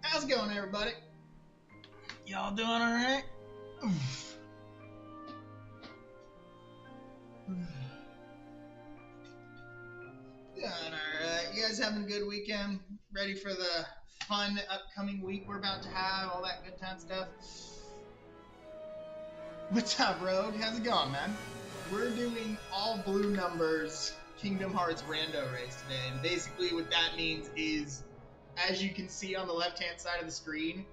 How's it going, everybody? Y'all doing all right? Doing all right. You guys having a good weekend? Ready for the fun upcoming week we're about to have? All that good time stuff. What's up, Rogue? How's it going, man? We're doing all blue numbers Kingdom Hearts Rando Race today, and basically what that means is, as you can see on the left-hand side of the screen,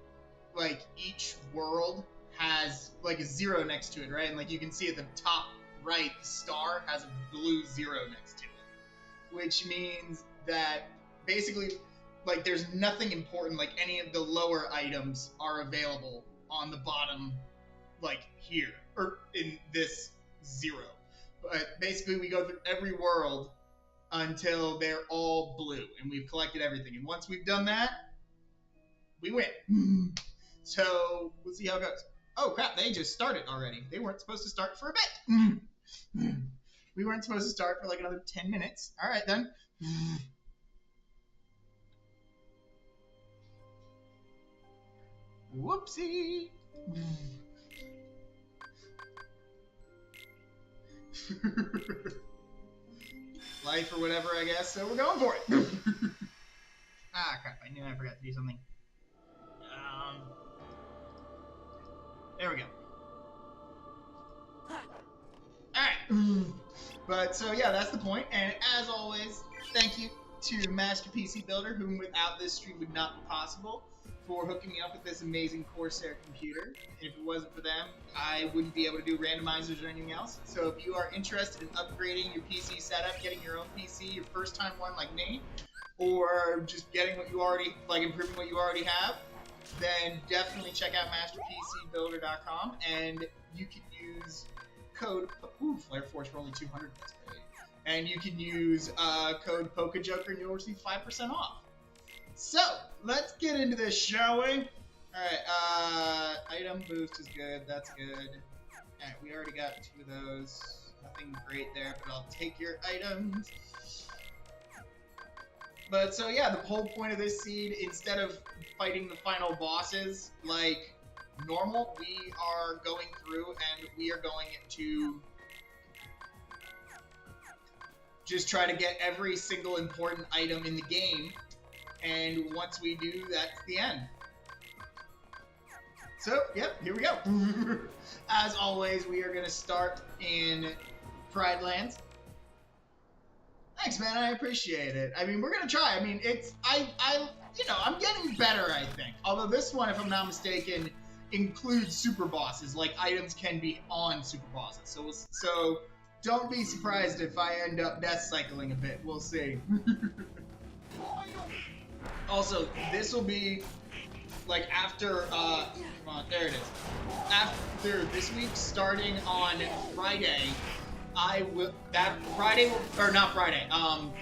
like, each world has, like, a 0 next to it, right? And, like, you can see at the top right, the star has a blue 0 next to it. Which means that, basically, like, there's nothing important, like, any of the lower items are available on the bottom, like, here, or in this 0. But basically, we go through every world until they're all blue, and we've collected everything. And once we've done that, we win. So, we'll see how it goes. Oh, crap, they just started already. They weren't supposed to start for a bit. We weren't supposed to start for like another 10 minutes. All right, then. Whoopsie. Life or whatever, I guess. So we're going for it. Ah, crap. I knew I forgot to do something. There we go. Alright. But, so yeah, that's the point. And as always, thank you to Master PC Builder, whom without this stream would not be possible, for hooking me up with this amazing Corsair computer. And if it wasn't for them, I wouldn't be able to do randomizers or anything else. So if you are interested in upgrading your PC setup, getting your own PC, your first time one like me, or just getting what you already, like improving what you already have, then definitely check out masterpcbuilder.com, and you can use code, Flare Force for only 200, that's great. And you can use code PokeJoker and you'll receive 5% off. So, let's get into this, shall we? Alright, item boost is good, that's good. Alright, we already got 2 of those. Nothing great there, but I'll take your items. But, so yeah, the whole point of this seed, instead of fighting the final bosses like normal, we are going through and we are going to just try to get every single important item in the game, and once we do, that's the end. So, yep, here we go. As always, we are going to start in Pride Lands. Thanks, man, I appreciate it. I mean, we're going to try. I mean, it's, you know, I'm getting better, I think. Although this one, if I'm not mistaken, includes super bosses. Like, items can be on super bosses. So don't be surprised if I end up death cycling a bit. We'll see. Also, this will be, like, after, come on, there it is. After this week, starting on Friday,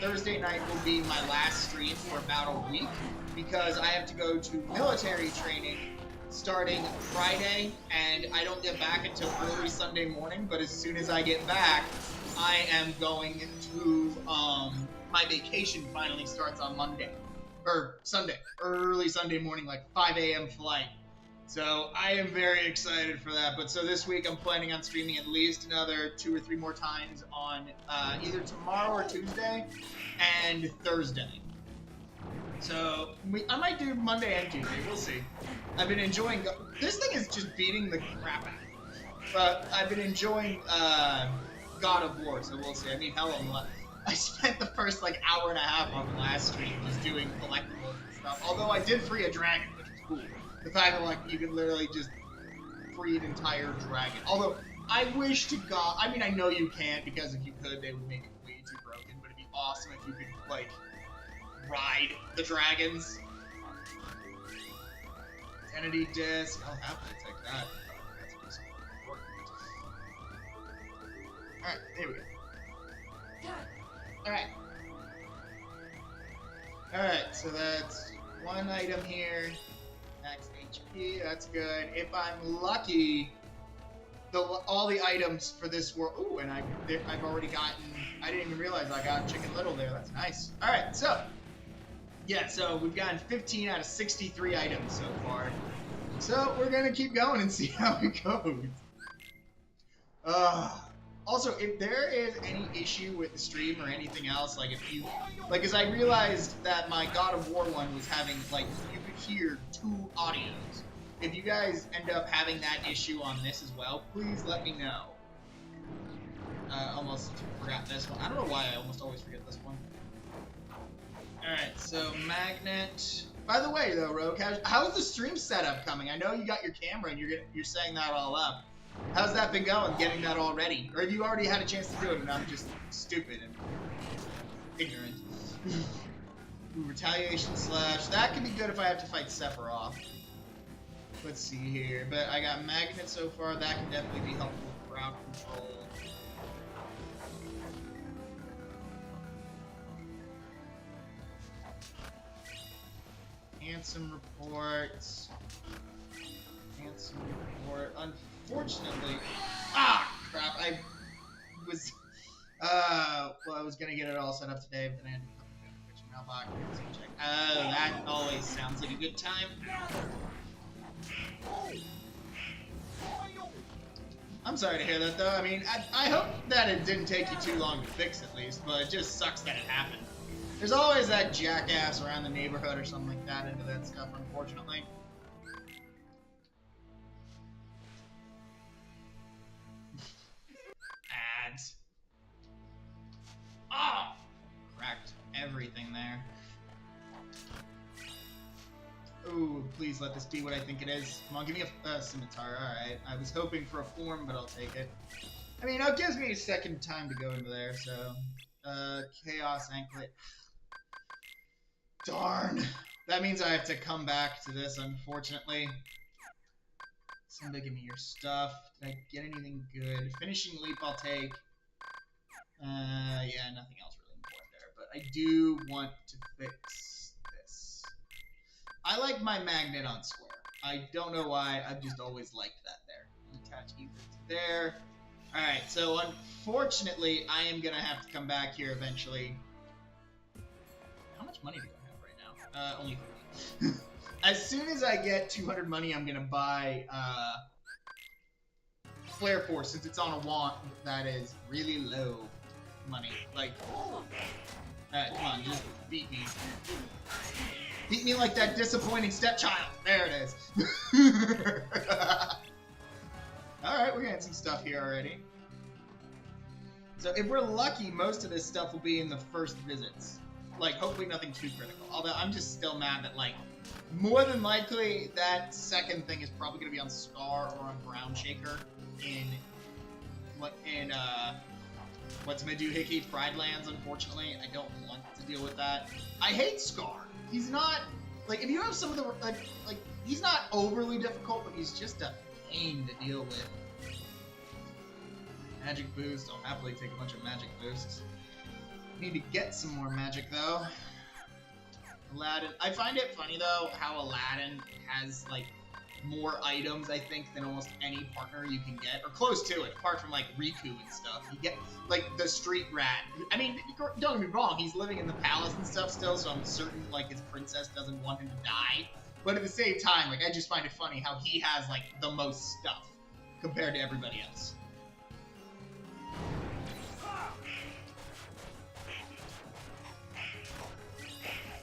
Thursday night will be my last stream for about a week, because I have to go to military training starting Friday, and I don't get back until early Sunday morning, but as soon as I get back, I am going to, my vacation finally starts on Monday, or Sunday, early Sunday morning, like 5 a.m. flight. So I am very excited for that. But so this week I'm planning on streaming at least another 2 or 3 more times on either tomorrow or Tuesday and Thursday. So I might do Monday and Tuesday. We'll see. I've been enjoying. This thing is just beating the crap out of me. But I've been enjoying God of War, so we'll see. I mean, hell, I spent the first like hour and a half on the last stream just doing collectibles and stuff. Although I did free a dragon, which was cool. The fact that like you can literally just free an entire dragon. Although I wish to God, I mean I know you can't because if you could they would make it way too broken. But it'd be awesome if you could like ride the dragons. Identity disc. I'll happily take that. That's really important. All right, here we go. Alright. Alright, so that's one item here. Max HP, that's good. If I'm lucky, all the items for this world... Ooh, and I've already gotten... I didn't even realize I got Chicken Little there. That's nice. Alright, so... Yeah, so we've gotten 15 out of 63 items so far. So we're going to keep going and see how it goes. Also, if there is any issue with the stream or anything else, like if you, like, as I realized that my God of War one was having, like, you could hear 2 audios. If you guys end up having that issue on this as well, please let me know. Almost forgot this one. I don't know why I almost always forget this one. Alright, so Magnet. By the way, though, Rogue, how's the stream setup coming? I know you got your camera and you're setting that all up. How's that been going, getting that all ready? Or have you already had a chance to do it and I'm just stupid and ignorant? Ooh, retaliation slash. That could be good if I have to fight Sephiroth. Let's see here. But I got Magnet so far. That can definitely be helpful with crowd control. Handsome reports. Handsome report. Unfortunately, crap! I was, well, I was gonna get it all set up today, but then I had to put it in the kitchen mailbox and check. Oh, that always sounds like a good time. I'm sorry to hear that, though. I mean, I hope that it didn't take you too long to fix, at least, but it just sucks that it happened. There's always that jackass around the neighborhood or something like that into that stuff, unfortunately. Ads. Oh! Cracked everything there. Ooh, please let this be what I think it is. Come on, give me a scimitar. Alright. I was hoping for a form, but I'll take it. I mean, it gives me a second time to go into there, so... Chaos Anklet. Darn! That means I have to come back to this, unfortunately. Somebody give me your stuff. Did I get anything good? Finishing Leap I'll take. Yeah, nothing else really important there. But I do want to fix this. I like my magnet on square. I don't know why, I've just always liked that there. Attach either to there. Alright, so unfortunately, I am going to have to come back here eventually. How much money do I have right now? Only 30. As soon as I get 200 money, I'm going to buy Flare Force, since it's on a want that is really low money. Like, alright, come on, just beat me. Beat me like that disappointing stepchild. There it is. Alright, we're getting some stuff here already. So if we're lucky, most of this stuff will be in the first visits. Like, hopefully nothing too critical. Although, I'm just still mad that, like, more than likely, that second thing is probably going to be on Scar or on Ground Shaker in what's Meduhickey Pride Lands, unfortunately. I don't want to deal with that. I hate Scar. He's not, like, if you have some of the, like, he's not overly difficult, but he's just a pain to deal with. Magic boost. I'll happily take a bunch of magic boosts. Need to get some more magic, though. Aladdin. I find it funny, though, how Aladdin has, like, more items, I think, than almost any partner you can get. Or close to it, apart from, like, Riku and stuff. You get, like, the street rat. I mean, don't get me wrong, he's living in the palace and stuff still, so I'm certain, like, his princess doesn't want him to die. But at the same time, like, I just find it funny how he has, like, the most stuff compared to everybody else.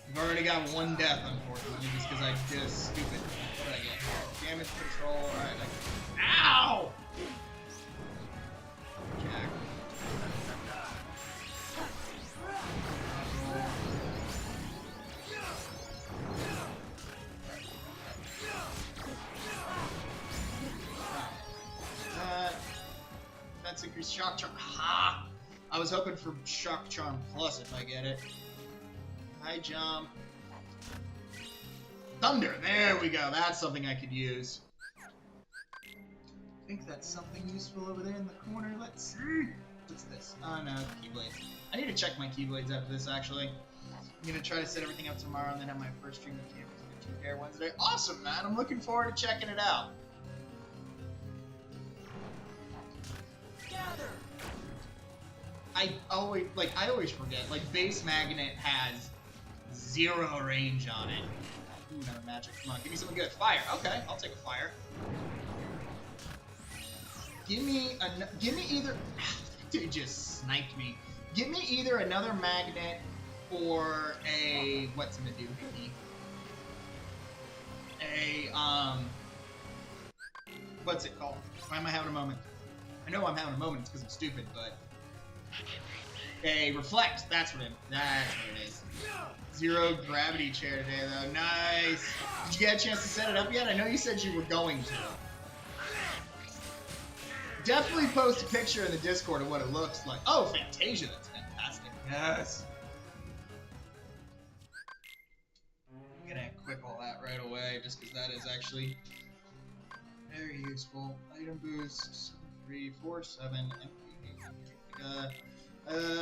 I've already got one death, unfortunately, just because I did a stupid... What did I get here? Damage control, alright, Ow! Jack. That's increased shock charm. Ha! I was hoping for shock charm plus if I get it. High jump. Thunder! There we go. That's something I could use. I think that's something useful over there in the corner. Let's see. What's this? Oh no, Keyblades. I need to check my Keyblades after this, actually. I'm gonna try to set everything up tomorrow and then have my first stream of campers on 2K Wednesday. Awesome, man! I'm looking forward to checking it out. Gather. I always forget. Like, base magnet has 0 range on it. Ooh, another magic. Come on, give me something good. Fire. Okay, I'll take a fire. Give me either. Dude just sniped me. Give me either another magnet or a what's gonna do me? What's it called? Why am I having a moment? I know I'm having a moment. It's because I'm stupid, but a reflect. That's what it is. 0 gravity chair today, though. Nice. Did you get a chance to set it up yet? I know you said you were going to. Definitely post a picture in the Discord of what it looks like. Oh, Fantasia, that's fantastic. Yes. I'm gonna equip all that right away, just because that is actually very useful. Item boost, 3, 4, 7,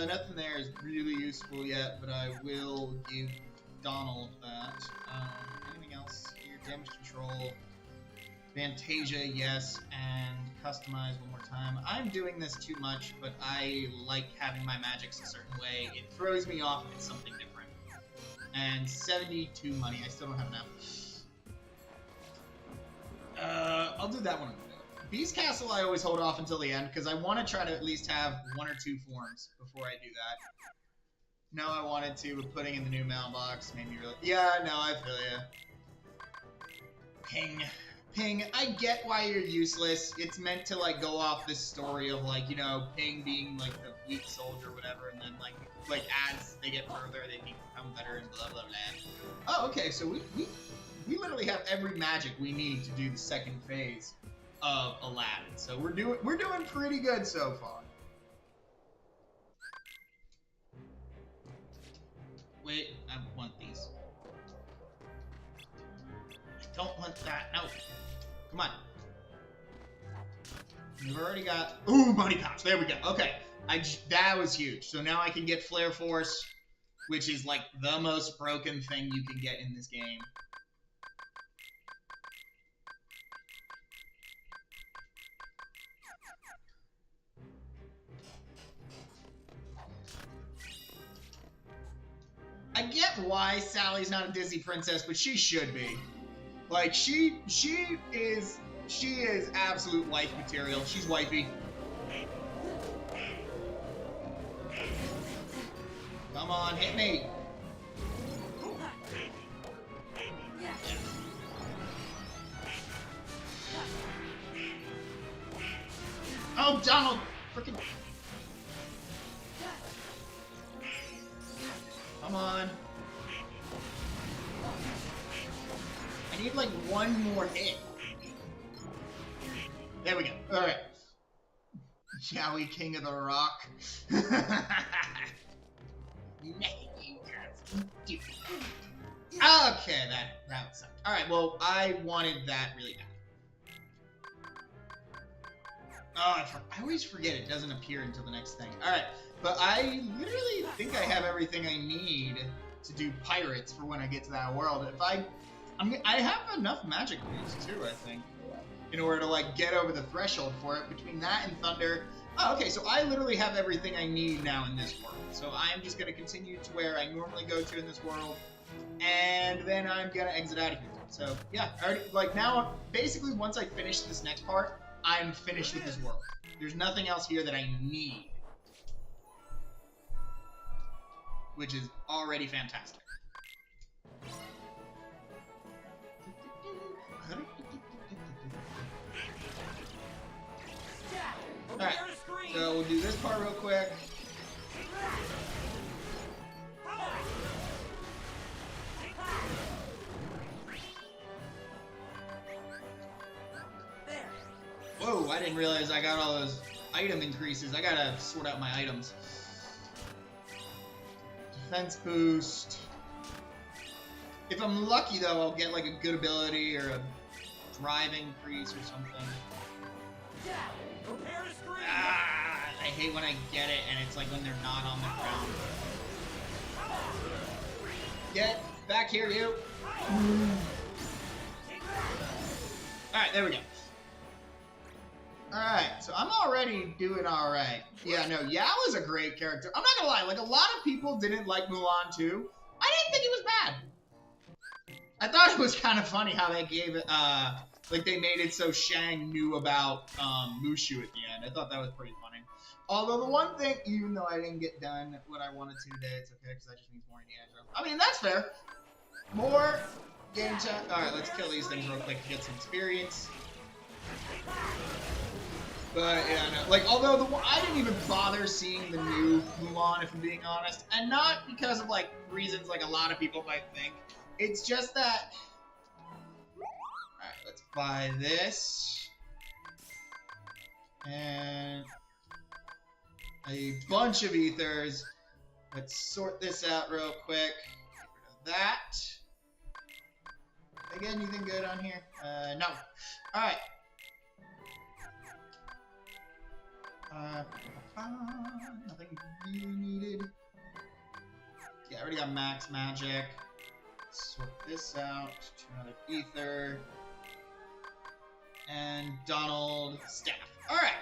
nothing there is really useful yet, but I will give Donald that. Anything else here? Damage control. Fantasia, yes, and customize one more time. I'm doing this too much, but I like having my magics a certain way. It throws me off if it's something different. And 72 money. I still don't have enough. I'll do that one. Beast Castle I always hold off until the end, because I want to try to at least have 1 or 2 forms before I do that. No, I wanted to, but putting in the new mailbox made me really... Yeah, no, I feel ya. Ping, I get why you're useless. It's meant to, like, go off this story of, like, you know, Ping being, like, the weak soldier or whatever, and then, like as they get further, they become better and blah, blah, blah. Oh, okay, so we literally have every magic we need to do the second phase of Aladdin, so we're doing pretty good so far. Wait, I want these. I don't want that. No. Come on. We've already got... Ooh, money pouch. There we go. Okay. That was huge. So now I can get Flare Force, which is like the most broken thing you can get in this game. I get why Sally's not a Disney princess, but she should be. Like, she is absolute wife material. She's wifey. Come on, hit me. Oh, Donald! Freaking... Come on. I need like one more hit. There we go. Alright. Shall we, King of the Rock? Okay, that sucked. Alright, well, I wanted that really bad. Oh, I always forget it doesn't appear until the next thing. Alright, but I literally think I have everything I need to do pirates for when I get to that world. If I have enough magic boosts too, I think, in order to like get over the threshold for it. Between that and Thunder. Oh, okay, so I literally have everything I need now in this world. So I'm just gonna continue to where I normally go to in this world, and then I'm gonna exit out of here. So yeah, I already, like now, basically once I finish this next part, I'm finished with this world. There's nothing else here that I need, which is already fantastic. Alright, so we'll do this part real quick. Whoa, I didn't realize I got all those item increases. I gotta sort out my items. Defense boost. If I'm lucky though, I'll get like a good ability or a drive increase or something. Ah, I hate when I get it and it's like when they're not on the ground. Get back here, you! Alright, there we go. Alright, so I'm already doing alright. Yeah, no, Yao is a great character. I'm not gonna lie, like a lot of people didn't like Mulan too. I didn't think it was bad. I thought it was kind of funny how they gave it, like they made it so Shang knew about Mushu at the end. I thought that was pretty funny. Although the one thing, even though I didn't get done what I wanted to today, it's okay because that just means more Indiana Jones. I mean, that's fair. More game time. Alright, let's kill these things real quick to get some experience. But yeah, no, like although I didn't even bother seeing the new Mulan, if I'm being honest, and not because of like reasons like a lot of people might think. It's just that. Alright, let's buy this and a bunch of ethers. Let's sort this out real quick. Get rid of that. Again, anything good on here? No. Alright. Nothing really needed. Yeah, I already got max magic. Sort this out to another ether. And Donald staff. Alright.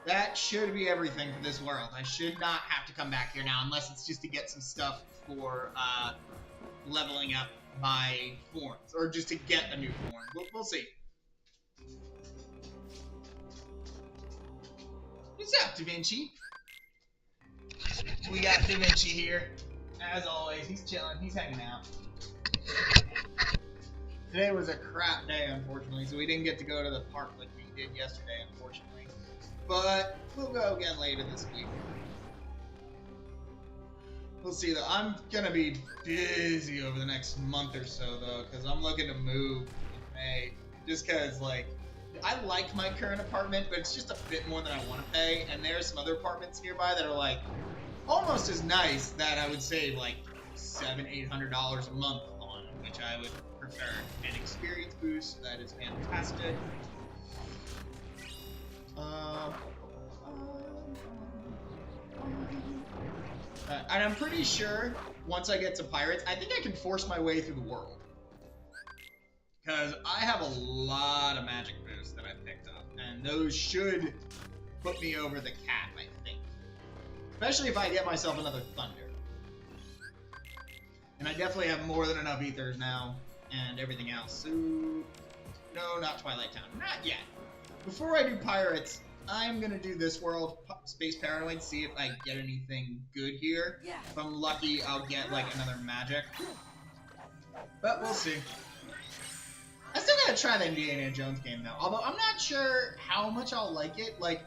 That should be everything for this world. I should not have to come back here now unless it's just to get some stuff for leveling up my forms. Or just to get a new form. We'll see. What's up, Da Vinci? We got Da Vinci here. As always, he's chilling. He's hanging out. Today was a crap day, unfortunately, so we didn't get to go to the park like we did yesterday, unfortunately. But we'll go again later this week. We'll see, though. I'm going to be busy over the next month or so, though, because I'm looking to move in May. Just because, like, I like my current apartment, but it's just a bit more than I want to pay, and there's some other apartments nearby that are, like, almost as nice that I would save, like, $700–800 a month on, which I would prefer. An experience boost, that is fantastic. And I'm pretty sure, once I get to Pirates, I think I can force my way through the world. Because I have a lot of magic boosts that I picked up, and those should put me over the cap, I think. Especially if I get myself another Thunder. And I definitely have more than enough ethers now, and everything else. So, no, not Twilight Town. Not yet. Before I do Pirates, I'm going to do this world, Space Paranoid, see if I get anything good here. If I'm lucky, I'll get, like, another magic. But we'll see. I still gotta try the Indiana Jones game, though. Although, I'm not sure how much I'll like it. Like,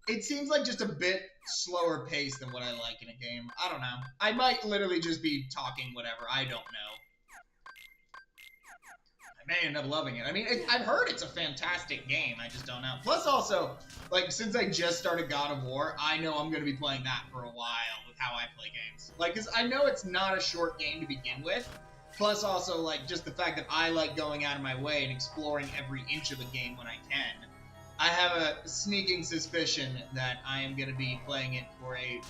it seems like just a bit slower pace than what I like in a game. I don't know. I might literally just be talking whatever. I don't know. I may end up loving it. I mean, I've heard it's a fantastic game. I just don't know. Plus, also, like, since I just started God of War, I know I'm going to be playing that for a while with how I play games. Like, because I know it's not a short game to begin with. Plus, also, like, just the fact that I like going out of my way and exploring every inch of the game when I can. I have a sneaking suspicion that I am going to be playing it for a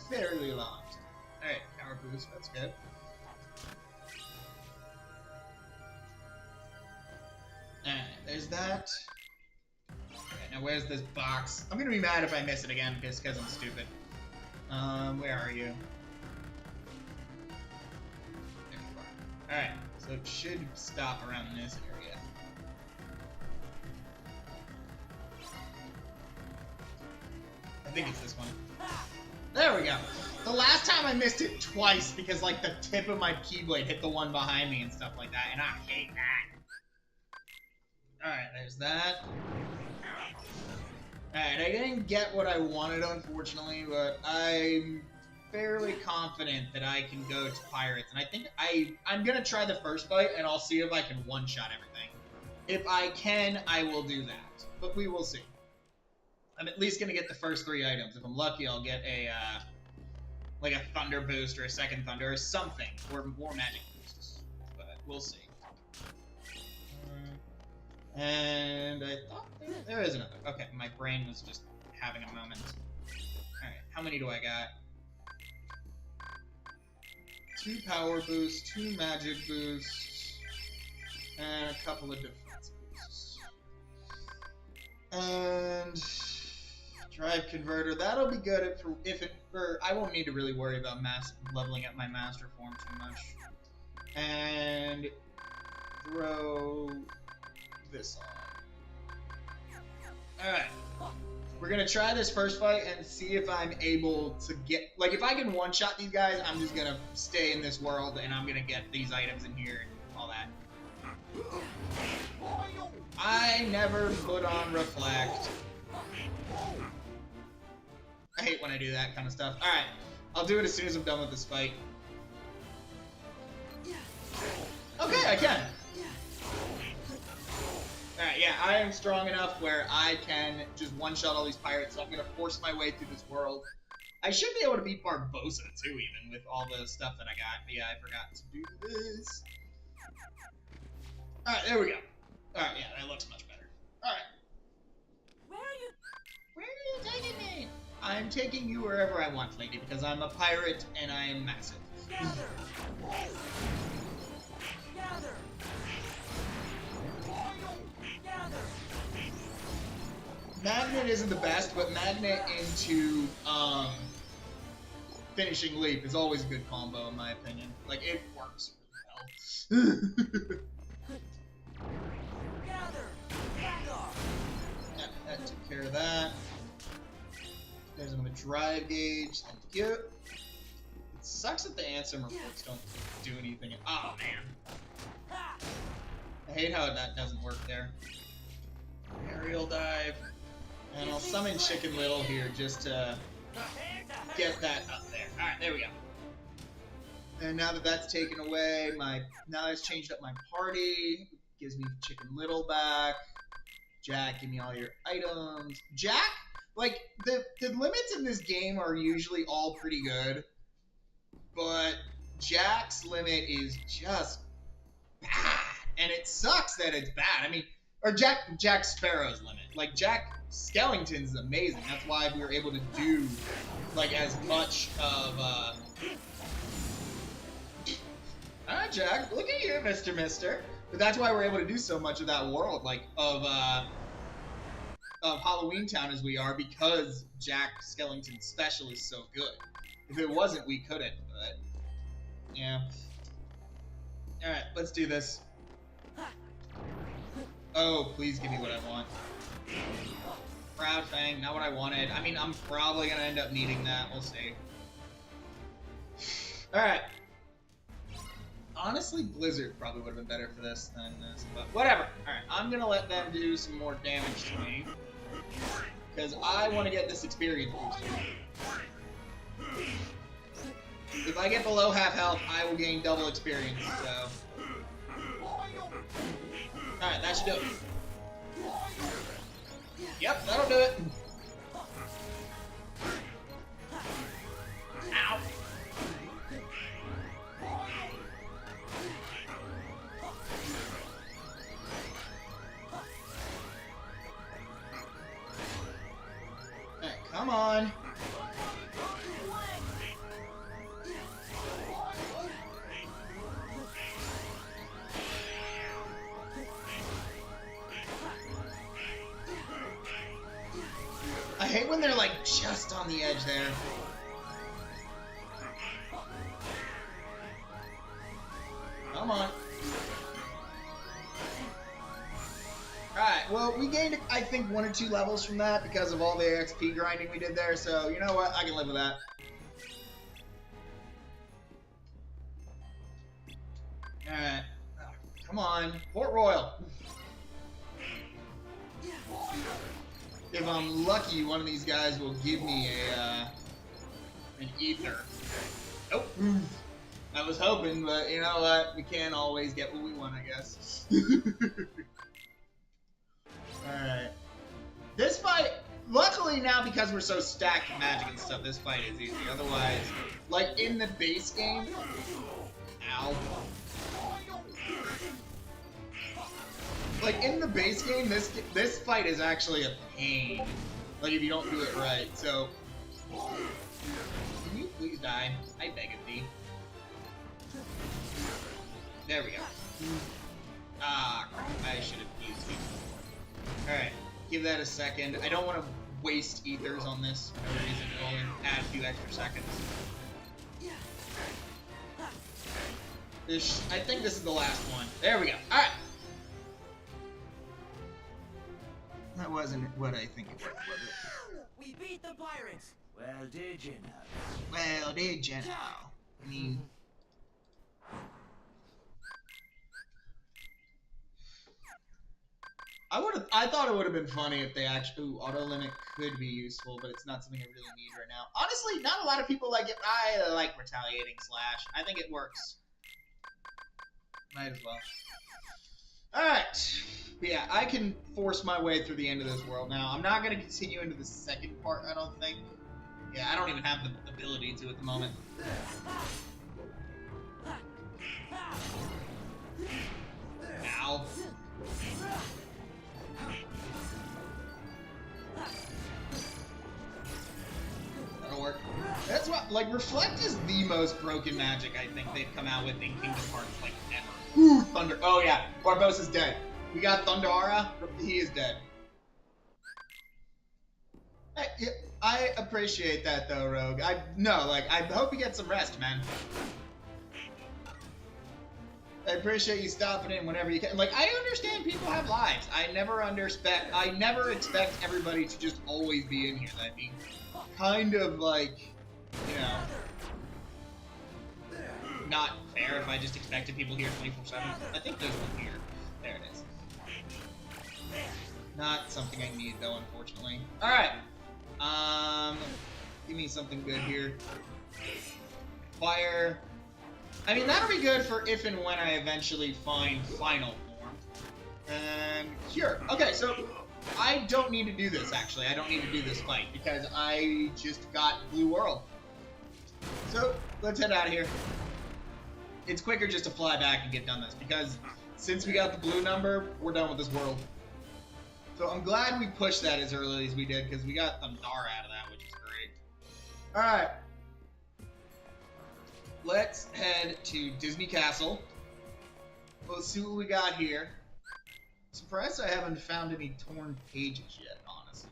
fairly long time. Alright, power boost, that's good. Alright, there's that. Okay, now where's this box? I'm going to be mad if I miss it again just because I'm stupid. Where are you? There you are. Alright, so So it should stop around this area. I think it's this one. There we go. The last time I missed it twice because like the tip of my keyblade hit the one behind me and stuff like that, and I hate that. Alright, there's that. Alright, I didn't get what I wanted unfortunately, but I'm fairly confident that I can go to Pirates, and I think I'm gonna try the first fight and I'll see if I can one-shot everything. If I can, I will do that, but we will see. I'm at least gonna get the first 3 items. If I'm lucky, I'll get a like a thunder boost or a second thunder or something, or more magic boosts. But we'll see. And I thought there is another. Okay, my brain was just having a moment. All right, how many do I got? 2 power boosts, 2 magic boosts, and a couple of defense boosts. And drive converter, that'll be good for I won't need to really worry about leveling up my master form too much. And throw this on. Alright. We're gonna try this first fight and see if I'm able to get, like, if I can one-shot these guys, I'm just gonna stay in this world and I'm gonna get these items in here and all that. I never put on reflect. I hate when I do that kind of stuff. Alright, I'll do it as soon as I'm done with this fight. Okay, I can. Alright, yeah, I am strong enough where I can just one-shot all these pirates, so I'm gonna force my way through this world. I should be able to beat Barbossa, too, even, with all the stuff that I got. But yeah, I forgot to do this. Alright, there we go. Alright, yeah, that looks much better. Alright. Where are you taking me? I'm taking you wherever I want, lady, because I'm a pirate and I am massive. Gather. Gather. Magnet isn't the best, but Magnet into Finishing Leap is always a good combo in my opinion. Like, it works really well. Yeah, that took care of that. There's another drive gauge. Thank you. It sucks that the Ansem reports don't do anything. Oh man. I hate how that doesn't work there. Aerial dive. And I'll summon Chicken Little here just to get that up there. Alright, there we go. And now that that's taken away, now it's changed up my party. Gives me Chicken Little back. Jack, give me all your items. Jack, like, the limits in this game are usually all pretty good. But Jack's limit is just bad. And it sucks that it's bad. I mean, or Jack Sparrow's limit. Like, Jack Skellington's is amazing. That's why we were able to do, like, as much of, Alright, Jack, look at you, Mr. Mister. But that's why we're able to do so much of that world, like, of Halloween Town as we are, because Jack Skellington's special is so good. If it wasn't, we couldn't, but, yeah. Alright, let's do this. Oh, please give me what I want. Proud Fang, not what I wanted. I mean, I'm probably gonna end up needing that. We'll see. Alright. Honestly, Blizzard probably would have been better for this than this, but whatever. Alright, I'm gonna let them do some more damage to me. Because I want to get this experience booster. If I get below half health, I will gain double experience, so... Alright, that should do it. Yep, that'll do it. Ow. Alright, come on. I hate when they're like just on the edge there. Come on. Alright, well, we gained, I think, 1 or 2 levels from that because of all the XP grinding we did there, so you know what? I can live with that. Alright. Oh, come on. Port Royal. If I'm lucky, one of these guys will give me an ether. Nope. I was hoping, but you know what? We can't always get what we want, I guess. Alright. This fight, luckily now because we're so stacked with magic and stuff, this fight is easy. Otherwise, like in the base game... Ow. Like in the base game, this fight is actually a pain. Like if you don't do it right. So, can you please die? I beg of thee. There we go. Ah, I should have used it. All right, give that a second. I don't want to waste ethers on this for no reason. It'll only add a few extra seconds. I think this is the last one. There we go. All right. That wasn't what I think it was it? We beat the pirates! Well, did you know? Well, did you know? I mean... I thought it would have been funny if they actually... Ooh, auto limit could be useful, but it's not something I really need right now. Honestly, not a lot of people like it. I like retaliating slash. I think it works. Might as well. Alright. Yeah, I can force my way through the end of this world now. I'm not going to continue into the second part, I don't think. Yeah, I don't even have the ability to at the moment. Ow. That'll work. That's what, like, Reflect is the most broken magic I think they've come out with in Kingdom Hearts, like, ever. Ooh, Thunder. Oh, yeah. Barbossa's dead. We got Thundara. He is dead. I appreciate that, though, Rogue. I hope you get some rest, man. I appreciate you stopping in whenever you can. Like, I understand people have lives. I never expect everybody to just always be in here. That'd be kind of like, you know, not fair if I just expected people here 24/7. I think there's one here. There it is. Not something I need, though, unfortunately. Alright. Give me something good here. Fire. I mean, that'll be good for if and when I eventually find final form. And cure. Okay, so I don't need to do this, actually. I don't need to do this fight, because I just got Blue World. So, let's head out of here. It's quicker just to fly back and get done this, because since we got the blue number, we're done with this world. So I'm glad we pushed that as early as we did, because we got Thundara out of that, which is great. Alright. Let's head to Disney Castle. Let's see what we got here. Surprised I haven't found any torn pages yet, honestly.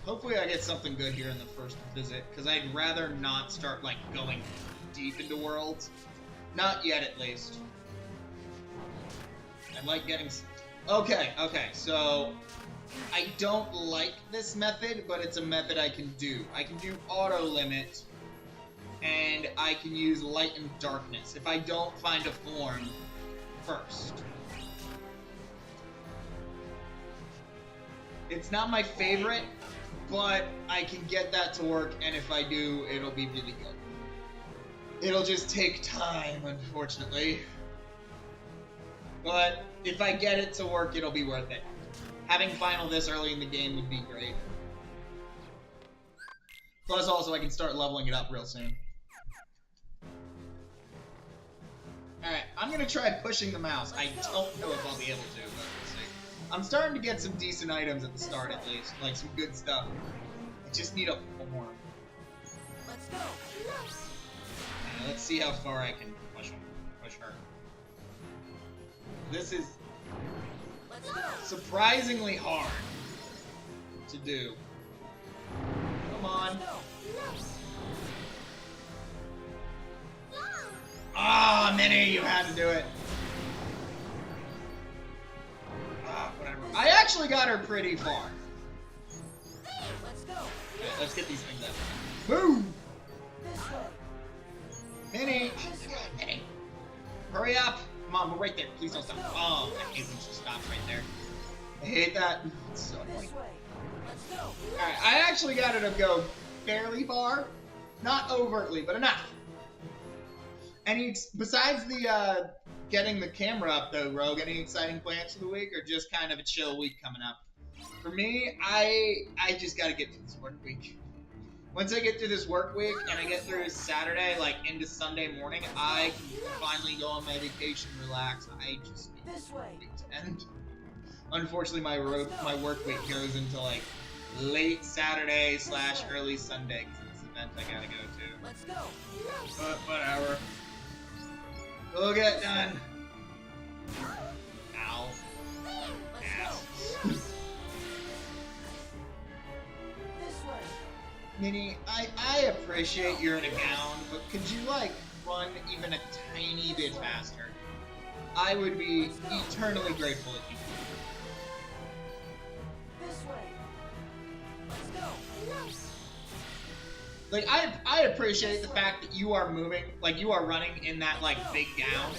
Hopefully I get something good here in the first visit, because I'd rather not start, like, going deep into worlds. Not yet, at least. I like getting... Okay, so... I don't like this method, but it's a method I can do. I can do auto limit, and I can use light and darkness if I don't find a form first. It's not my favorite, but I can get that to work, and if I do, it'll be really good. It'll just take time, unfortunately. But if I get it to work, it'll be worth it. Having final this early in the game would be great. Plus, also, I can start leveling it up real soon. Alright, I'm gonna try pushing the mouse. I don't know if I'll be able to, but we'll see. I'm starting to get some decent items at the start, at least. Like, some good stuff. I just need a form. Let's go. Let's see how far I can push her. This is surprisingly hard to do. Come on. Ah, Minnie, you had to do it. Ah, whatever. I actually got her pretty far. Let's go. Okay, let's get these things out. Boom! This way. Minnie! Minnie! Hurry up! Come on, we're right there. Please don't stop. Oh, I hate when she stops right there. I hate that. It's so annoying. This way. Let's go. Alright, I actually got her to go fairly far. Not overtly, but enough. Besides the, getting the camera up though, Rogue, any exciting plans for the week, or just kind of a chill week coming up? For me, I just gotta get through this work week. Once I get through this work week, and I get through Saturday, like, into Sunday morning, I can finally go on my vacation, relax. I just need This way. it to end. Unfortunately, my work week goes into, like, late Saturday / early Sunday, because of this event I gotta go to. Let's go. But whatever. We'll get done. Ow. Let's Ass. go. This way. Minnie, I appreciate you're in a gown, but could you, like, run even a tiny bit faster? I would be eternally grateful if you could. This way. Let's go. Like, I appreciate the fact that you are moving, like, you are running in that, like, big gown,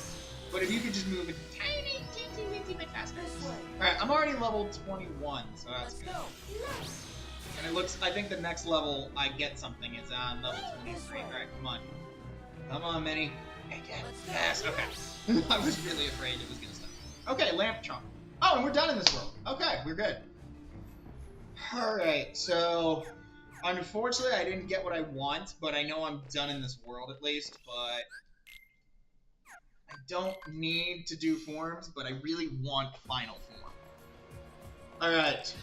but if you could just move a tiny, teensy bit faster. This way. Alright, I'm already level 21, so that's Let's good. go. And it looks, I think the next level I get something is on level 23. Alright, come on. Come on, Minnie. Again. Yes, okay. I was really afraid it was gonna stop. Okay, lamp trunk. Oh, and we're done in this world. Okay, we're good. Alright, so unfortunately I didn't get what I want, but I know I'm done in this world at least, but I don't need to do forms, but I really want final form. Alright.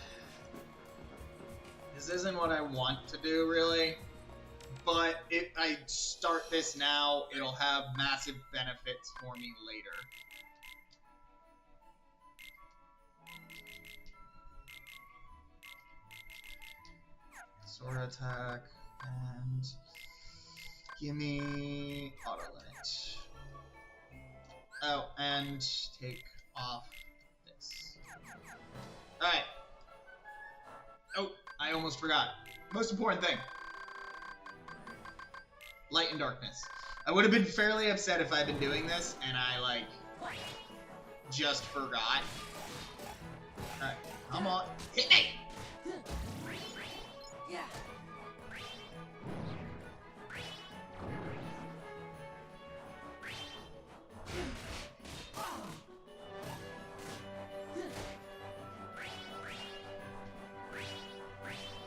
This isn't what I want to do, really, but if I start this now, it'll have massive benefits for me later. Sword attack, and give me auto limit. Oh, and take off this. Alright. Oh, I almost forgot. Most important thing. Light and darkness. I would have been fairly upset if I'd been doing this and I, like, just forgot. Alright, come on. Hit me! Yeah.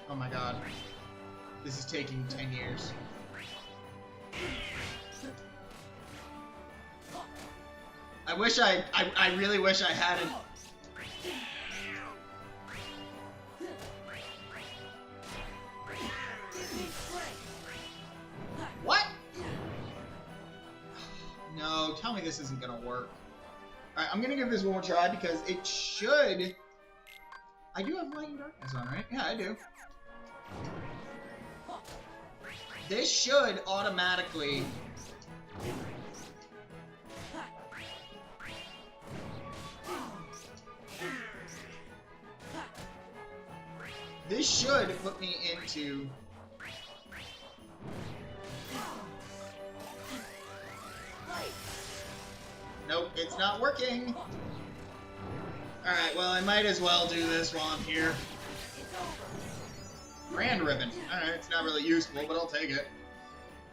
Oh my god. This is taking 10 years. I really wish I hadn't. What? No, tell me this isn't gonna work. Alright, I'm gonna give this one more try because it should. I do have light and darkness on, right? Yeah, I do. This should automatically. This should put me into. Nope, it's not working. Alright, well, I might as well do this while I'm here. Grand ribbon. Alright, it's not really useful, but I'll take it.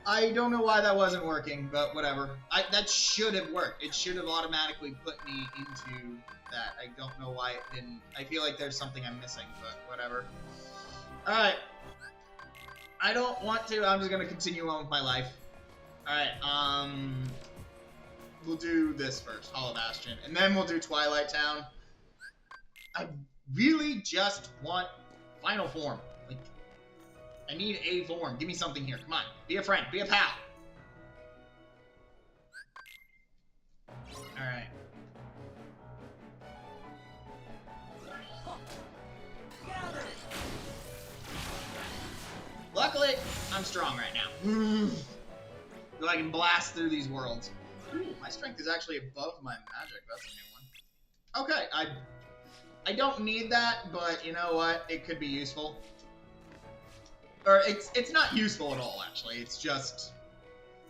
I don't know why that wasn't working, but whatever. That should have worked. It should have automatically put me into that. I don't know why it didn't. I feel like there's something I'm missing, but whatever. Alright. I don't want to. I'm just going to continue on with my life. Alright, we'll do this first, Hollow Bastion, and then we'll do Twilight Town. I really just want final form. Like, I need a form. Give me something here. Come on. Be a friend. Be a pal. Alright. Luckily, I'm strong right now. So I can blast through these worlds. Ooh, my strength is actually above my magic. That's a new one. Okay, I don't need that, but you know what? It could be useful. Or it's not useful at all, actually. It's just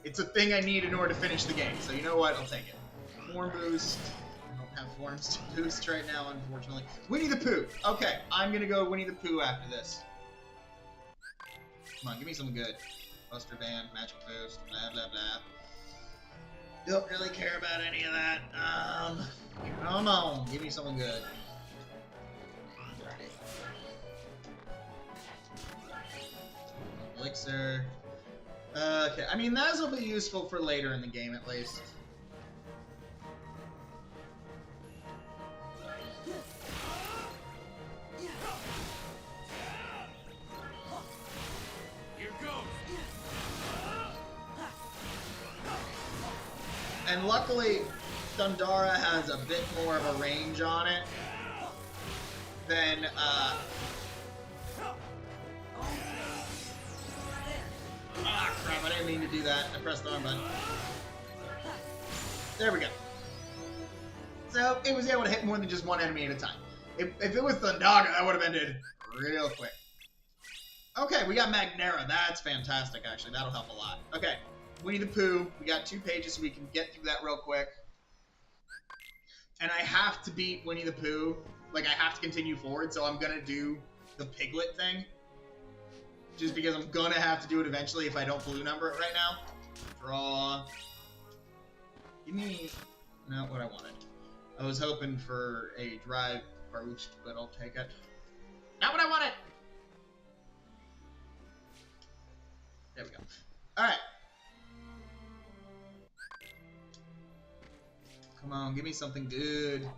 it's a thing I need in order to finish the game. So you know what? I'll take it. Form boost. I don't have forms to boost right now, unfortunately. Winnie the Pooh. Okay, I'm gonna go Winnie the Pooh after this. Come on, give me something good. Buster Band, Magic Boost, blah blah blah. Don't really care about any of that. Come on, give me something good. Elixir. Okay, I mean, those will be useful for later in the game, at least. Here goes. And luckily, Thundara has a bit more of a range on it than, Ah, crap, I didn't mean to do that. I pressed the arm button. There we go. So, it was able to hit more than just one enemy at a time. If it was Thundara, that would have ended real quick. Okay, we got Magnera. That's fantastic, actually. That'll help a lot. Okay, Winnie the Pooh. We got 2 pages, so we can get through that real quick. And I have to beat Winnie the Pooh. Like, I have to continue forward, so I'm gonna do the Piglet thing. Just because I'm gonna have to do it eventually if I don't blue number it right now. Draw. Give me... Not what I wanted. I was hoping for a drive boost, but I'll take it. Not what I wanted! There we go. Alright. Come on, give me something good.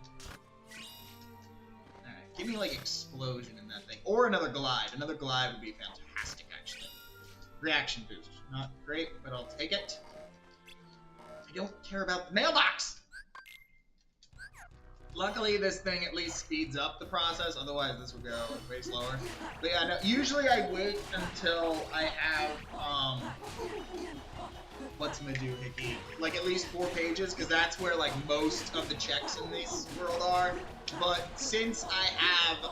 Alright, give me, like, explosion in that thing. Or another glide. Another glide would be fantastic, actually. Reaction boost. Not great, but I'll take it. I don't care about the mailbox! Luckily, this thing at least speeds up the process. Otherwise, this would go way slower. But yeah, no, usually I wait until I have, what's-ma-do-hickey, like at least 4 pages, because that's where, like, most of the checks in this world are. But since I have,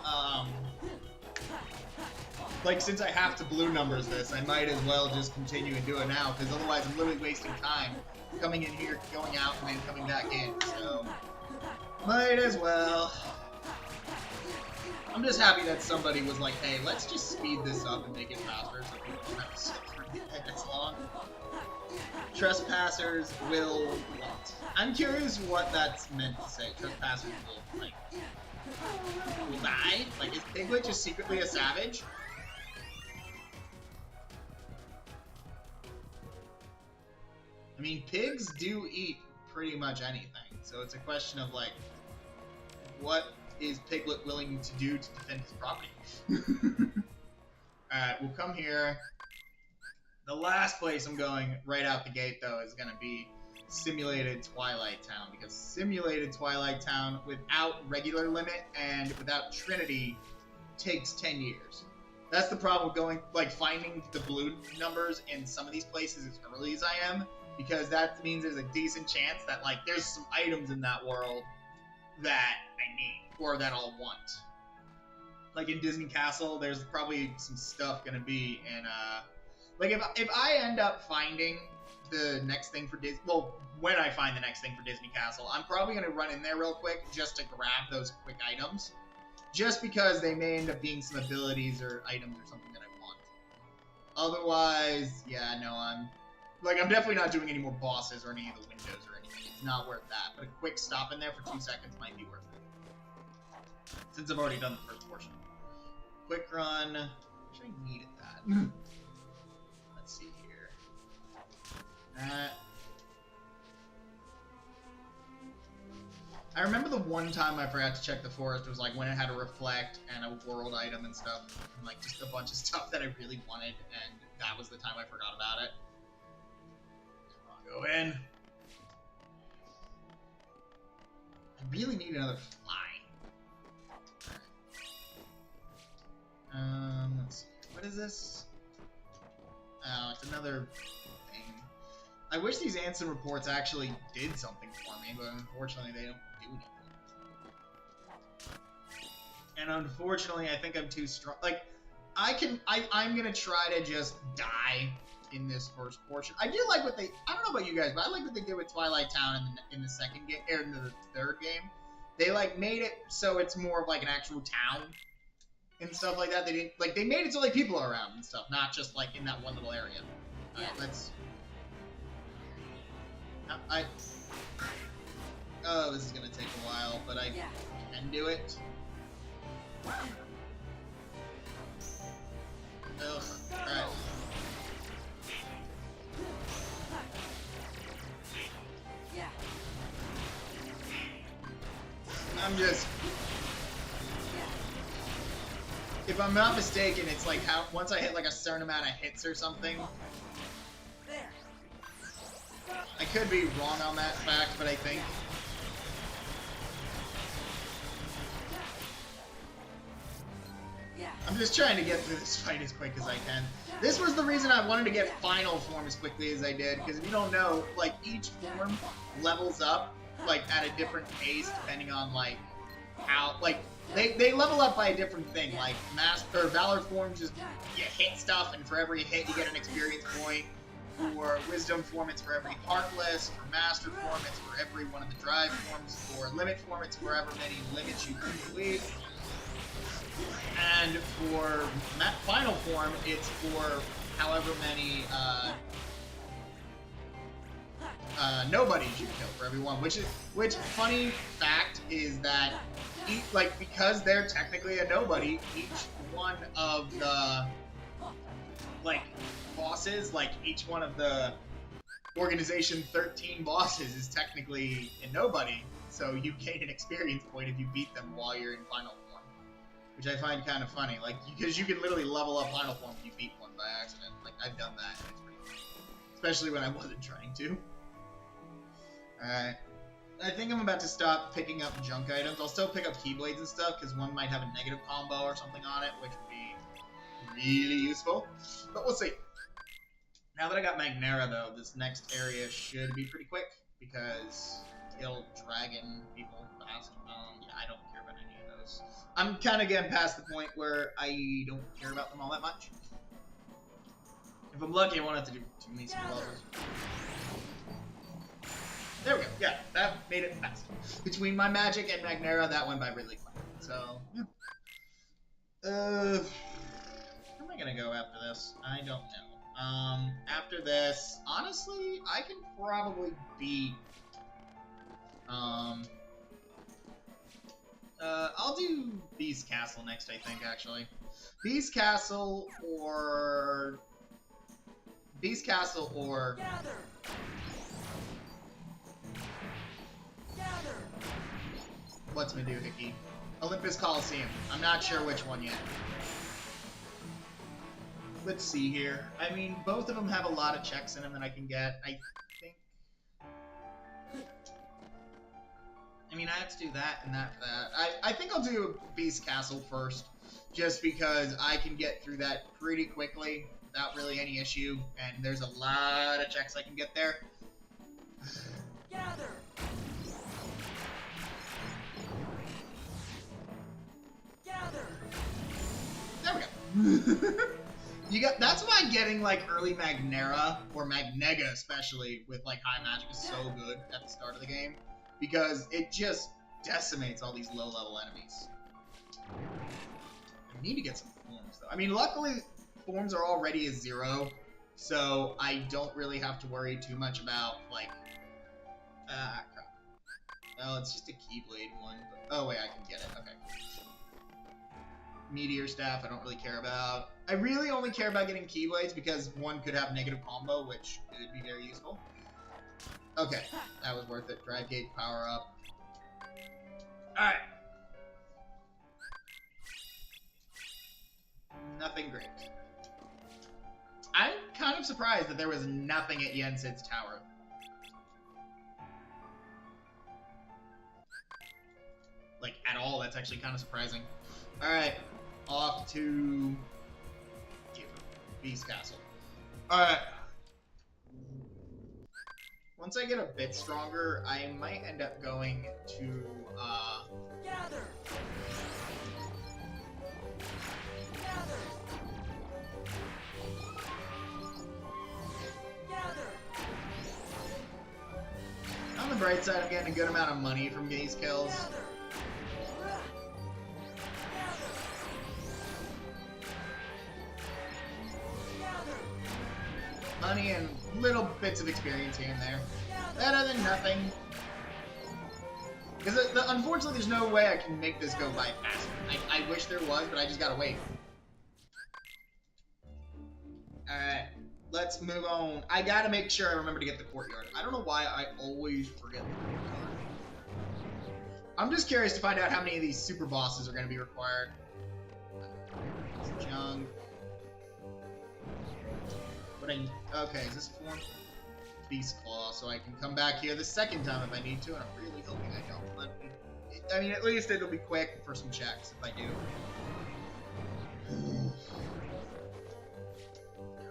since I have to blue numbers this, I might as well just continue and do it now, because otherwise I'm literally wasting time coming in here, going out, and then coming back in, so... Might as well. I'm just happy that somebody was like, hey, let's just speed this up and make it faster so people don't have to sit for 10 minutes long. Trespassers will what? I'm curious what that's meant to say. Trespassers will, like, will die? Like, is Piglet just secretly a savage? I mean, pigs do eat pretty much anything, so it's a question of, like, what is Piglet willing to do to defend his property? Alright, we'll come here. The last place I'm going right out the gate, though, is going to be Simulated Twilight Town, because Simulated Twilight Town, without regular limit and without Trinity, takes 10 years. That's the problem with going, like, finding the blue numbers in some of these places as early as I am, because that means there's a decent chance that, like, there's some items in that world that I need, or that I'll want. Like, in Disney Castle, there's probably some stuff gonna be in, like, if I end up finding the next thing for Disney, well, when I find the next thing for Disney Castle, I'm probably gonna run in there real quick just to grab those quick items, just because they may end up being some abilities or items or something that I want. Otherwise, yeah, no, I'm definitely not doing any more bosses or any of the windows or anything. It's not worth that. But a quick stop in there for 2 seconds might be worth it. Since I've already done the first portion. Quick run. Wish I needed that. Let's see here. I remember the one time I forgot to check the forest was like when it had a reflect and a world item and stuff. And like just a bunch of stuff that I really wanted, and that was the time I forgot about it. Go in. I really need another fly. Let's see. What is this? Oh, it's another thing. I wish these Anson reports actually did something for me, but unfortunately they don't do anything. And unfortunately, I think I'm too strong. Like, I'm gonna try to just die in this first portion. I do like what they, I don't know about you guys, but I like what they did with Twilight Town in the second game, or in the third game. They, like, made it so it's more of, like, an actual town and stuff like that. They didn't, like, they made it so, like, people are around and stuff, not just, like, in that one little area. Alright, let's... Oh, this is gonna take a while, but I can do it. Ugh, alright. I'm just... If I'm not mistaken, it's like how once I hit like a certain amount of hits or something. I could be wrong on that fact, but I think... I'm just trying to get through this fight as quick as I can. This was the reason I wanted to get final form as quickly as I did, because if you don't know, like, each form levels up, like, at a different pace, depending on, like, how, like, they level up by a different thing, like, Valor form, just, you hit stuff, and for every hit, you get an experience point. For Wisdom form, it's for every Heartless. For Master form, it's for every one of the Drive forms. For Limit form, it's for however many limits you complete. And for Final form, it's for however many nobodies you kill for everyone. Which funny fact is that because they're technically a nobody, each one of the bosses, like each one of the Organization 13 bosses is technically a nobody. So you gain an experience point if you beat them while you're in Final form. Which I find kind of funny, like, because you can literally level up Final Form if you beat one by accident. Like, I've done that, and it's pretty funny. Especially when I wasn't trying to. Alright. I think I'm about to stop picking up junk items. I'll still pick up Keyblades and stuff, because one might have a negative combo or something on it, which would be really useful. But we'll see. Now that I got Magnera, though, this next area should be pretty quick, because kill dragon people fast. Yeah, I don't care about any of those. I'm kind of getting past the point where I don't care about them all that much. If I'm lucky, I won't have to do too many super bosses. There we go. Yeah, that made it fast. Between my magic and Magnera, that went by really quick. So, yeah. Where am I gonna go after this? I don't know. After this, honestly, I can probably beat, I'll do Beast Castle next, I think, actually. Beast Castle or... Gather. What's Maduhiki? Olympus Coliseum. I'm not sure which one yet. Let's see here. I mean, both of them have a lot of checks in them that I can get. I think... I mean, I have to do that and that for that. I think I'll do Beast Castle first, just because I can get through that pretty quickly without really any issue, and there's a lot of checks I can get there. Gather. There we go. That's why getting like early Magnera or Magnega especially with like high magic is so good at the start of the game, because it just decimates all these low level enemies. I need to get some forms though. I mean, luckily forms are already a 0, so I don't really have to worry too much about like crap. Well, it's just a Keyblade one, but oh wait, I can get it. Okay. Meteor Staff, I don't really care about. I really only care about getting Keyblades because one could have negative combo, which could be very useful. Okay, that was worth it. Drive Gate, power up. Alright. Nothing great. I'm kind of surprised that there was nothing at Yensid's tower. Like, at all, that's actually kind of surprising. Alright. Off to Beast Castle. Alright. once I get a bit stronger, I might end up going to, Gather. Gather. Gather. on the bright side, I'm getting a good amount of money from these kills. Gather. Money and little bits of experience here and there. Better than nothing. Because unfortunately, there's no way I can make this go by faster. I wish there was, but I just gotta wait. Alright, let's move on. I gotta make sure I remember to get the courtyard. I don't know why I always forget the courtyard. I'm just curious to find out how many of these super bosses are gonna be required. Junk. Okay, is this form? Beast Claw, so I can come back here the second time if I need to, and I'm really hoping I don't. I mean, at least it'll be quick for some checks if I do.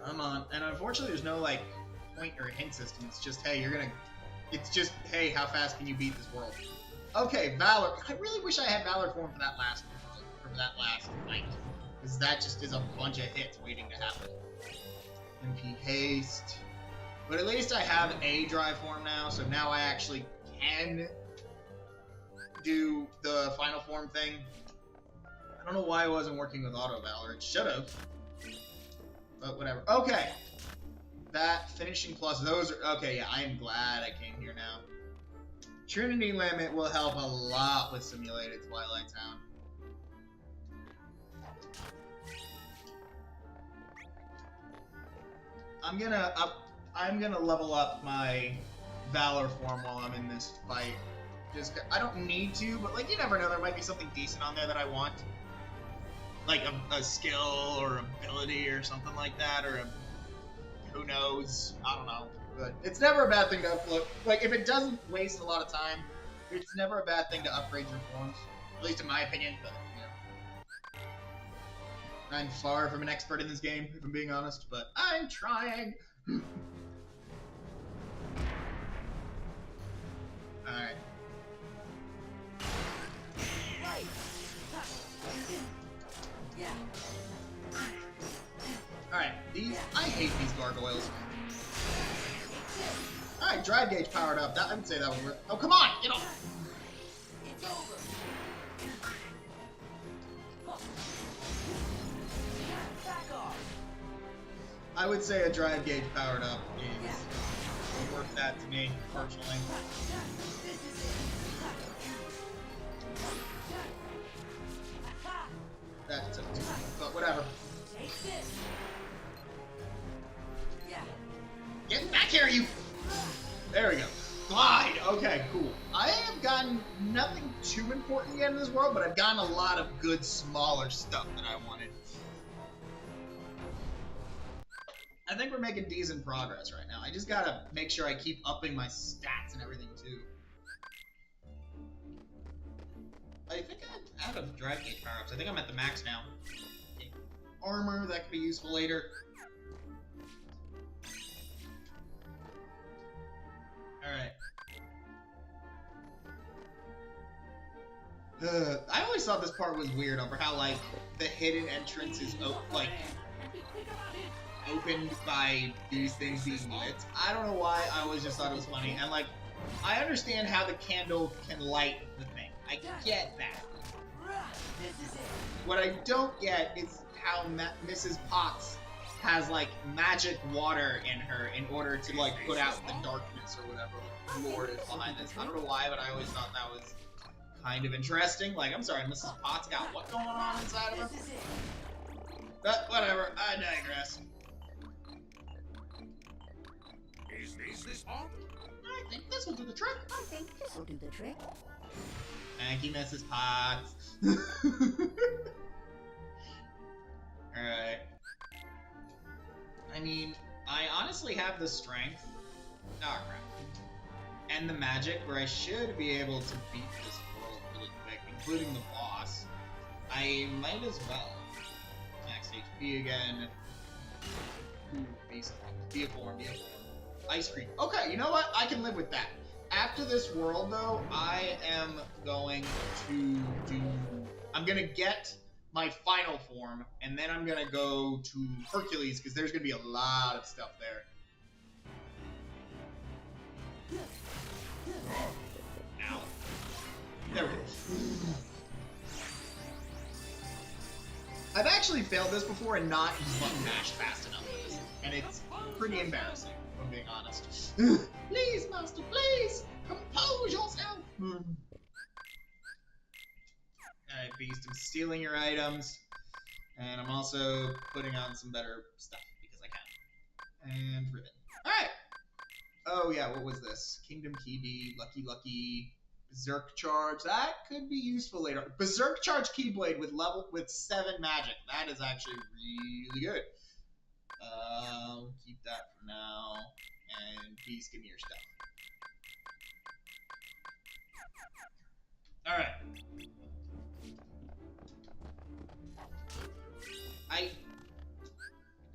Come on. And unfortunately, there's no, like, point or hint system. It's just, hey, it's just, hey, how fast can you beat this world? Okay, Valor. I really wish I had Valor form for that last fight. Because that just is a bunch of hits waiting to happen. MP Haste. But at least I have a drive form now, so now I actually can do the final form thing. I don't know why it wasn't working with Auto Valor. It should have. But whatever. Okay. That finishing plus those are... Okay, yeah, I am glad I came here now. Trinity Limit will help a lot with Simulated Twilight Town. I'm gonna level up my Valor form while I'm in this fight. Just, I don't need to, but like you never know, there might be something decent on there that I want. Like a skill or ability or something like that, or who knows, I don't know. But it's never a bad thing to upload. Like if it doesn't waste a lot of time, it's never a bad thing to upgrade your forms. At least in my opinion, but you know. I'm far from an expert in this game, if I'm being honest, but I'm trying. Alright. Alright, I hate these gargoyles. Alright, drive gauge powered up. I would say that was worth. Oh, come on! Get off! It's over. Back off. I would say a drive gauge powered up is worth that to me, personally. That took too long, but whatever. Get back here, you! There we go. Glide! Okay, cool. I have gotten nothing too important yet in this world, but I've gotten a lot of good, smaller stuff that I wanted. I think we're making decent progress right now. I just gotta make sure I keep upping my stats and everything, too. I think I'm out of drive gauge power-ups. I think I'm at the max now. Armor, that could be useful later. Alright. I always thought this part was weird over how, like, the hidden entrance is, opened by these things being lit. I don't know why, I always just thought it was funny. And, like, I understand how the candle can light the thing. I get that. What I don't get is how Mrs. Potts has, like, magic water in her in order to, like, put out the darkness or whatever lore is behind this. I don't know why, but I always thought that was kind of interesting. Like, I'm sorry, Mrs. Potts got what going on inside of her? But whatever, I digress. Is this on? I think this will do the trick. I think this will do the trick. Thank you, Mrs. Potts. Alright. I mean, I honestly have the strength. Oh, crap. And the magic where I should be able to beat this world really quick, including the boss. I might as well. Max HP again. Ooh, be a form. Ice cream. Okay, you know what? I can live with that. After this world, though, I am going to do... I'm going to get my final form, and then I'm going to go to Hercules, because there's going to be a lot of stuff there. Ow. There we go. I've actually failed this before and not button mashed fast enough for this, and it's pretty embarrassing, if I'm being honest. Please, master, please! Compose yourself! Alright, Beast, I'm stealing your items, and I'm also putting on some better stuff, because I can. And ribbon. Alright! Oh yeah, what was this? Kingdom Key D, Lucky, Berserk Charge. That could be useful later. Berserk Charge Keyblade with 7 magic. That is actually really good. We'll keep that for now. And Beast, give me your stuff. Alright.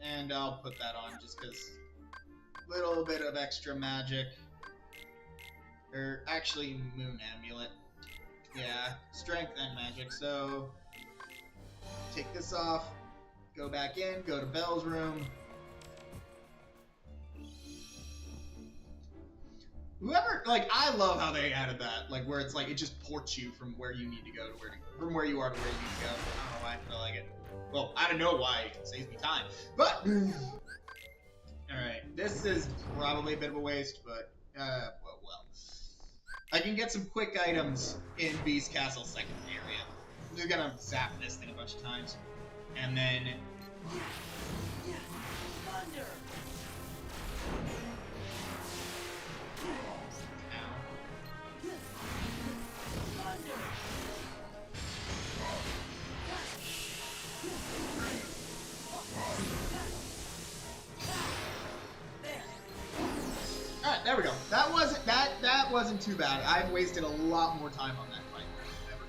And I'll put that on just because little bit of extra magic. Or actually, Moon Amulet. Yeah, strength and magic. So, take this off, go back in, go to Belle's room. Whoever, like, I love how they added that, like, where it's like, it just ports you from where you need to go to from where you are to where you need to go. I don't know why I feel like it. Well, I don't know why, it saves me time. But, alright, this is probably a bit of a waste, but, well. I can get some quick items in Beast Castle second area. I'm just gonna zap this thing a bunch of times. And then... Thunder! Thunder! Alright, there we go. That wasn't too bad. I've wasted a lot more time on that fight than I've ever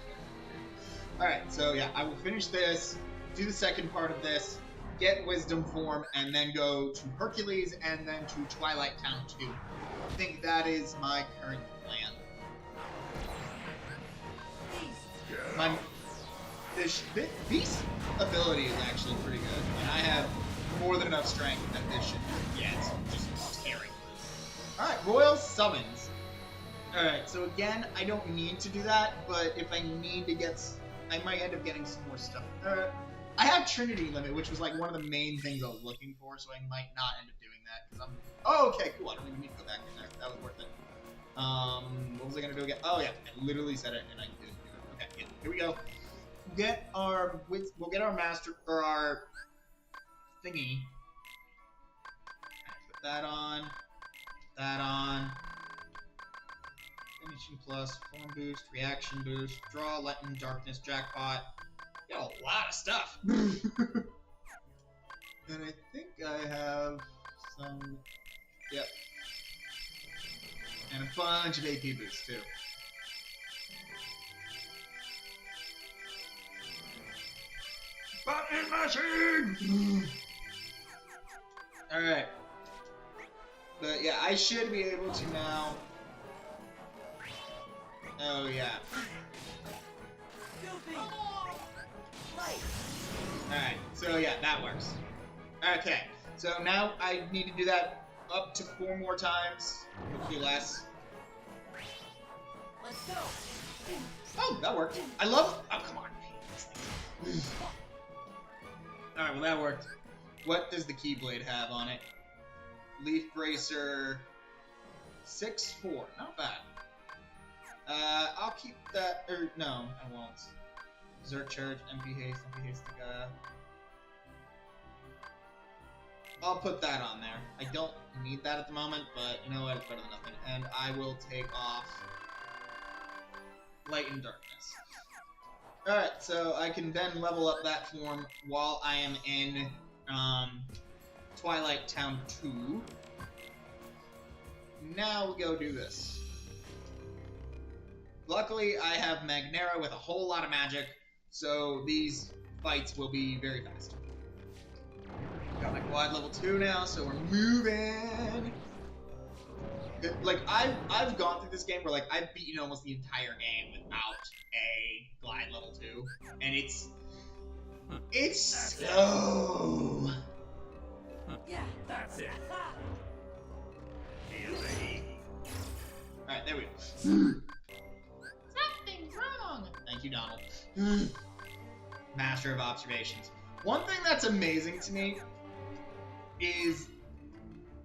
done. Alright, so yeah, I will finish this, do the second part of this, get Wisdom Form, and then go to Hercules, and then to Twilight Town 2. I think that is my current plan. My Beast's ability is actually pretty good, and I have more than enough strength that this should get just tearing. Alright, Royal Summons. Alright, so again, I don't need to do that, but if I need to get... I might end up getting some more stuff. I have Trinity Limit, which was like one of the main things I was looking for, so I might not end up doing that, because I'm... Oh, okay, cool, I don't even need to go back in there. That was worth it. What was I gonna do again? Oh yeah, I literally said it, and I didn't do it. Okay, yeah, here we go. We'll get our master, or our thingy. Put that on. That on. Finishing plus, form boost, reaction boost, draw, lightning, darkness, jackpot. Got a lot of stuff. And I think I have some. Yep. And a bunch of AP boosts too. Button machine! Alright. But yeah, I should be able to now. Oh yeah. Alright, so yeah, that works. Okay, so now I need to do that up to 4 more times. Hopefully less. Let's go. Oh, that worked. I love. Oh, come on. Alright, well that worked. What does the Keyblade have on it? Leaf Bracer 6-4. Not bad. I'll keep that. Or no, I won't. Berserk Charge, MP Haste, I'll put that on there. I don't need that at the moment, but you know what? It's better than nothing. And I will take off Light and Darkness. Alright, so I can then level up that form while I am in Twilight Town 2. Now we go do this. Luckily, I have Magnera with a whole lot of magic, so these fights will be very fast. Got my quad level 2 now, so we're moving. like I've gone through this game where like I've beaten almost the entire game without a glide level 2, and it's so. Yeah. That's it. Feel the heat. All right, there we go. Something's wrong. Thank you, Donald. Master of observations. One thing that's amazing to me is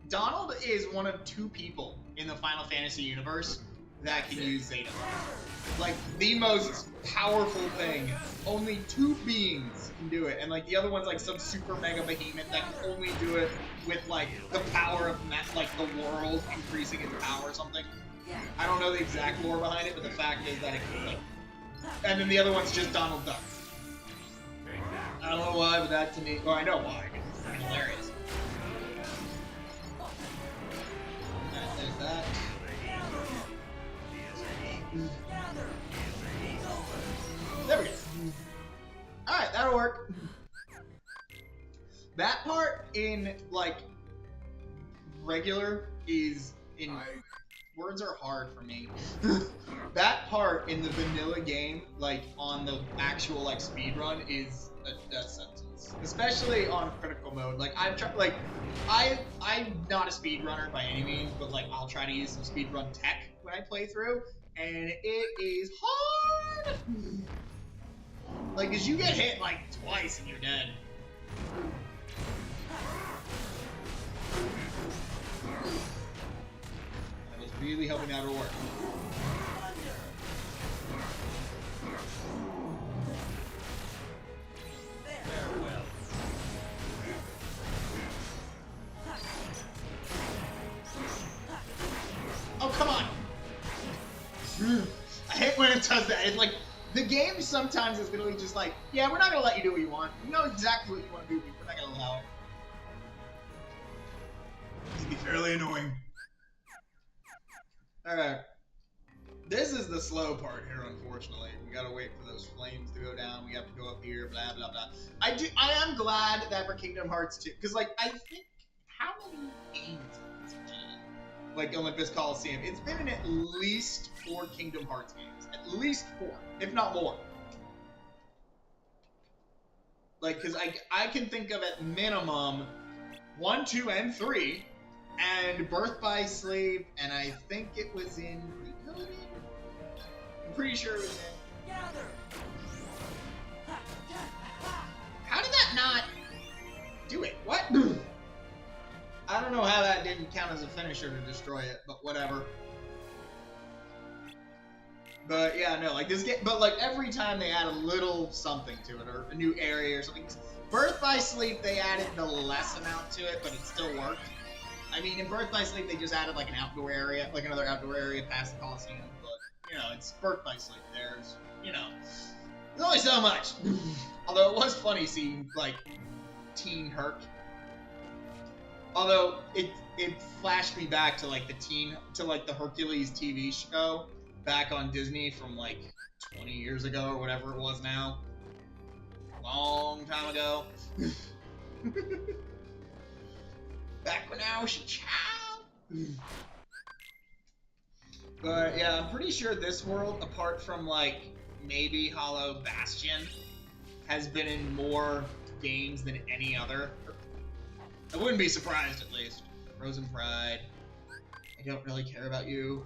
Donald is one of 2 people in the Final Fantasy universe that can use Zeta. Like, the most powerful thing. Only 2 beings can do it. And, like, the other one's, like, some super mega behemoth that can only do it with, like, the power of, like, the world increasing its power or something. Yeah. I don't know the exact lore behind it, but the fact is that it can, like... And then the other one's just Donald Duck. I don't know why, but that to me... Well, I know why. It's fucking hilarious. Alright, there's that. There we go. Alright, that'll work. That part in, like, regular is in... Words are hard for me. That part in the vanilla game, like, on the actual, like, speedrun is a death sentence. Especially on critical mode. Like, I've tried, like, I'm not a speedrunner by any means, but, like, I'll try to use some speedrun tech when I play through, and it is hard! Like, cause you get hit, like, twice and you're dead. I was really hoping that would work. Farewell. Oh, come on! I hate when it does that. It's like, the game sometimes is gonna be just like, yeah, we're not gonna let you do what you want. We know exactly what you want to do, but we're not gonna allow it. It can be fairly annoying. Alright. This is the slow part here, unfortunately. We gotta wait for those flames to go down. We have to go up here, blah, blah, blah. I am glad that for Kingdom Hearts 2, because, like, I think, how many games has this been in? Like, Olympus Coliseum. It's been in at least 4 Kingdom Hearts games. At least 4, if not more. Like, because I can think of at minimum 1, 2, and 3, and Birth by Sleep, and I think it was in Recoded? I'm pretty sure it was in. How did that not do it? What? I don't know how that didn't count as a finisher to destroy it, but whatever. But yeah, no, like this game, but like every time they add a little something to it, or a new area or something. Birth by Sleep, they added the less amount to it, but it still worked. I mean, in Birth by Sleep, they just added like an outdoor area, like another outdoor area past the Coliseum, but, you know, it's Birth by Sleep. There's, you know, there's only so much. Although it was funny seeing, like, Teen Herc. Although, it flashed me back to, like, the Hercules TV show back on Disney from, like, 20 years ago or whatever it was now. Long time ago. Back when I was a child. But yeah, I'm pretty sure this world, apart from like maybe Hollow Bastion, has been in more games than any other. I wouldn't be surprised, at least. Frozen Pride. I don't really care about you.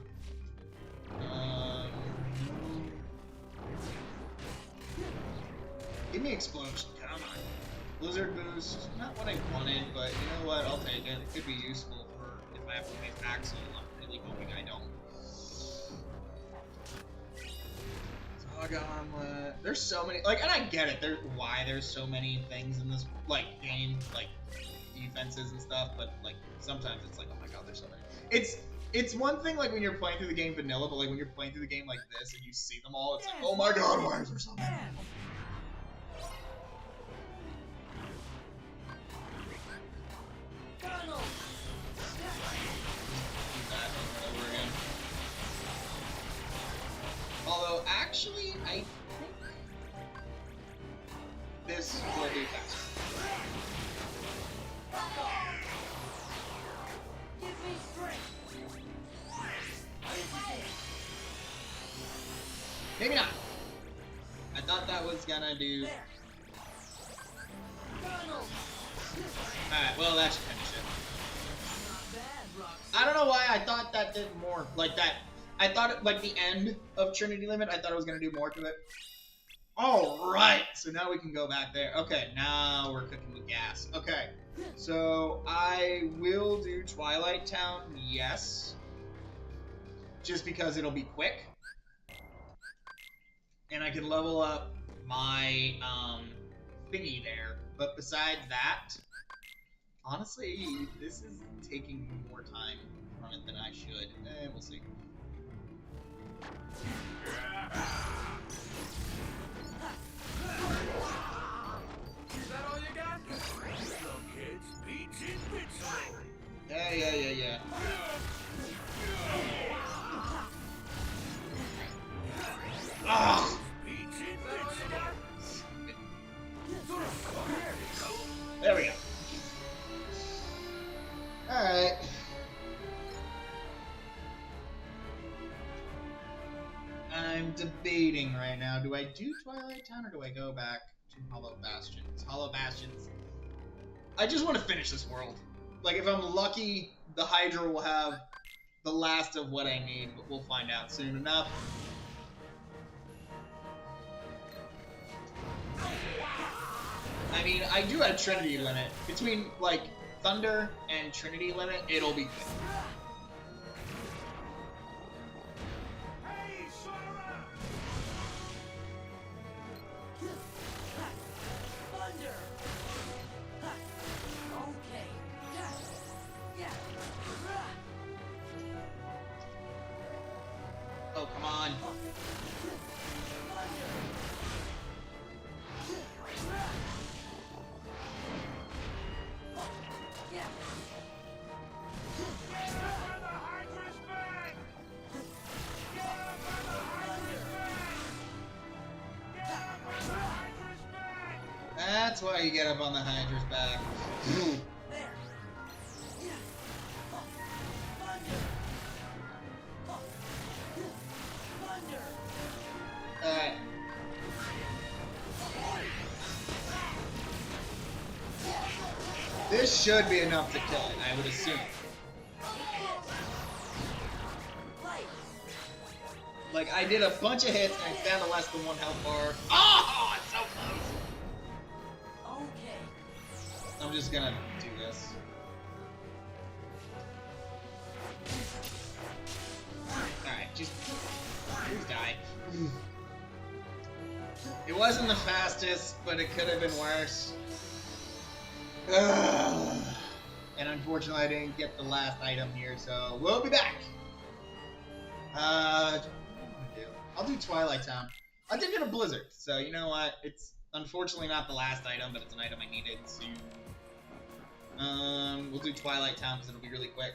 Give me Explosion, come on. Blizzard Boost, not what I wanted, but you know what, I'll take it. It could be useful for if I have to face Axel. I'm really hoping I don't. Saga Armlet. There's so many, like, and I get it, why there's so many things in this, like, game, like, defenses and stuff, but, like, sometimes it's like, oh my god, there's so many. It's one thing, like, when you're playing through the game vanilla, but, like, when you're playing through the game like this and you see them all, it's like, oh my god, why is there so many? Although, actually, I think this will be faster. Give me strength. Maybe not. I thought that was gonna do... There. Alright, well that should finish it. Not bad, Roxy. I don't know why I thought that did more. Like that... I thought it, like the end of Trinity Limit, I thought it was gonna do more to it. Alright, so now we can go back there. Okay, now we're cooking with gas. Okay, so I will do Twilight Town, yes. Just because it'll be quick. And I can level up my thingy there. But besides that, honestly, this is taking more time from it than I should. We'll see. Is that all you got? Some kids beats invincible. Yeah. Ugh! Beats invincible. There we go. Alright. I'm debating right now. Do I do Twilight Town or do I go back to Hollow Bastions? Hollow Bastions. I just want to finish this world. Like, if I'm lucky, the Hydra will have the last of what I need, but we'll find out soon enough. I mean, I do have Trinity Limit. Between, like, Thunder and Trinity Limit, it'll be good. Hey, Sora! Thunder. Okay. Yeah. Oh, come on. Yeah. Get up on the Hydra's back! Get up on the Hydra's back! Get up on the Hydra's back! That's why you get up on the Hydra's back. There. Yeah. Thunder. Thunder. Alright. This should be enough to kill it, I would assume. Light. Like, I did a bunch of hits and it's down to less than 1 health bar. Oh, it's so close! Okay. I'm just gonna do this. Alright, just... please die. It wasn't the fastest, but it could have been worse. And unfortunately I didn't get the last item here, so we'll be back! What am I gonna do? I'll do Twilight Town. I did get a Blizzard, so you know what? It's unfortunately not the last item, but it's an item I needed to... we'll do Twilight Town because it'll be really quick.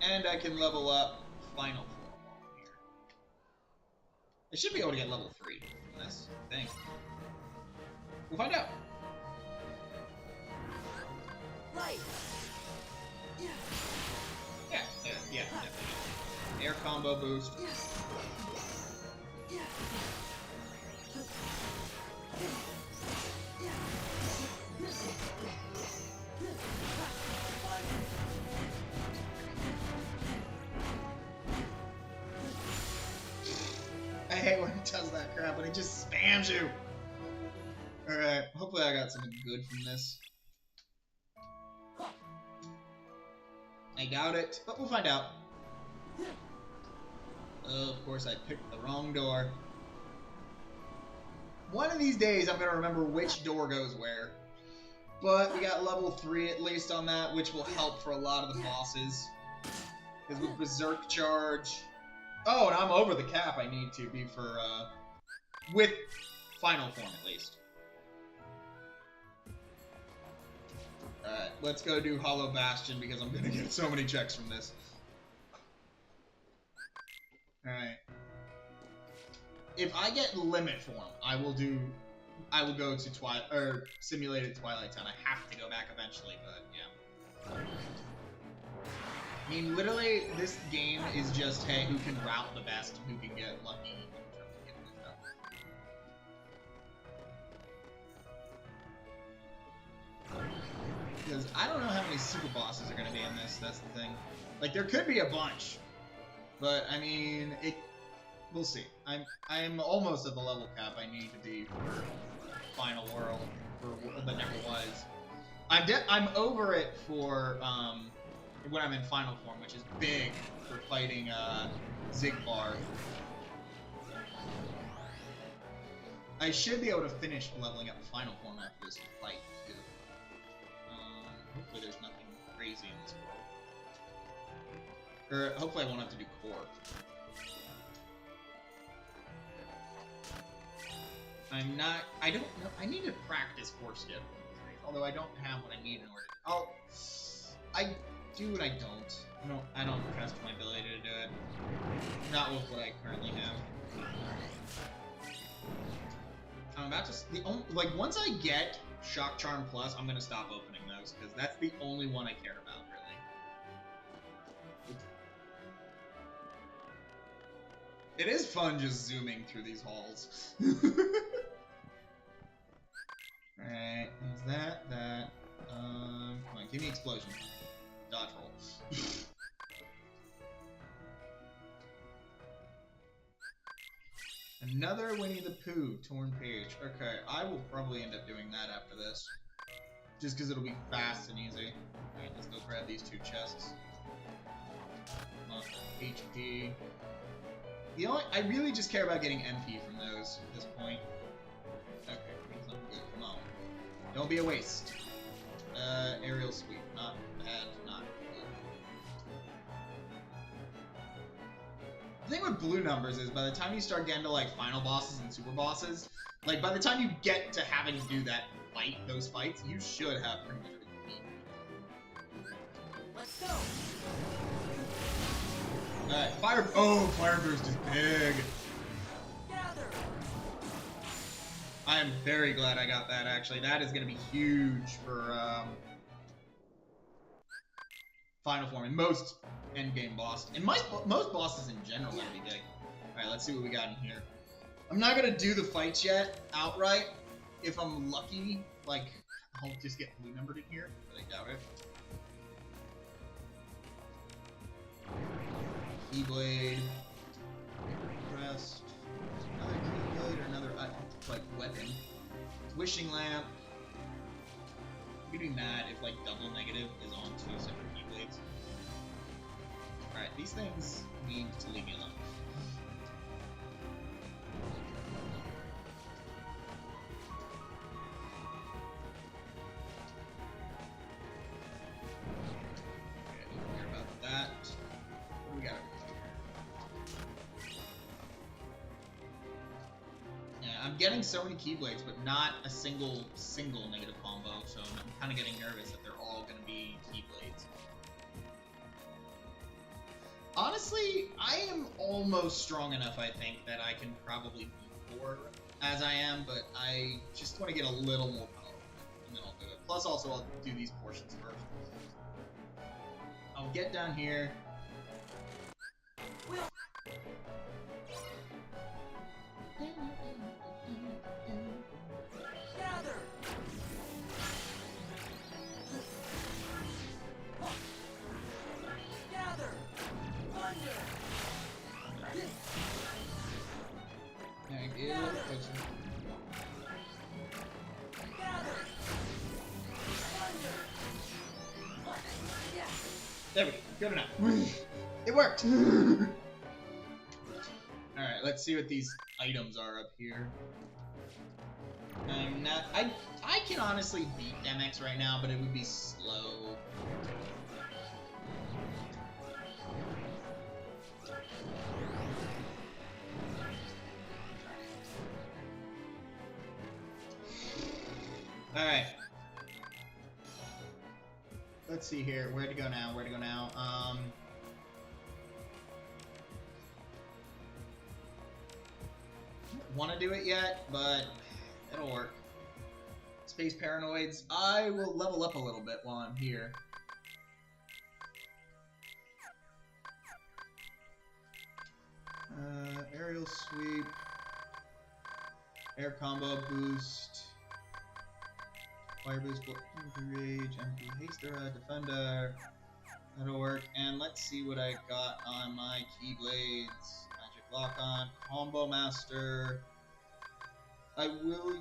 And I can level up Final Form here. I should be able to get level 3 from this thing. We'll find out. Light. Yeah. Yeah, definitely. Air combo boost. Yeah. I hate when it does that crap, when it just spams you. Alright, hopefully I got something good from this. I doubt it, but we'll find out. Oh, of course I picked the wrong door. One of these days I'm going to remember which door goes where. But we got level 3 at least on that, which will help for a lot of the bosses. Because with Berserk Charge... Oh, and I'm over the cap I need to be for, with Final Form at least. Alright, let's go do Hollow Bastion because I'm gonna get so many checks from this. Alright. If I get Limit Form, I will go to Simulated Twilight Town. I have to go back eventually, but yeah. mean, literally, this game is just, hey, who can route the best, who can get lucky in terms of getting this stuff. Because I don't know how many super bosses are going to be in this, that's the thing. Like, there could be a bunch, but, I mean, we'll see. I'm almost at the level cap I need to be for Final World, but never was. I'm over it for, when I'm in final form, which is big for fighting Zigbar. I should be able to finish leveling up final form after this fight, too. Hopefully there's nothing crazy in this world. Or hopefully I won't have to do core. I don't know, I need to practice core skill. Although I don't have what I need in order to, I do what I don't. I don't trust my ability to do it. Not with what I currently have. I'm about to, once I get Shock Charm Plus, I'm gonna stop opening those, because that's the only one I care about, really. It is fun just zooming through these halls. Alright, there's that. Come on, give me explosion. Dodge roll. Another Winnie the Pooh torn page. Okay, I will probably end up doing that after this. Just because it'll be fast and easy. Alright, let's go grab these two chests. HP. I really just care about getting MP from those at this point. Okay, good, come on. Don't be a waste. Aerial sweep, not bad, not good. The thing with blue numbers is by the time you start getting to like final bosses and super bosses, like by the time you get to having to do that fight, those fights, you should have pretty much everything you need. Let's go. Alright, fire burst is big. Gather. I am very glad I got that, actually. That is going to be huge for final form and most endgame boss. And most bosses in general are going to be big. Alright, let's see what we got in here. I'm not going to do the fights yet outright. If I'm lucky, like, I'll just get blue numbered in here, but I doubt it. Keyblade. Rest. Another Keyblade or another, like, weapon. Wishing Lamp. I'm doing that if, like, double negative is on two separate Keyblades. Alright, these things need to leave me alone. Okay, don't care about that. What do we got over here? Yeah, I'm getting so many Keyblades, but not a single negative combo, so I'm kind of getting nervous that they're all going to be Keyblades. Honestly, I am almost strong enough, I think, that I can probably beat 4 as I am, but I just want to get a little more power, and then I'll do it. Plus, also, I'll do these portions first. I'll get down here. Gather. Gather. Thunder. Thank you. Gather. Thunder. Yeah. There we go. Good enough. It worked. Alright, let's see what these items are up here. I'm not... I can honestly beat MX right now, but it would be slow. Alright. Let's see here. Where to go now? Where to go now? Want to do it yet, but it'll work. Space Paranoids. I will level up a little bit while I'm here. Air combo boost. Fire boost, rage, MP haster, defender. That'll work. And let's see what I got on my Keyblades. Magic lock on, combo master. I will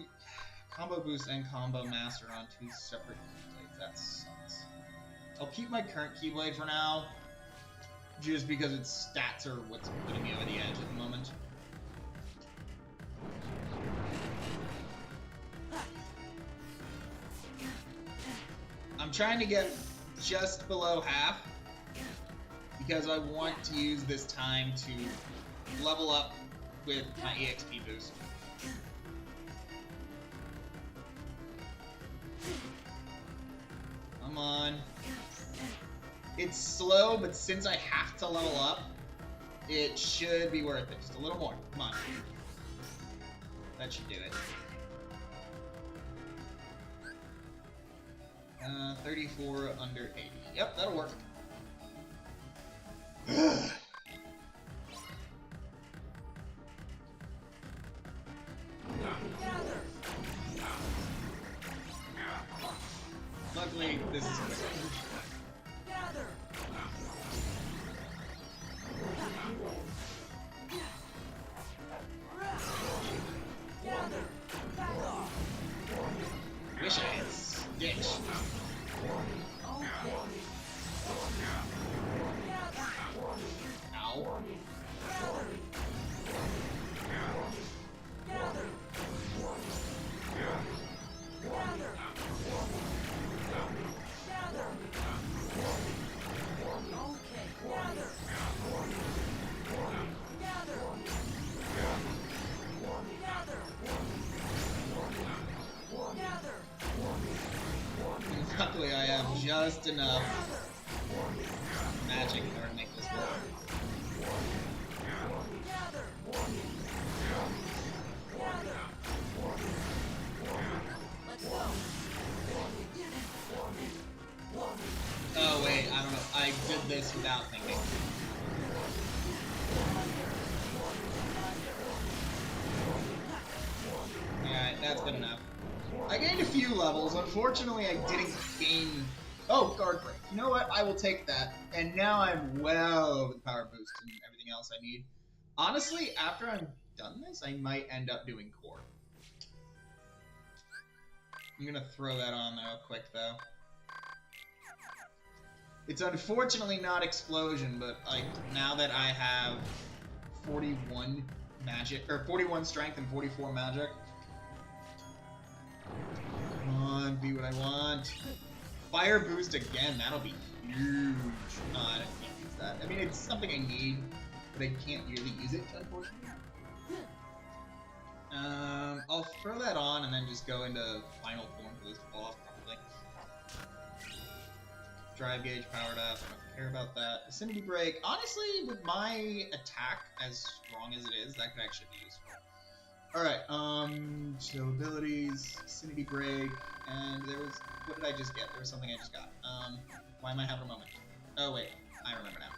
combo boost and combo master on 2 separate Keyblades. That sucks. I'll keep my current Keyblade for now, just because its stats are what's putting me over the edge at the moment. I'm trying to get just below half, because I want to use this time to level up with my EXP boost. Come on. It's slow, but since I have to level up, it should be worth it. Just a little more. Come on. That should do it. 34 under 80. Yep, that'll work. Luckily, this is quick. Gather. Gather. Back off. Wish I had Stitch. Ow. Luckily, I have just enough magic in order to make this work. Oh wait, I don't know. I did this without thinking. Alright, that's good enough. I gained a few levels. Unfortunately, I didn't gain... Oh, guard break. You know what? I will take that. And now I'm well over the power boost and everything else I need. Honestly, after I'm done this, I might end up doing core. I'm gonna throw that on there real quick, though. It's unfortunately not explosion, but like now that I have 41 magic, or 41 strength and 44 magic. Come on, be what I want. Fire boost again, that'll be huge. I can't use that. I mean, it's something I need, but I can't really use it, unfortunately. I'll throw that on and then just go into final form for this to fall off properly. Drive gauge powered up, I don't care about that. Vicinity break, honestly, with my attack as strong as it is, that could actually be useful. Alright, so abilities, vicinity break, and there was, what did I just get? There was something I just got. Why am I having a moment? Oh wait, I remember now.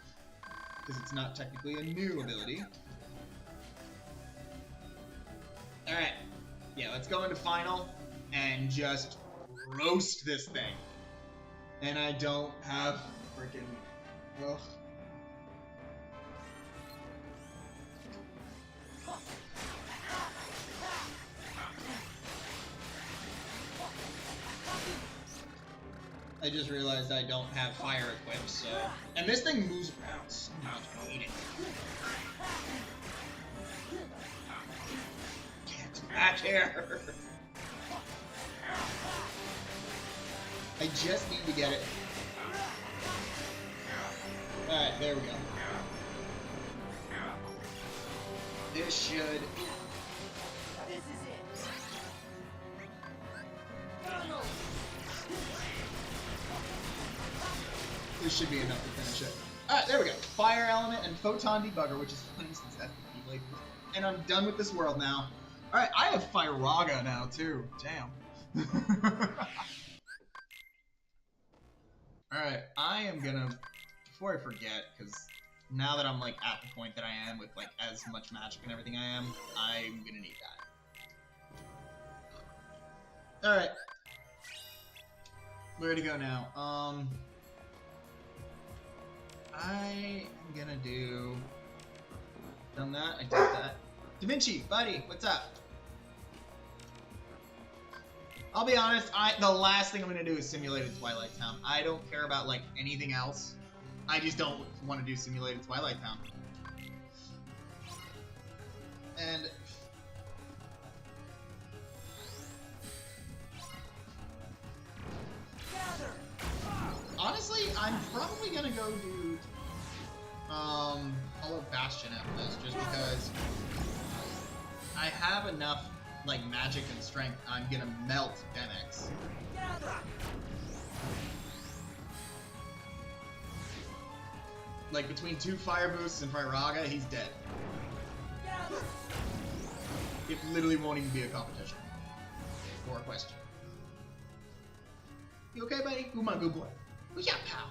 Because it's not technically a new ability. Alright, yeah, let's go into final and just roast this thing. And I don't have freaking... Ugh. I just realized I don't have fire equipped, so... And this thing moves around so much, I hate it. Get back here! I just need to get it. Alright, there we go. This should... This is it. This should be enough to finish it. Alright, there we go. Fire element and photon debugger, which is fun since that's the Keyblade. And I'm done with this world now. Alright, I have Firaga now too. Damn. Alright, I am gonna, before I forget, because now that I'm like at the point that I am with like as much magic and everything I am, I'm gonna need that. Alright. Where to go now? I am gonna do... Done that, I did that. Da Vinci, buddy, what's up? I'll be honest, the last thing I'm gonna do is Simulated Twilight Town. I don't care about, like, anything else. I just don't want to do Simulated Twilight Town. And... honestly, I'm probably gonna go do Hollow Bastion after this, just because I have enough like magic and strength. I'm gonna melt Demix. Like between 2 fire boosts and Firaga, he's dead. It literally won't even be a competition or a question. You okay, buddy? Ooh, my good boy. Oh, yeah, pal.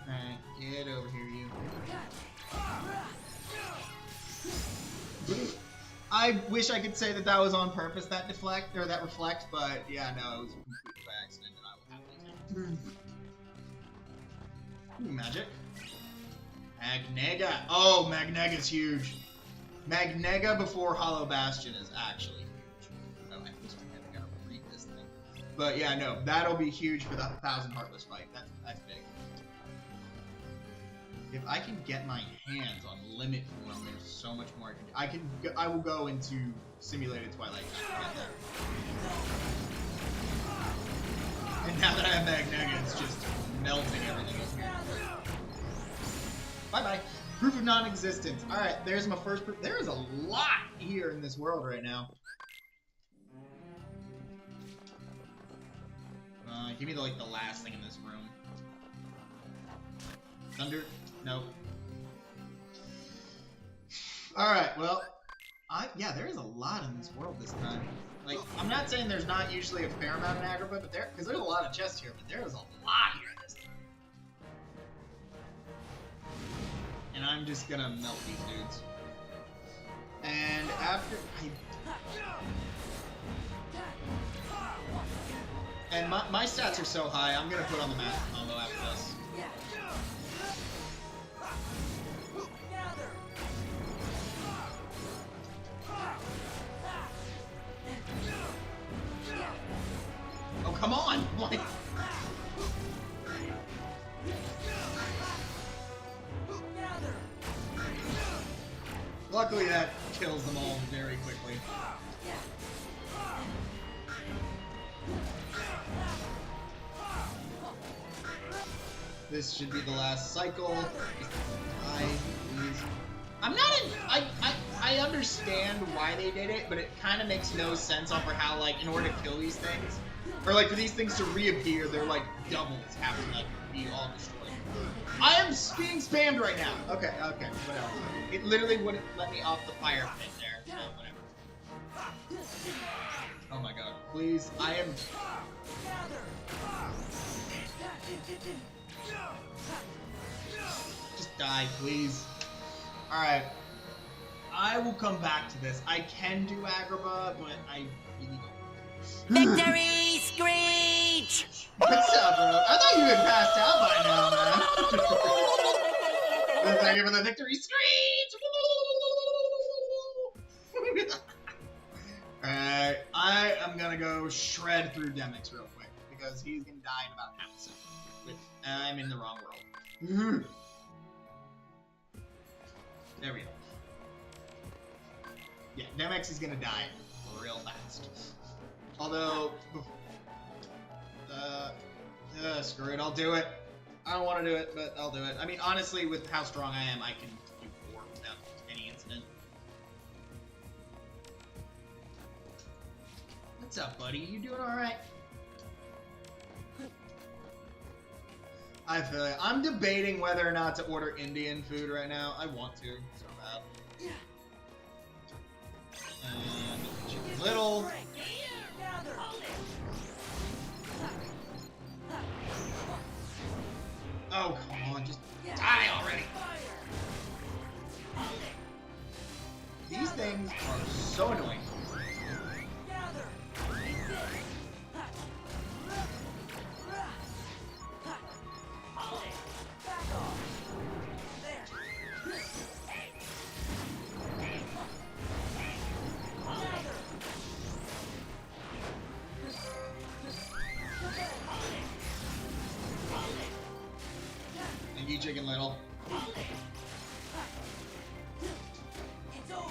Alright, get over here, you. I wish I could say that that was on purpose, that deflect, or that reflect, but yeah, no, it was a complete by accident, and I will happily take it. Ooh, magic. Magnega. Oh, Magnega's huge. Magnega before Hollow Bastion is actually huge. Oh, I gotta read this thing. But yeah, no, that'll be huge for the 1,000 Heartless fight. That's big. If I can get my hands on Limit Form, there's so much more I can do. I will go into Simulated Twilight Town to get there. And now that I have Magnega, it's just melting everything up here. Bye-bye. Proof of non-existence. Alright, there's my first proof. There is a lot here in this world right now. Give me the last thing in this room. Thunder? Nope. Alright, well, yeah, there is a lot in this world this time. Like, I'm not saying there's not usually a fair amount in Agrabah, but because there's a lot of chests here, but there is a lot here this time. And I'm just gonna melt these dudes. And after and my stats are so high, I'm gonna put on the master combo after this. Oh, come on! Like... Luckily that kills them all very quickly. This should be the last cycle. I'm not in... I understand why they did it, but it kind of makes no sense for how, like, in order to kill these things, or, like, for these things to reappear, they're, like, doubles have to, like, be all destroyed. I am being spammed right now. Okay, whatever. It literally wouldn't let me off the fire pit there. No, whatever. Oh my god. Please, I am... Just die, please. Alright. I will come back to this. I can do Agrabah, but I really don't. Victory Screech! What's up, bro? I thought you had passed out by now, man. Thank you for the victory screech! Alright, I am gonna go shred through Demix real quick, because he's gonna die in about half a second. Which, I'm in the wrong world. There we go. Yeah, Demix is gonna die real fast. Although, screw it, I'll do it. I don't want to do it, but I'll do it. I mean, honestly, with how strong I am, I can do 4 without any incident. What's up, buddy? You doing alright? I feel like I'm debating whether or not to order Indian food right now. I want to, so bad. And Chicken Little. Oh, come on, just die already. These things are so annoying. Chicken Little. It's over.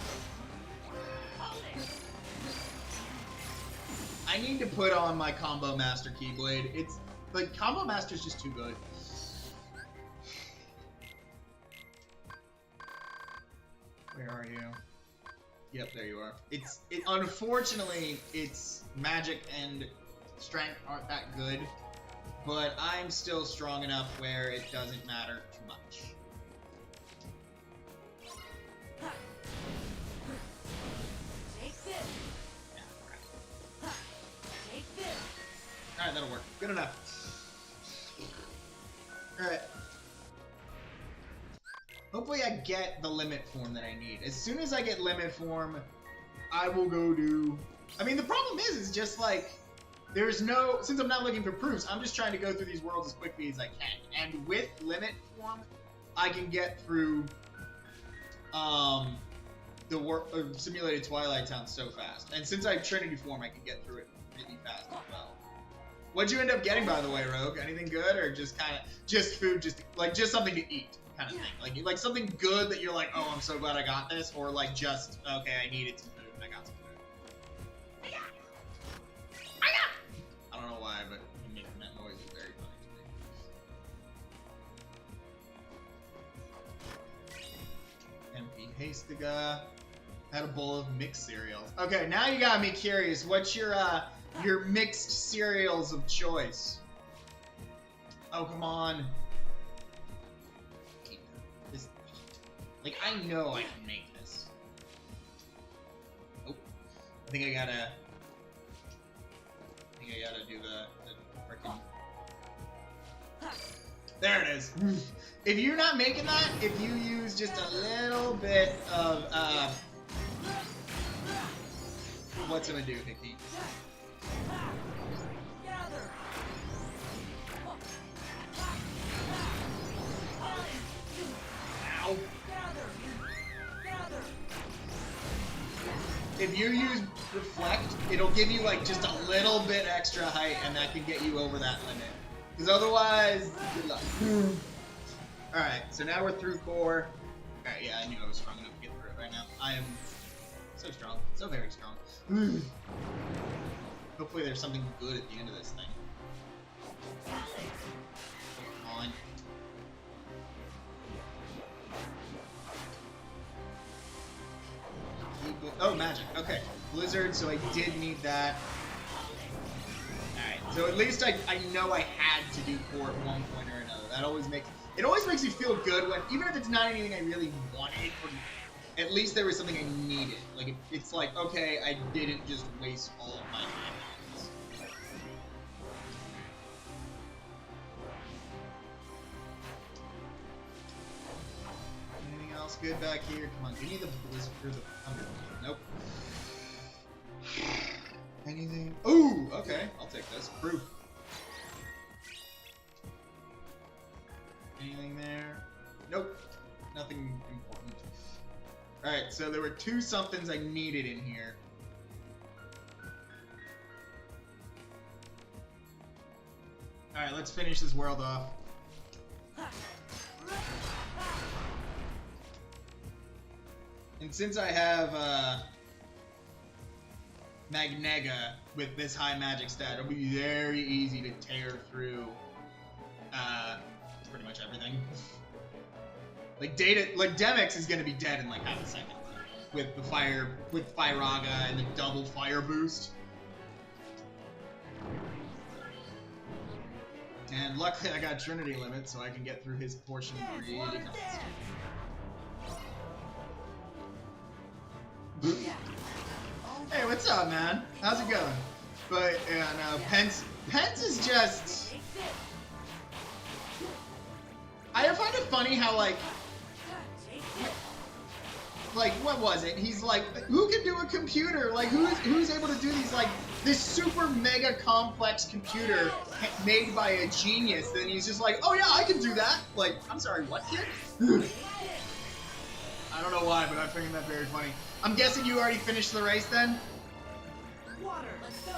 I need to put on my Combo Master Keyblade. It's like Combo Master's just too good. Where are you? Yep, there you are. Unfortunately, its magic and strength aren't that good, but I'm still strong enough where it doesn't matter too much. Take this. Yeah, crap. Take this. Alright, that'll work. Good enough. Alright. Hopefully I get the limit form that I need. As soon as I get limit form, I will go do... I mean, the problem is just like, there's no... Since I'm not looking for proofs, I'm just trying to go through these worlds as quickly as I can. And with limit form, I can get through the Simulated Twilight Town so fast. And since I have Trinity form, I can get through it really fast as well. What'd you end up getting, by the way, Rogue? Anything good, or just kind of... Just food, just something to eat? Kind of thing, like something good that you're like, oh, I'm so glad I got this, or like just, okay, I needed some food and I got some food. I don't know why, but making that noise is very funny to me. MP Hastiga had a bowl of mixed cereals. Okay, now you got me curious. What's your mixed cereals of choice? Oh, come on. Like, I know I can make this. Oh, I think I gotta do the frickin'... There it is. If you're not making that, if you use just a little bit of, what's it gonna do, Hickey? Ow. If you use Reflect, it'll give you like just a little bit extra height, and that can get you over that limit. Because otherwise, good luck. Alright, so now we're through 4. Alright, yeah, I knew I was strong enough to get through it right now. I am so strong. So very strong. Hopefully there's something good at the end of this thing. Come on. Oh, magic. Okay. Blizzard, so I did need that. Alright, so at least I know I had to do 4 at one point or another. That always makes... It always makes me feel good when... Even if it's not anything I really wanted, at least there was something I needed. Like, it's like, okay, I didn't just waste all of my time. Anything else good back here? Come on, give me the Blizzard or the Thunder. Nope. Anything? Ooh, okay, I'll take this. Proof. Anything there? Nope. Nothing important. Alright, so there were 2 somethings I needed in here. Alright, let's finish this world off. And since I have Magnega with this high magic stat, it'll be very easy to tear through pretty much everything. Like Demix is gonna be dead in like half a second with the Firaga and the double fire boost. And luckily I got Trinity limit, so I can get through his portion really fast. Hey, what's up, man? How's it going? But yeah, no, Pence is just... I find it funny how like what was it? He's like, who can do a computer? Like who's able to do these, like this super mega complex computer made by a genius? Then he's just like, oh yeah, I can do that. Like, I'm sorry, what kid? I don't know why, but I find that very funny. I'm guessing you already finished the race then? Water, let's go.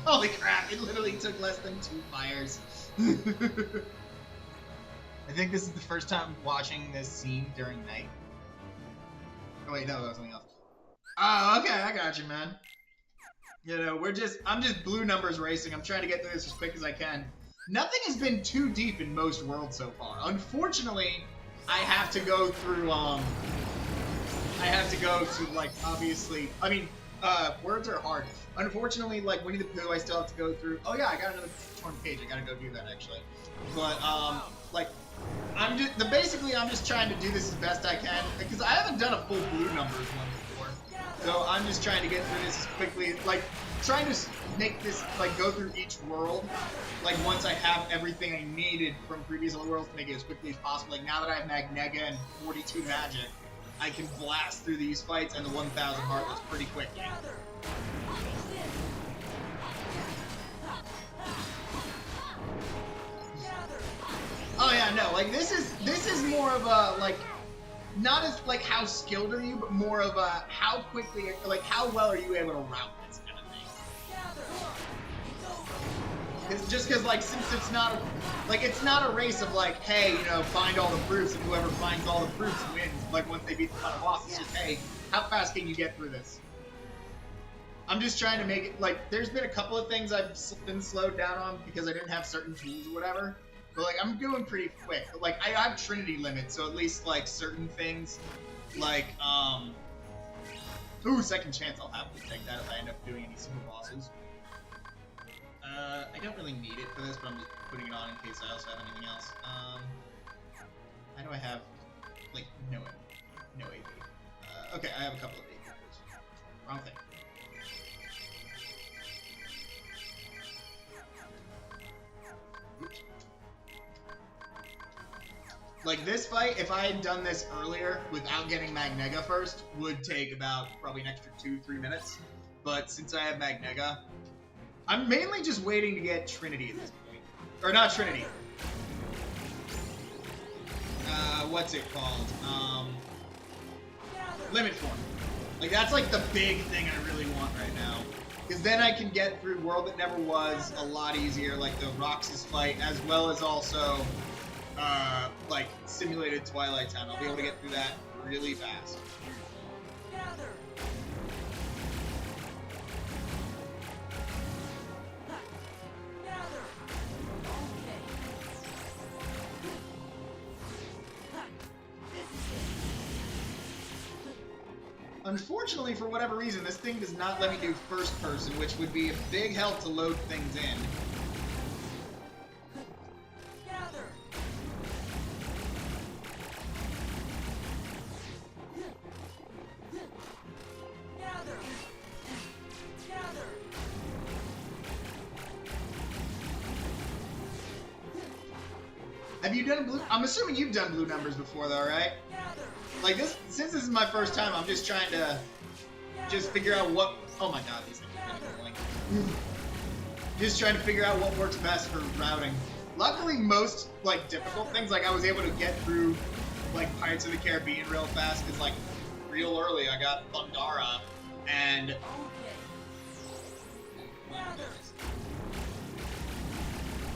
Holy crap, it literally took less than 2 fires. I think this is the first time watching this scene during night. Oh wait, no, that was something else. Oh, okay, I got you, man. You know, I'm just blue numbers racing. I'm trying to get through this as quick as I can. Nothing has been too deep in most worlds so far. Unfortunately, I have to go through, like, obviously, I mean, words are hard. Unfortunately, like, Winnie the Pooh, I still have to go through. Oh yeah, I got another torn page. I gotta go do that, actually. But, like, basically, I'm just trying to do this as best I can, because I haven't done a full blue numbers one before. So I'm just trying to get through this as quickly, like, trying to make this, like, go through each world, like, once I have everything I needed from previous worlds to make it as quickly as possible. Like, now that I have Magnega and 42 magic, I can blast through these fights and the 1,000 heartless pretty quickly. Oh yeah, no, like this is more of a, like, not as like how skilled are you, but more of a how quickly, like how well are you able to route this kind of thing. It's just because, like, since it's not a race of like, hey, you know, find all the fruits and whoever finds all the fruits wins. Like once they beat the final boss, it's just, hey, how fast can you get through this? I'm just trying to make it, like, there's been a couple of things I've been slowed down on because I didn't have certain tools or whatever. But, like, I'm doing pretty quick. Like, I have Trinity limits, so at least, like, certain things, like, ooh, second chance I'll have to take that if I end up doing any super bosses. I don't really need it for this, but I'm just putting it on in case I also have anything else. How do I have, like, no AP? Okay, I have a couple of AP. Wrong thing. Oops. Like, this fight, if I had done this earlier without getting Magnega first, would take about probably an extra 2-3 minutes. But since I have Magnega, I'm mainly just waiting to get Trinity at this point. Or not Trinity. What's it called? Limit Form. Like, that's like the big thing I really want right now. Because then I can get through World That Never Was a lot easier, like the Roxas fight, as well as also like simulated Twilight Town. I'll be able to get through that really fast. Unfortunately, for whatever reason, this thing does not let me do first person, which would be a big help to load things in. Have you done blue? I'm assuming you've done blue numbers before, though, right? Like this, since this is my first time, I'm just trying to figure out what. Oh my god, these things are really annoying. Just trying to figure out what works best for routing. Luckily, most like difficult things, like I was able to get through like Pirates of the Caribbean real fast because like real early I got Thundara and.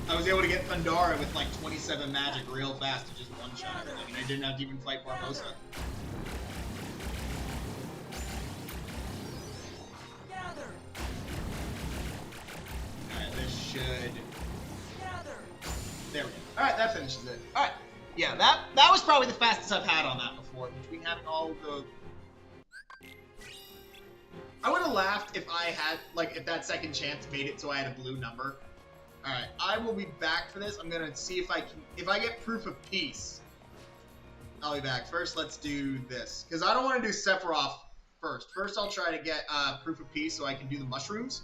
I was able to get Thundara with like 27 magic real fast to just one-shot everything, and I didn't have to even fight Barbossa. Alright, this should... There we go. Alright, that finishes it. Alright, yeah, that was probably the fastest I've had on that before, between having all the... I would have laughed if I had, like, if that second chance made it so I had a blue number. Alright, I will be back for this. I'm gonna see if I can... If I get Proof of Peace, I'll be back. First, let's do this. Because I don't want to do Sephiroth first. First, I'll try to get Proof of Peace so I can do the mushrooms.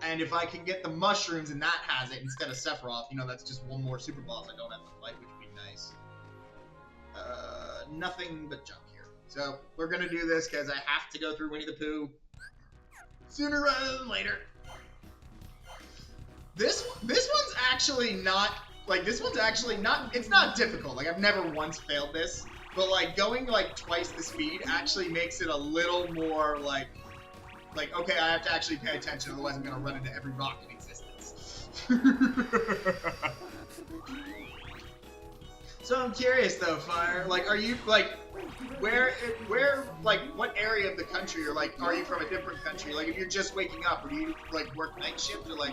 And if I can get the mushrooms and that has it instead of Sephiroth, you know, that's just one more super boss I don't have to fight, which would be nice. Nothing but junk here. So, we're gonna do this because I have to go through Winnie the Pooh sooner rather than later. This one's actually not, like, it's not difficult. Like, I've never once failed this, but, like, going, like, twice the speed actually makes it a little more, like, okay, I have to actually pay attention, otherwise I'm gonna run into every rock in existence. So I'm curious though, Fire. Like, are you like, where, like, what area of the country, or like, are you from a different country? Like, if you're just waking up, or do you like work night shift, or like,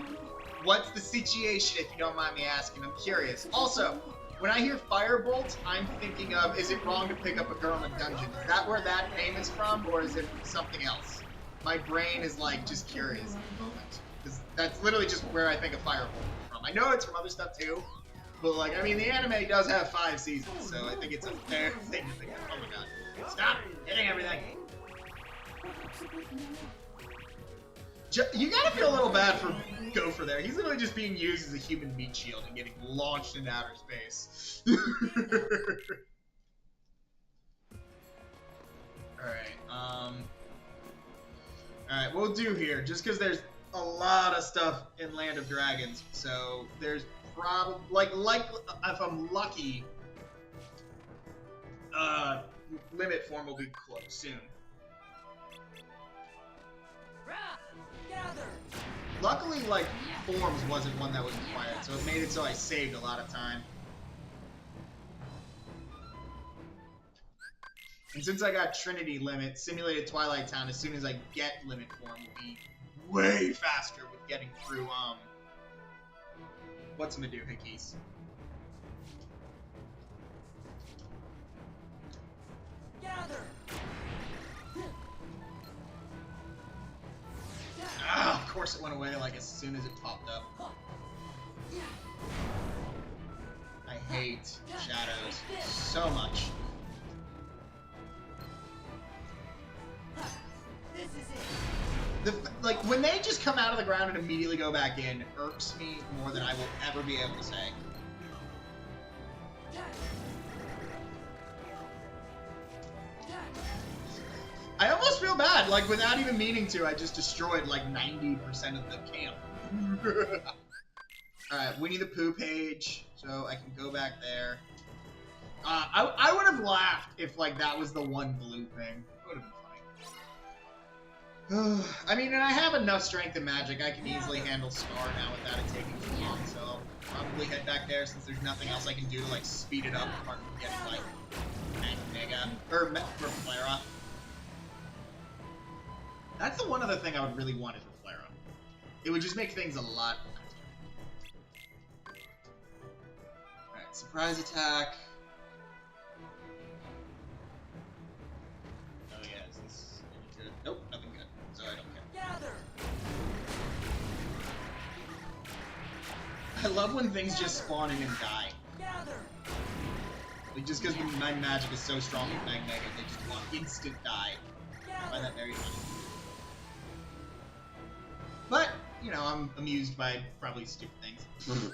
what's the situation? If you don't mind me asking, I'm curious. Also, when I hear Firebolt, I'm thinking of, is it wrong to pick up a girl in a dungeon? Is that where that name is from, or is it something else? My brain is like just curious at the moment, because that's literally just where I think of Firebolt from. I know it's from other stuff too. But, like, I mean, the anime does have 5 seasons, so I think it's a fair thing to think of. Oh my god. Stop hitting everything! You gotta feel a little bad for Gopher there. He's literally just being used as a human meat shield and getting launched into outer space. Alright, Alright, we'll do here, just because there's a lot of stuff in Land of Dragons, so there's probably, like, if I'm lucky, limit form will be close soon. Gather. Luckily, like, forms wasn't one that was required, so it made it so I saved a lot of time. And since I got Trinity limit, Simulated Twilight Town, as soon as I get limit form, will be way faster with getting through, what's Madoo Hickeys? Gather. Ah, of course it went away, like, as soon as it popped up. I hate shadows so much. This is it. Like, when they just come out of the ground and immediately go back in, irks me more than I will ever be able to say. I almost feel bad, like, without even meaning to, I just destroyed, like, 90% of the camp. Alright, Winnie the Pooh page, so I can go back there. I would have laughed if, like, that was the one blue thing. It would have been funny. I mean, and I have enough strength and magic, I can easily handle Scar now without it taking too long, so I'll probably head back there since there's nothing else I can do to, like, speed it up apart from getting, like, Mega, or Flare-Up. That's the one other thing I would really want is a Flare-Up. It would just make things a lot faster. Alright, surprise attack. Oh yeah, is this any good? Nope, nothing good, so I don't care. Gather. I love when things just spawn in and die. Gather. Like, just because my magic is so strong with Magmega, they just want instant die. I find that very funny. But, you know, I'm amused by probably stupid things. Alright,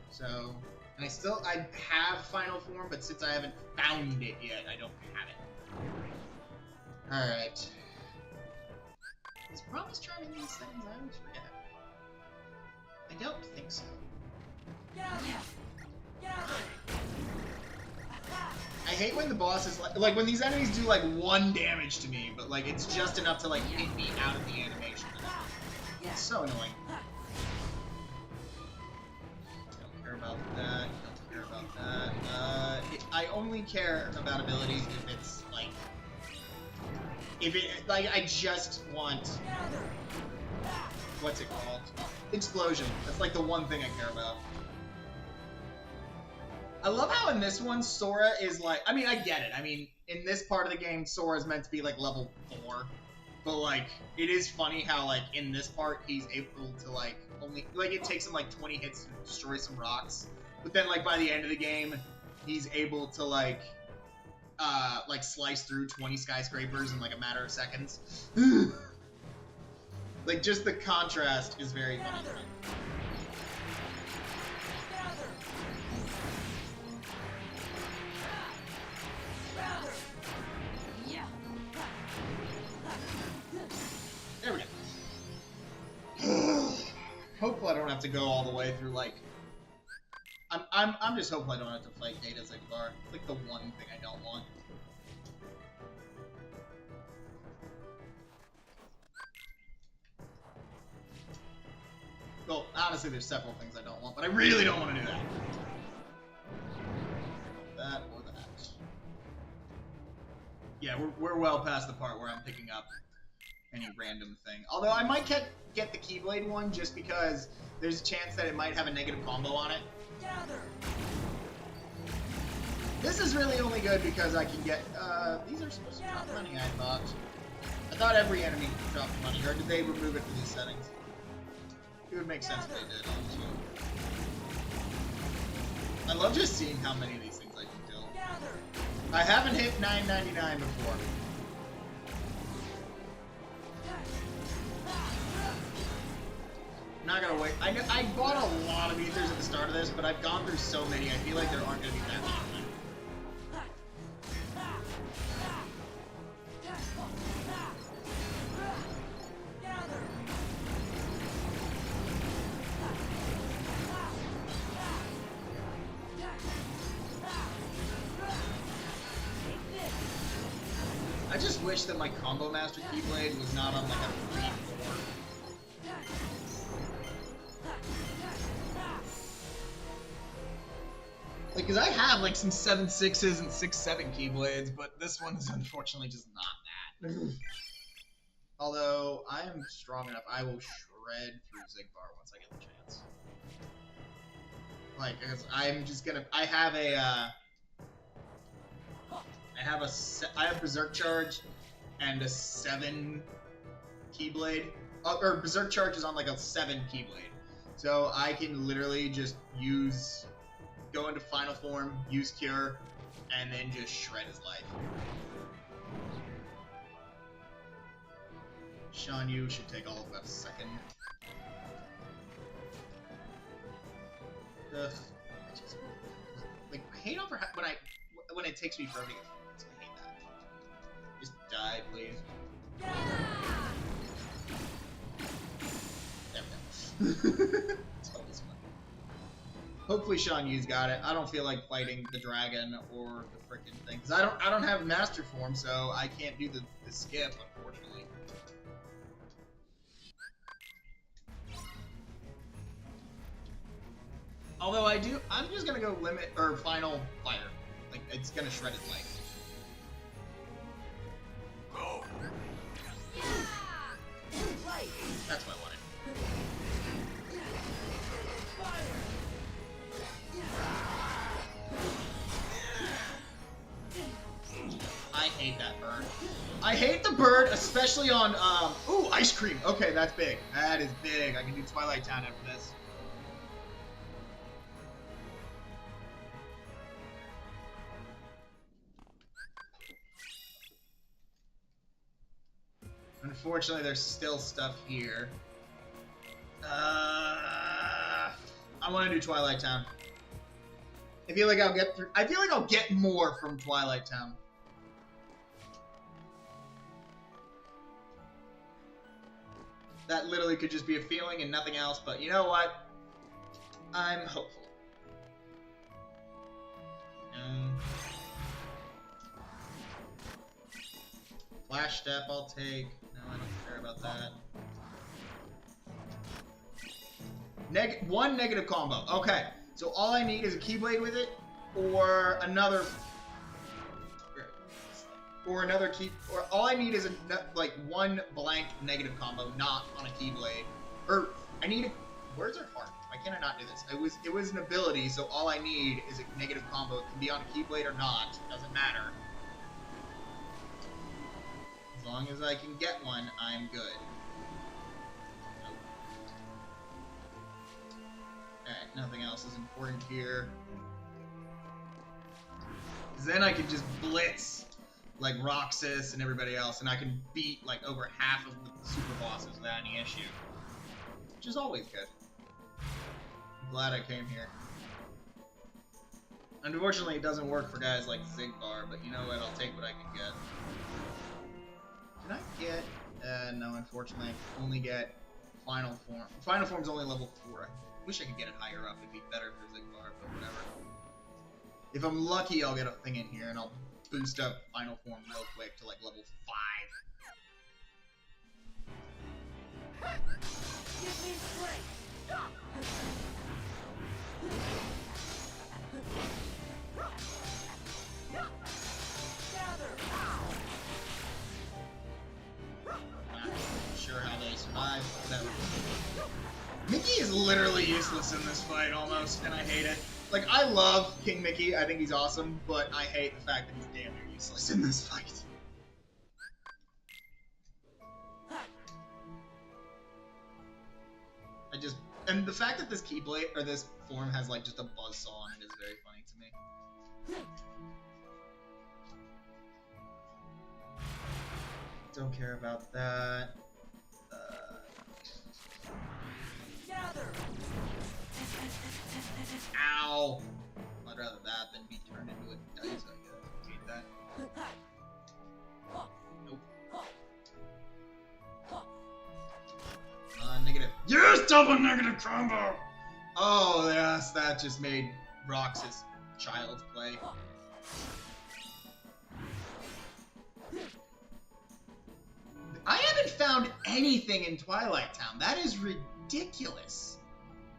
so, and I have Final Form, but since I haven't found it yet, I don't have it. Alright. Is Promise Charming these things? I always forget. I don't think so. Gather. Gather. I hate when the bosses, like when these enemies do like 1 damage to me, but like it's just enough to like hit me out of the animation. It's so annoying. Don't care about that, don't care about that. I only care about abilities if it's like, I just want, what's it called? Explosion. That's like the one thing I care about. I love how in this one, Sora is like, I mean, I get it. I mean, in this part of the game, Sora is meant to be like level 4. But like, it is funny how like, in this part, he's able to like, only, like it takes him like 20 hits to destroy some rocks. But then like, by the end of the game, he's able to like slice through 20 skyscrapers in like a matter of seconds. Like, just the contrast is very funny to me. There we go. Hopefully I don't have to go all the way through, like... I'm just hoping I don't have to fight Data Zigbar. It's like the one thing I don't want. Well, honestly, there's several things I don't want, but I really don't want to do that. That or that. Yeah, we're well past the part where I'm picking up any random thing. Although I might get the Keyblade one just because there's a chance that it might have a negative combo on it. Gather. This is really only good because I can get, these are supposed to drop money, I thought. I thought every enemy dropped money, or did they remove it from these settings? It would make sense if they did, honestly. I love just seeing how many of these things I can kill. Gather. I haven't hit 9.99 before. I'm not gonna wait. I bought a lot of ethers at the start of this, but I've gone through so many, I feel like there aren't gonna be that many. I just wish that my Combo Master Keyblade was not on like a free form. Like, cause I have like some 7.6s and 6.7 Keyblades, but this one is unfortunately just not that. Although I am strong enough, I will shred through Zigbar once I get the chance. Like, cause I'm just gonna. I have Berserk Charge and a 7 Keyblade. Or Berserk Charge is on like a 7 Keyblade. So I can literally just go into final form, use Cure, and then just shred his life. Shan Yu should take all of about a second. Ugh. I hate when it takes me forever to get points. I hate that. Just die, please. There we go. Let's hope this one. Hopefully Shan Yu's got it. I don't feel like fighting the dragon or the frickin' thing. Cause I don't have master form, so I can't do the skip, unfortunately. Although I'm just gonna go limit or final fire. Like it's gonna shred his life. Go. That's what I wanted. I hate that bird. I hate the bird, especially on ooh, ice cream. Okay, that's big. That is big. I can do Twilight Town after this. Unfortunately, there's still stuff here. I want to do Twilight Town. I feel like I'll get more from Twilight Town. That literally could just be a feeling and nothing else, but you know what? I'm hopeful. Flash Step I'll take. No, I don't care about that. One negative combo. Okay, so all I need is a Keyblade with it, or another... Or all I need is one blank negative combo, not on a Keyblade. Or I need a. Where's our heart? Why can't I not do this? It was an ability, so all I need is a negative combo. It can be on a Keyblade or not. Doesn't matter. As long as I can get one, I'm good. Nope. Alright, nothing else is important here. 'Cause then I can just blitz like Roxas and everybody else, and I can beat like over half of the super bosses without any issue. Which is always good. I'm glad I came here. Unfortunately, it doesn't work for guys like Zigbar, but you know what? I'll take what I can get. Can I get... no, unfortunately, I can only get Final Form. Final Form's only level 4. I wish I could get it higher up. It'd be better for Zigbar, but whatever. If I'm lucky, I'll get a thing in here, and I'll boost up Final Form real quick to like level 5. Give me strength. Sure how they survive. Mickey is literally useless in this fight almost, and I hate it. Like, I love King Mickey, I think he's awesome, but I hate the fact that he's damn near useless in this fight. And the fact that this Keyblade, or this form has like just a buzzsaw on it is very funny to me. Don't care about that. Gather. Ow! I'd rather that than be turned into a dice, I guess. Hate that. Nope. Negative. Yes! Double negative combo! Oh, yes, that just made Roxas child's play. I haven't found anything in Twilight Town. That is ridiculous.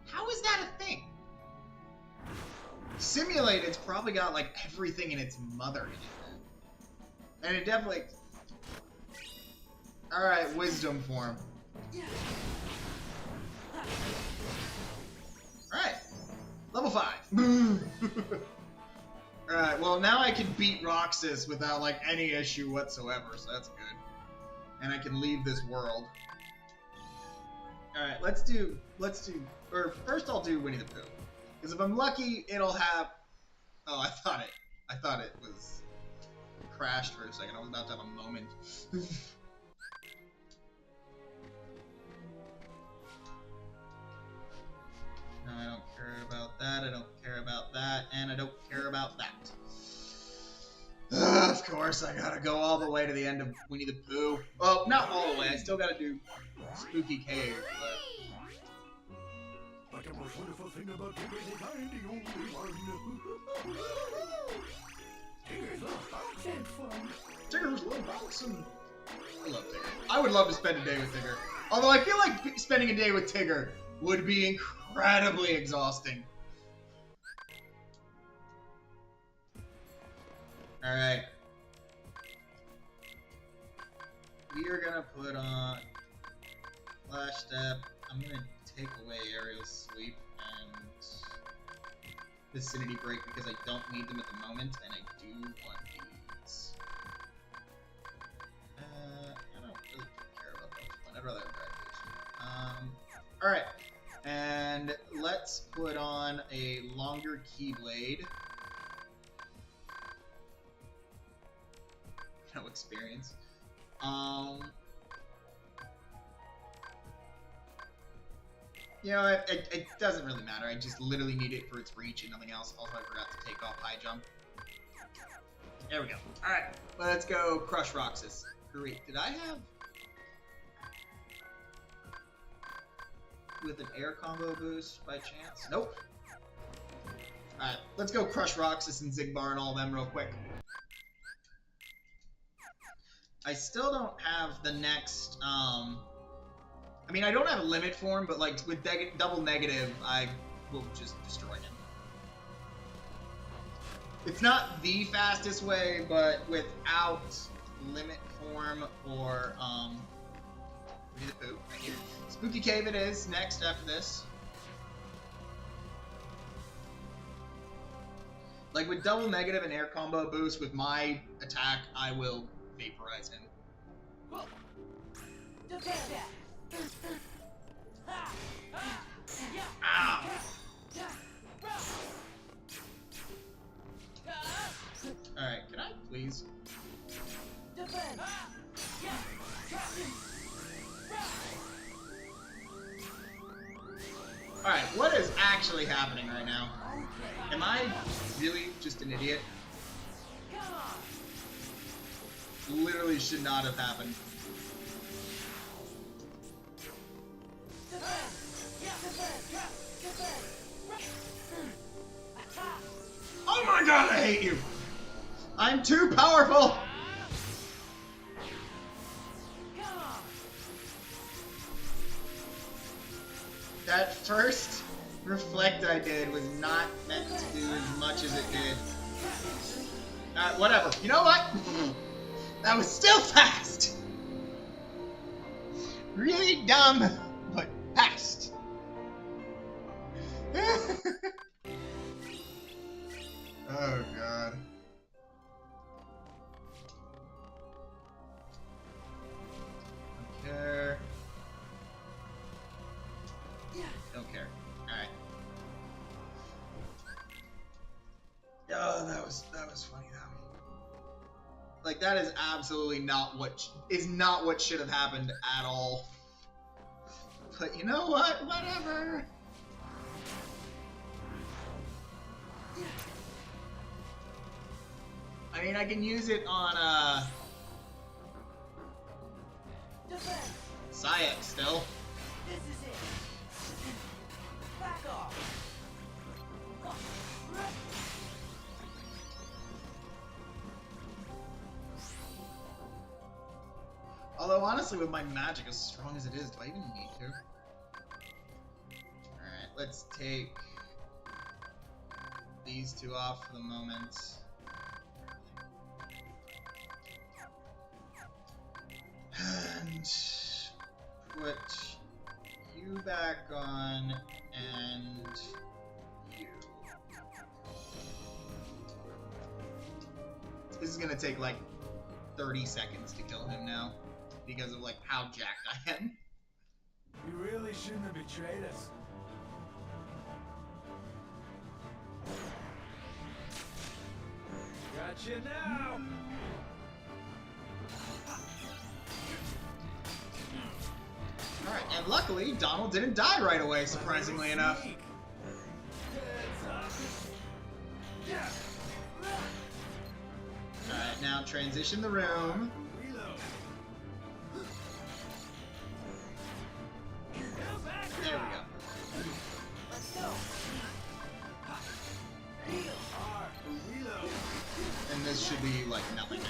How is that a thing? Simulated's probably got like everything in its mother in it. And it definitely... Alright, wisdom form. Alright. Level 5. Alright, well now I can beat Roxas without like any issue whatsoever, so that's good. And I can leave this world. Alright, let's do, or first I'll do Winnie the Pooh. Because if I'm lucky, it'll have, oh, I thought it was crashed for a second. I was about to have a moment. No, I don't care about that, I don't care about that, and I don't care about that. Of course, I gotta go all the way to the end of Winnie the Pooh. Well, not all the way, I still gotta do Spooky Cave, but... But the most wonderful thing about Tigger is I'm the only one. Tigger's little box and fun. Tigger's little box and... I love Tigger. I would love to spend a day with Tigger. Although I feel like spending a day with Tigger would be incredibly exhausting. Alright. We are gonna put on Flash Step. I'm gonna take away Aerial Sweep and Vicinity Break because I don't need them at the moment, and I do want these. I don't really care about those, but I'd rather have Graduation. Alright. And let's put on a longer Keyblade. No experience. You know, it doesn't really matter. I just literally need it for its reach and nothing else. Also, I forgot to take off high jump. There we go. Alright, let's go crush Roxas. Great. Did I have... with an air combo boost by chance? Nope. Alright, let's go crush Roxas and Zigbar and all of them real quick. I still don't have the next, I mean, I don't have a limit form, but like with double negative, I will just destroy him. It's not the fastest way, but without limit form or, Winnie the Pooh, right here. Spooky Cave it is, next after this. Like with double negative and air combo boost, with my attack, I will vaporize him. Ow! Alright, can I please? Alright, what is actually happening right now? Am I really just an idiot? Literally should not have happened. Oh my god, I hate you! I'm too powerful! That first reflect I did was not meant to do as much as it did. Whatever. You know what? That was still fast! Really dumb, but fast. Oh, God. Don't care. Don't care. Alright. Oh, that was funny though. Like, that is absolutely not what should have happened at all. But you know what? Whatever. I mean, I can use it on Sayek still. This is it. Back off. Although, honestly, with my magic as strong as it is, do I even need to? Alright, let's take these two off for the moment. And put you back on, and you. This is gonna take like 30 seconds to kill him now, because of like how jacked I am. You really shouldn't have betrayed us. Gotcha now! Alright, and luckily, Donald didn't die right away, surprisingly enough. Alright, now transition the room. There we go. Let's go. And this should be like nothing now.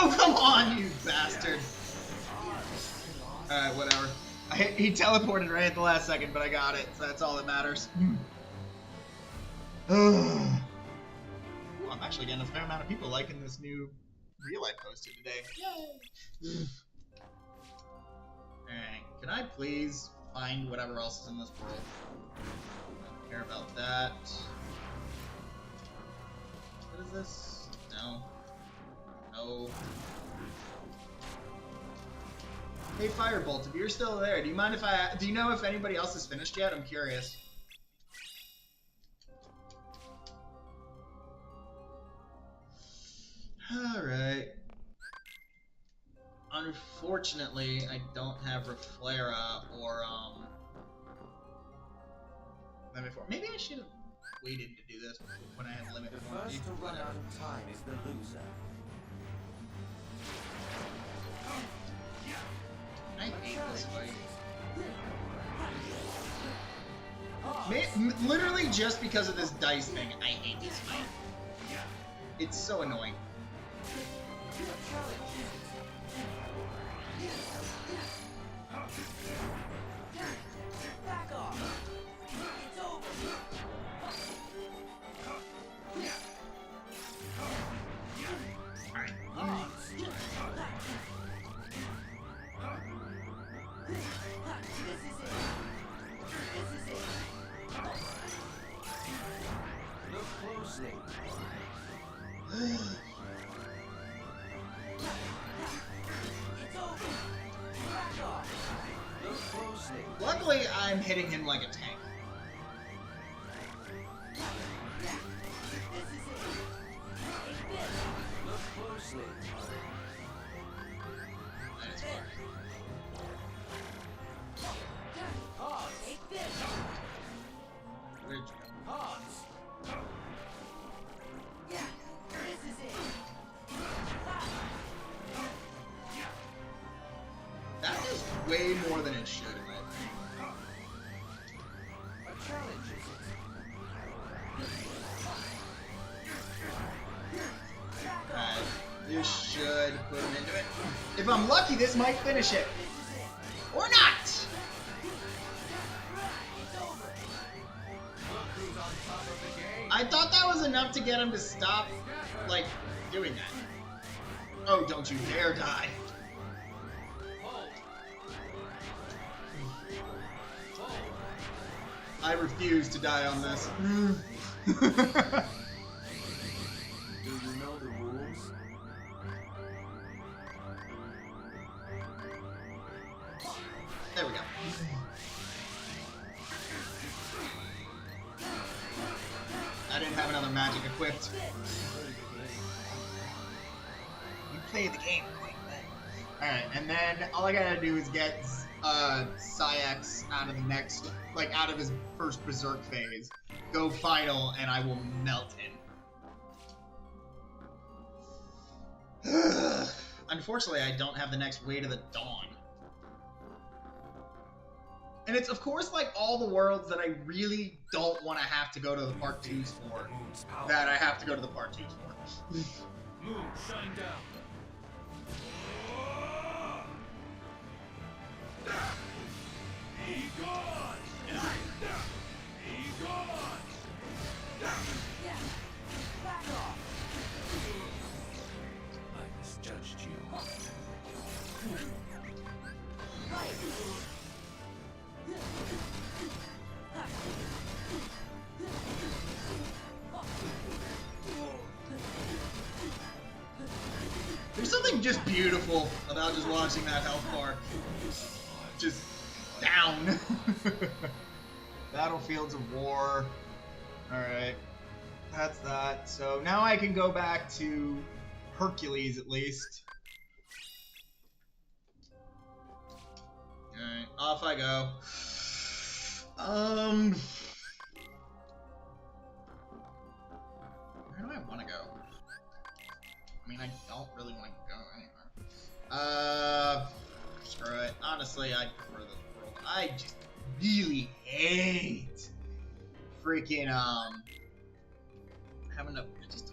Oh, come on, you bastard! Alright, whatever. He teleported right at the last second, but I got it, so that's all that matters. Ooh, I'm actually getting a fair amount of people liking this new reel I posted today. Yay! Alright, can I please find whatever else is in this world? I don't care about that. What is this? No. No. Hey Firebolt, if you're still there, do you mind if do you know if anybody else has finished yet? I'm curious. Alright. Unfortunately, I don't have Reflera or, Limit 4. Maybe I should have waited to do this when I had Limit 4. The first to run out of time is the loser. I hate this fight. Literally just because of this dice thing, I hate this fight. It's so annoying. Back off. It's over. Luckily, I'm hitting him like a tank. That is fine. Where'd you go? way more than it should, in my opinion. A challenge, is it? Alright, this should put him into it. If I'm lucky, this might finish it. Or not! I thought that was enough to get him to stop, like, doing that. Oh, don't you dare die. I refuse to die on this. Do you know the rules? There we go. I didn't have another magic equipped. You play the game quick, man. Alright, and then all I gotta do is get Sayax out of the next, like out of his first Berserk phase, go final, and I will melt him. Unfortunately, I don't have the next Way to the Dawn. And it's, of course, like all the worlds that I really don't want to have to go to the Part 2s for, that I have to go to the Part 2s for. Moon, shine down. Be gone! Be gone! Yeah. Back off. I misjudged you. Right. There's something just beautiful about just watching that health bar just down. Battlefields of War. Alright. That's that. So now I can go back to Hercules at least. Alright, off I go. Where do I want to go? I mean, I don't really want to go anywhere. Screw it. Honestly, I prefer this world. I just really hate freaking, having to just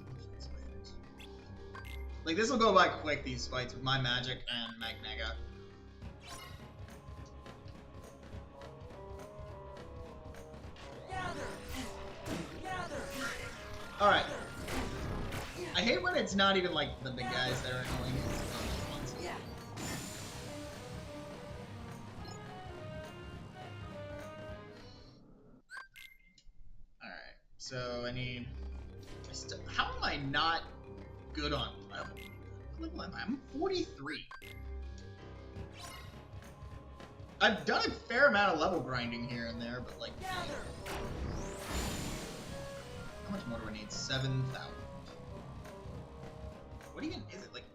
like, this will go by quick, these fights, with my magic and Magnega. Alright. I hate when it's not even like the big guys that are annoying. It's the little ones. Yeah. Alright, so I need... How am I not good on level? What level am I? I'm 43. I've done a fair amount of level grinding here and there, but like... How much more do I need? 7,000. What even is it? Like,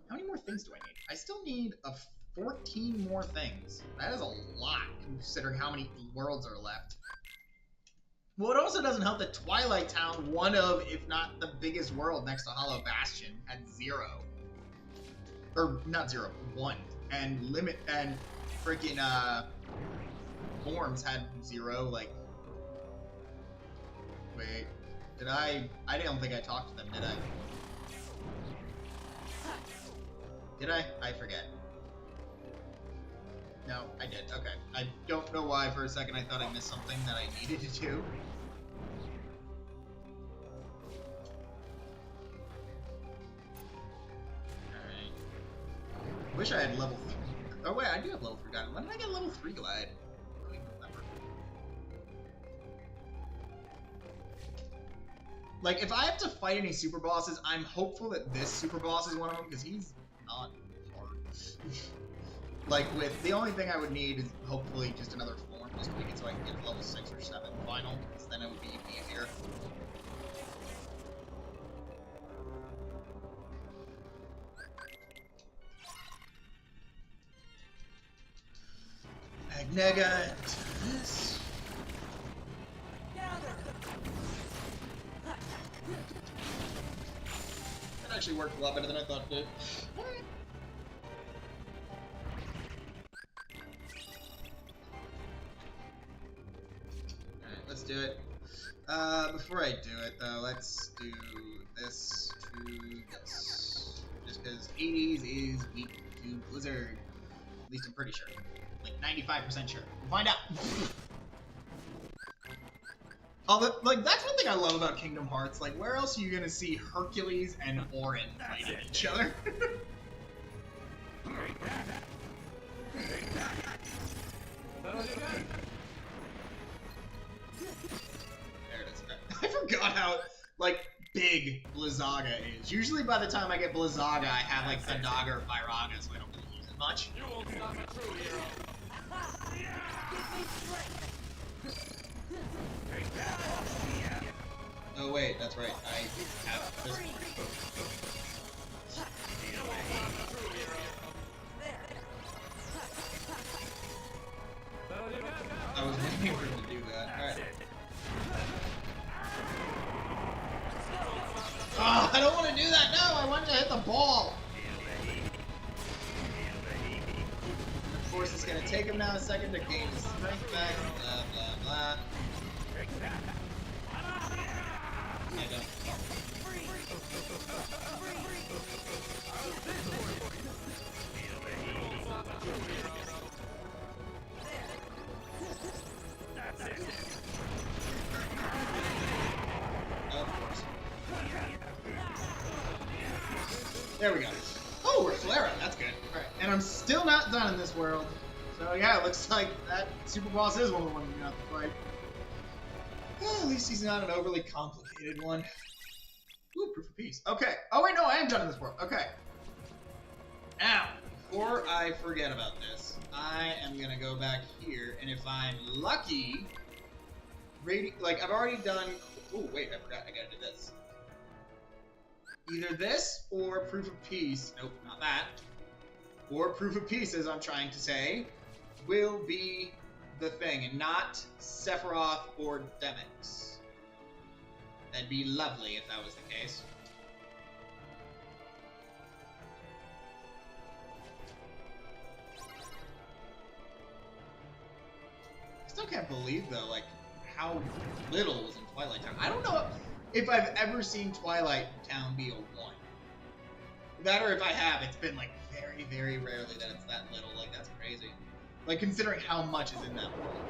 how many more things do I need? I still need 14 more things. That is a lot, considering how many worlds are left. Well, it also doesn't help that Twilight Town, one of, if not the biggest world next to Hollow Bastion, had 0. Or, not 0, 1. And Limit, and freaking, Forms had 0, like... Wait, did I don't think I talked to them, did I? Did I? I forget. No, I did. Okay. I don't know why for a second I thought I missed something that I needed to do. Alright. Wish I had level 3. Oh wait, I do have level 3 glide. When did I get level 3 glide? I don't even remember. Like, if I have to fight any super bosses, I'm hopeful that this super boss is one of them, because he's not hard. Like, with the only thing I would need is hopefully just another form, just to make it so I can get level 6 or 7 final, because then it would be easier. Magnega into this. That actually worked a lot better than I thought it did. do it. Before I do it, though, let's do this to this. Just because 80s is weak to Blizzard. At least I'm pretty sure. Like 95% sure. We'll find out. Like, that's one thing I love about Kingdom Hearts. Like, where else are you gonna see Hercules and Auron fighting each other? There it is. I forgot how, like, big Blizzaga is. Usually by the time I get Blizzaga, I have, like, Thundaga or Firaga, so I don't really use it much. You won't stop a true hero. Oh wait, that's right. I have this. I was waiting for him to do that. Alright. Oh, I don't want to do that! No! I want to hit the ball! Of course, it's going to take him now a second to gain his strength back. Blah, blah, blah. I don't. Of course. There we go. Oh, we're flaring. That's good. Alright, and I'm still not done in this world. So yeah, it looks like that super boss is one of the ones we have to fight. Well, at least he's not an overly complicated one. Ooh, proof of peace. Okay. Oh wait, no, I am done in this world. Okay. Now, before I forget about this, I am gonna go back here, and if I'm lucky, like I've already done. Oh wait, I forgot. I gotta do this. Either this or proof of peace. Nope, not that. Or proof of peace, as I'm trying to say, will be the thing, and not Sephiroth or Demix. That'd be lovely if that was the case. I still can't believe, though, like, how little was in Twilight Town. I don't know if I've ever seen Twilight Town be a 1. That, or if I have, it's been, like, very, very rarely that it's that little. Like, that's crazy. Like, considering how much is in that world.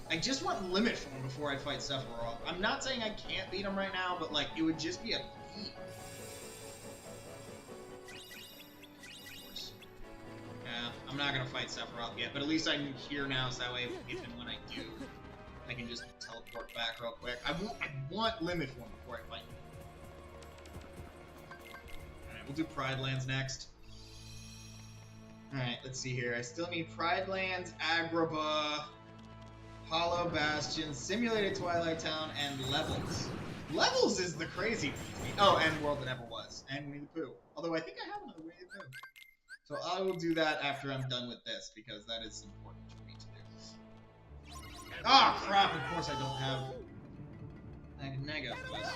I just want limit form before I fight Sephiroth. I'm not saying I can't beat him right now, but, like, it would just be a feat. Of course. Yeah, I'm not gonna fight Sephiroth yet, but at least I'm here now, so that way, if and when I do, I can just teleport back real quick. I want limit form before I fight him. We'll do Pride Lands next. Alright, let's see here. I still need Pride Lands, Agrabah, Hollow Bastion, Simulated Twilight Town, and Levels. Levels is the crazy one. Oh, and World That Never Was, and Winnie the Pooh. Although I think I have another Winnie the Pooh. So I will do that after I'm done with this, because that is important for me to do. Ah, oh, crap! Of course I don't have Nega for this.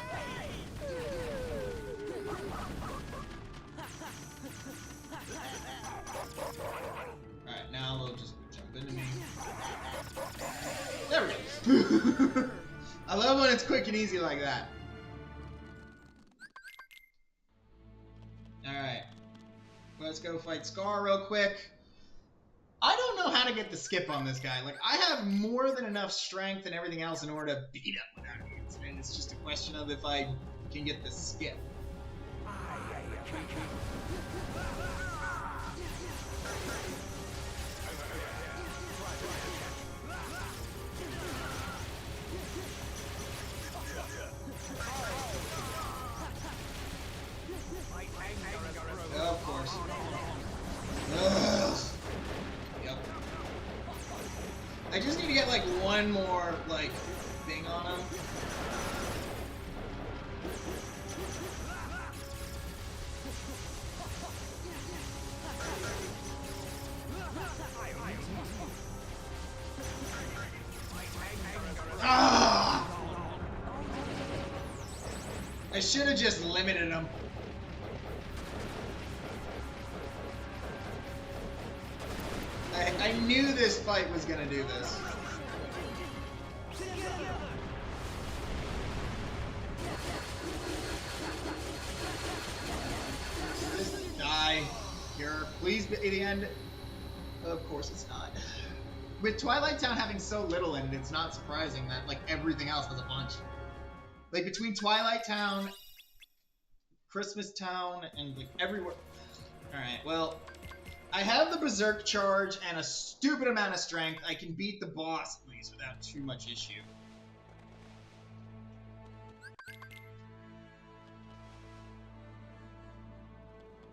Alright, now they'll just jump into me. There we go. I love when it's quick and easy like that. Alright. Let's go fight Scar real quick. I don't know how to get the skip on this guy. Like, I have more than enough strength and everything else in order to beat him without an incident. It's just a question of if I can get the skip. Of course. Ugh. Yep. I just need to get like one more like thing on him. Ah! I should have just limited him. I I knew this fight was gonna do this. Just die here. Please be the end. Of course it's not. With Twilight Town having so little in it, it's not surprising that like everything else has a bunch. Like between Twilight Town, Christmas Town, and like everywhere. Alright, well, I have the Berserk charge and a stupid amount of strength. I can beat the boss at least without too much issue.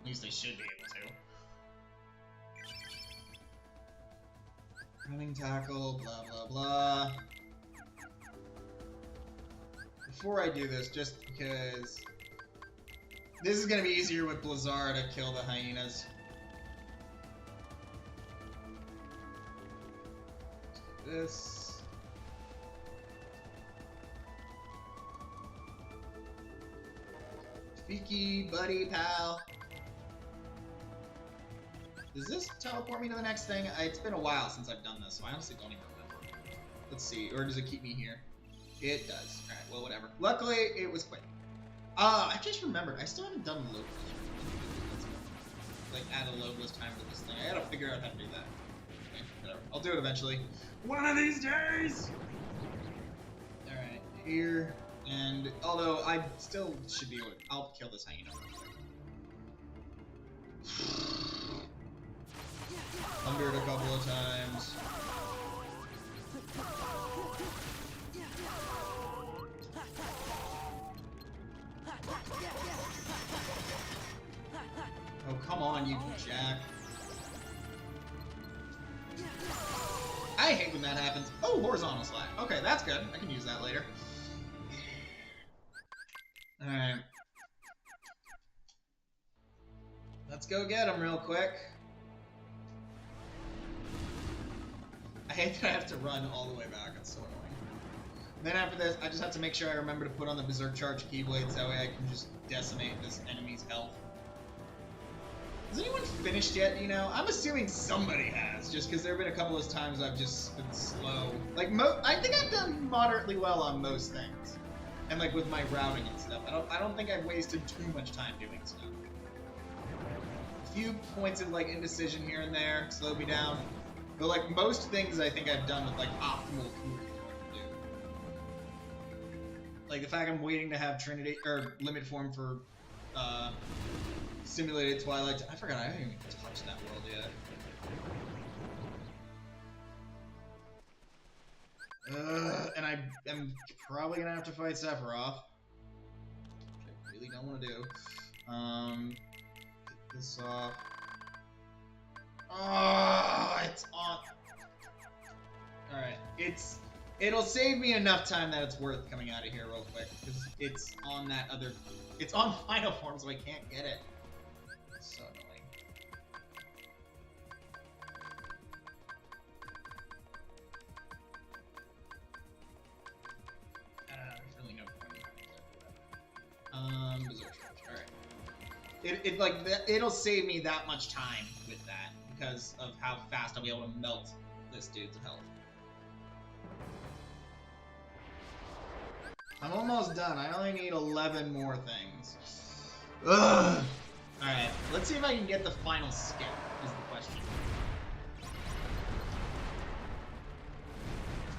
At least I should be able to. Running tackle, blah blah blah. Before I do this, just because this is gonna be easier with Blizzard to kill the hyenas. This. Fiki, buddy, pal. Does this teleport me to the next thing? It's been a while since I've done this, so I honestly don't even remember. Let's see, or does it keep me here? It does. Alright, well, whatever. Luckily, it was quick. I just remembered, I still haven't done the load list. Like, add a load list time to this thing. I gotta figure out how to do that. Okay, whatever. I'll do it eventually. One of these days! Alright, here. And, although I still should be able to, I'll kill this hyena. Thundered a couple of times. Oh, come on, you jack. I hate when that happens. Oh, horizontal slide. Okay, that's good. I can use that later. Alright. Let's go get him real quick. I hate that I have to run all the way back. It's so annoying. Then after this, I just have to make sure I remember to put on the Berserk Charge Keyblades. That way I can just decimate this enemy's health. Has anyone finished yet, you know? I'm assuming somebody has, just because there have been a couple of times I've just been slow. Like, I think I've done moderately well on most things. And like with my routing and stuff. I don't think I've wasted too much time doing stuff. A few points of like indecision here and there slow me down. But like most things I think I've done with like optimal to do. Like the fact I'm waiting to have Trinity or Limit Form for Simulated Twilight. I forgot I haven't even touched that world yet. And I'm probably gonna have to fight Sephiroth, which I really don't want to do. Get this off. Oh, it's on. All right, it'll save me enough time that it's worth coming out of here real quick because it's on that other. It's on final form, so I can't get it. It's so annoying. There's really no point. Berserk Charge. All right. It'll save me that much time with that because of how fast I'll be able to melt this dude's health. I'm almost done. I only need 11 more things. Ugh. Alright, let's see if I can get the final skip, is the question.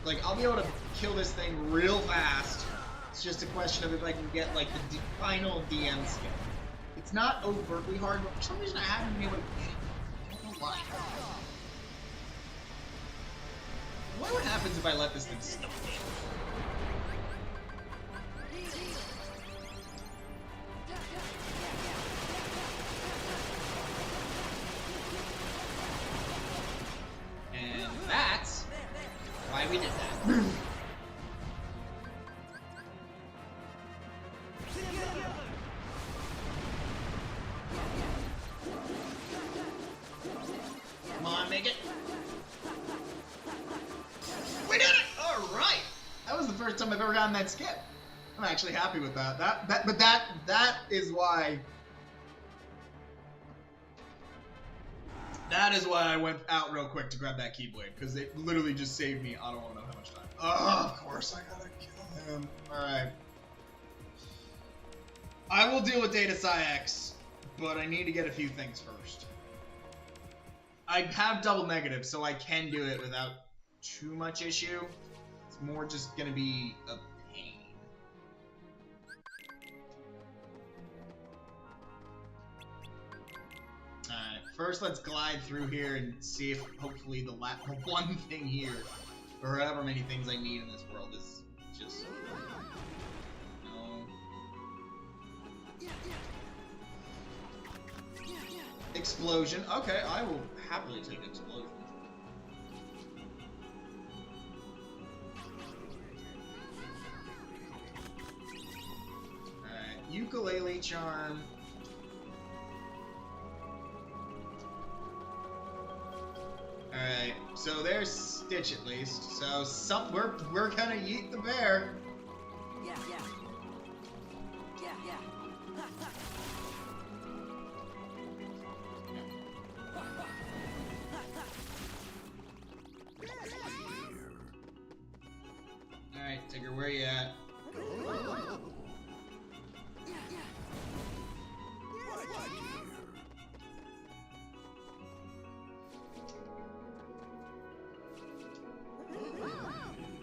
Like, I'll be able to kill this thing real fast. It's just a question of if I can get, like, the final DM skip. It's not overtly hard, but for some reason I haven't been able to get it. I don't know why. I wonder what happens if I let this thing stop. And that's why we did that. Come on, make it. We did it! Alright! That was the first time I've ever gotten that skip. I'm actually happy with that. That is why That is why I went out real quick to grab that Keyblade, because it literally just saved me. I don't want to know how much time. Oh, of course I gotta kill him. Alright. I will deal with Data Psi X, but I need to get a few things first. I have double negative, so I can do it without too much issue. It's more just gonna be a pain. Alright, first let's glide through here and see if hopefully the one thing here, or however many things I need in this world, is just... No. Explosion. Okay, I will happily take explosion. Alright, ukulele charm. Alright, so there's Stitch at least. So we're gonna yeet the bear. Yeah. Alright, Tigger, where you at?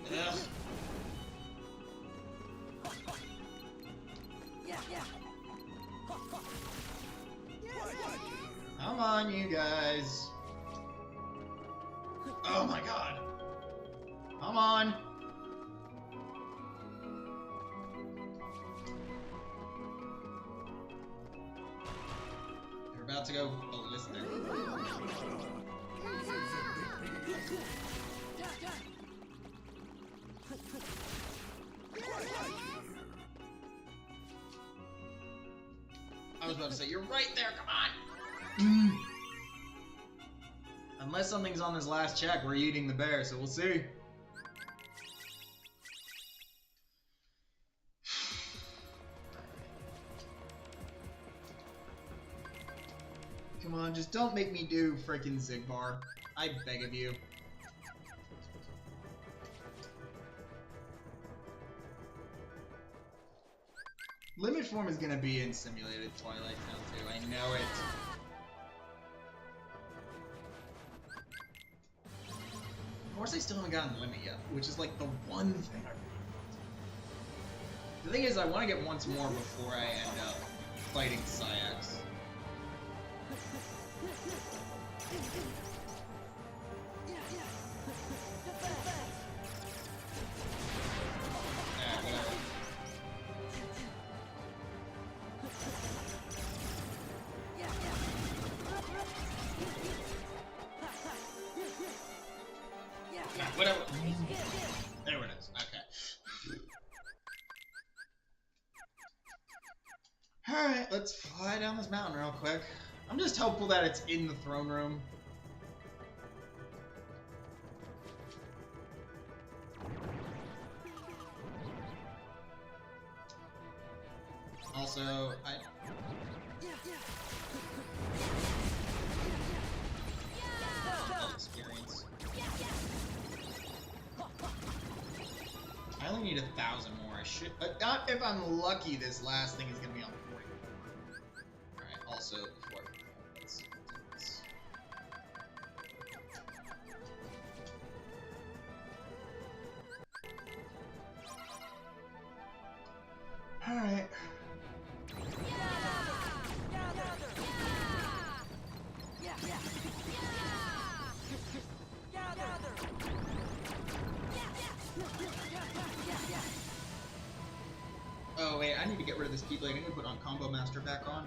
Ugh. Come on, you guys. Oh my god. Come on. They're about to go ballistic. I was about to say, you're right there, come on! Unless something's on this last check, we're eating the bear, so we'll see. Come on, just don't make me do frickin' Zigbar. I beg of you. Limit Form is gonna be in Simulated Twilight now too, I know it. Of course I still haven't gotten Limit yet, which is like the one thing I really want. The thing is, I want to get once more before I end up fighting Psi X. Whatever. There it is. Okay. Alright, let's fly down this mountain real quick. I'm just hopeful that it's in the throne room. Also, experience. I only need 1,000 more. I should, not if I'm lucky. This last thing is gonna be on 40. All right. Also, before let's do this. All right. Oh wait, I need to get rid of this Keyblade. I need to put on Combo Master back on.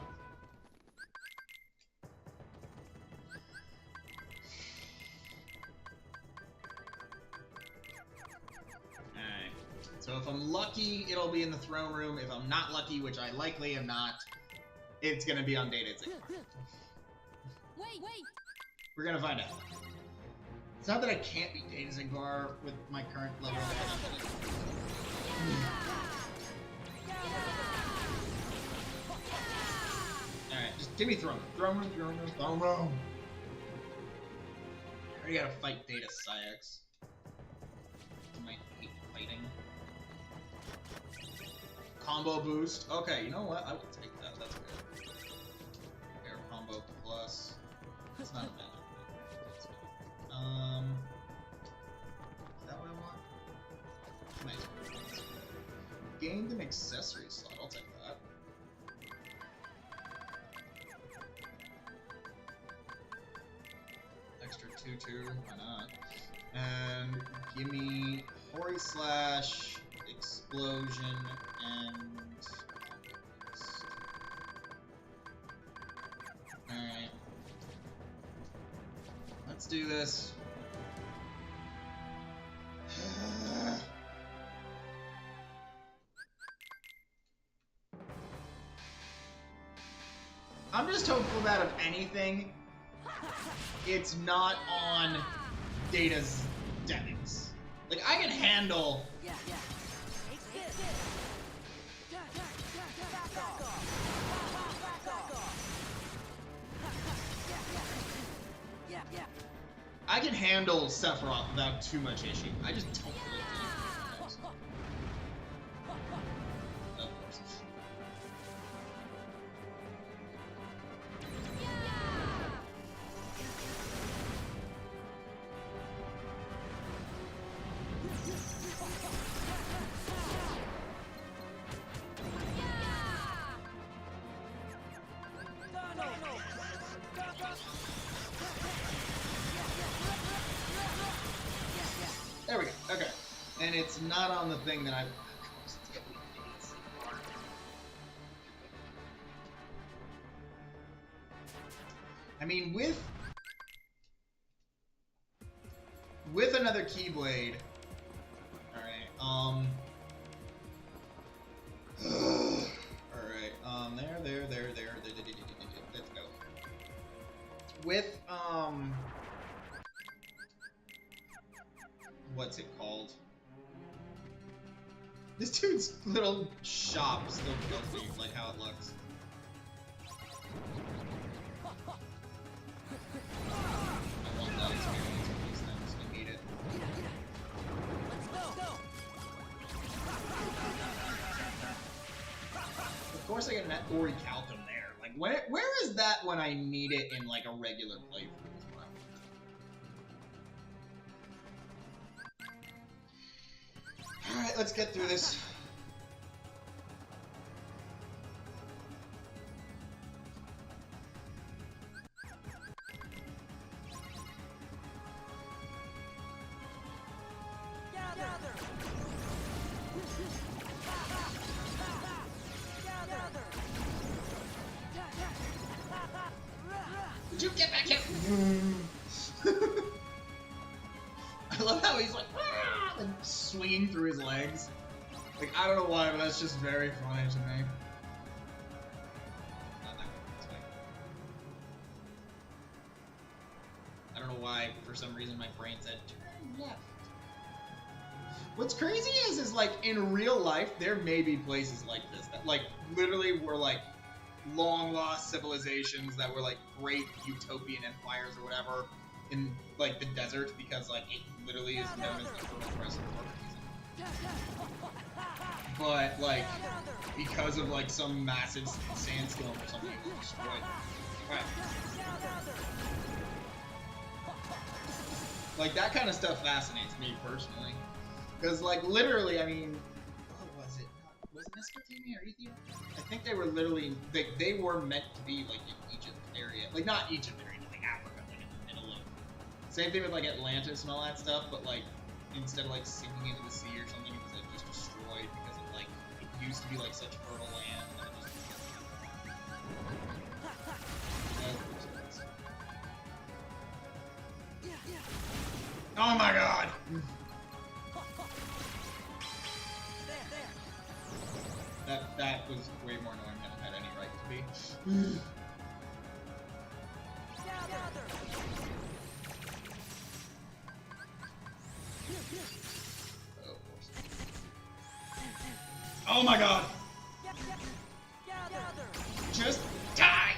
Alright. So if I'm lucky, it'll be in the throne room. If I'm not lucky, which I likely am not, it's gonna be on Data Zigbar. Wait! We're gonna find out. It's not that I can't beat Data Zigbar with my current level. Alright, just give me throne room. Throne room. already gotta fight Data Syx. I might hate fighting. Combo boost. Okay, you know what? I will take that. That's good. Air combo plus. It's not a magic. Is that what I want? Nice. Gained an accessory slot. I'll take that. Extra 2/2. Why not? And give me Hori Slash, Explosion, and alright. Let's do this. I'm just hopeful that if anything, it's not on Data's decks. Like, I can handle... Yeah. Take this. Back off. Yeah. I can handle Sephiroth without too much issue. I just don't feel like it. Of course. There we go. Okay. And it's not on the thing that I... I mean, with another Keyblade... Alright, Alright, there. Let's go. With, what's it called? This dude's little shop still kills me, like how it looks. I want that experience with these things. I need it. Let's go. Of course I get an Orichalcum there. Like, where is that when I need it in, like, a regular playthrough? Alright, let's get through this. Would you get back here? I love how he's like swinging through his legs. Like, I don't know why, but that's just very funny to me. Not that good. It's fine. I don't know why, for some reason, my brain said turn left. What's crazy is like in real life, there may be places like this that like literally were like long lost civilizations that were like great utopian empires or whatever in like the desert because like it literally is known as the first present but like because of like some massive sandstorm or something it was destroyed. Right. Like that kind of stuff fascinates me personally. Because like literally, I mean, what was it? Was it Mesopotamia or Ethiopia? I think they were literally they were meant to be like in Egypt area. Like not Egypt area, but like Africa, like in the middle of. Same thing with like Atlantis and all that stuff, but like instead of like sinking into the sea or something, it was like just destroyed because of like it used to be like such fertile land and then it just oh my god! That was way more annoying than it had any right to be. Oh my god! Just die!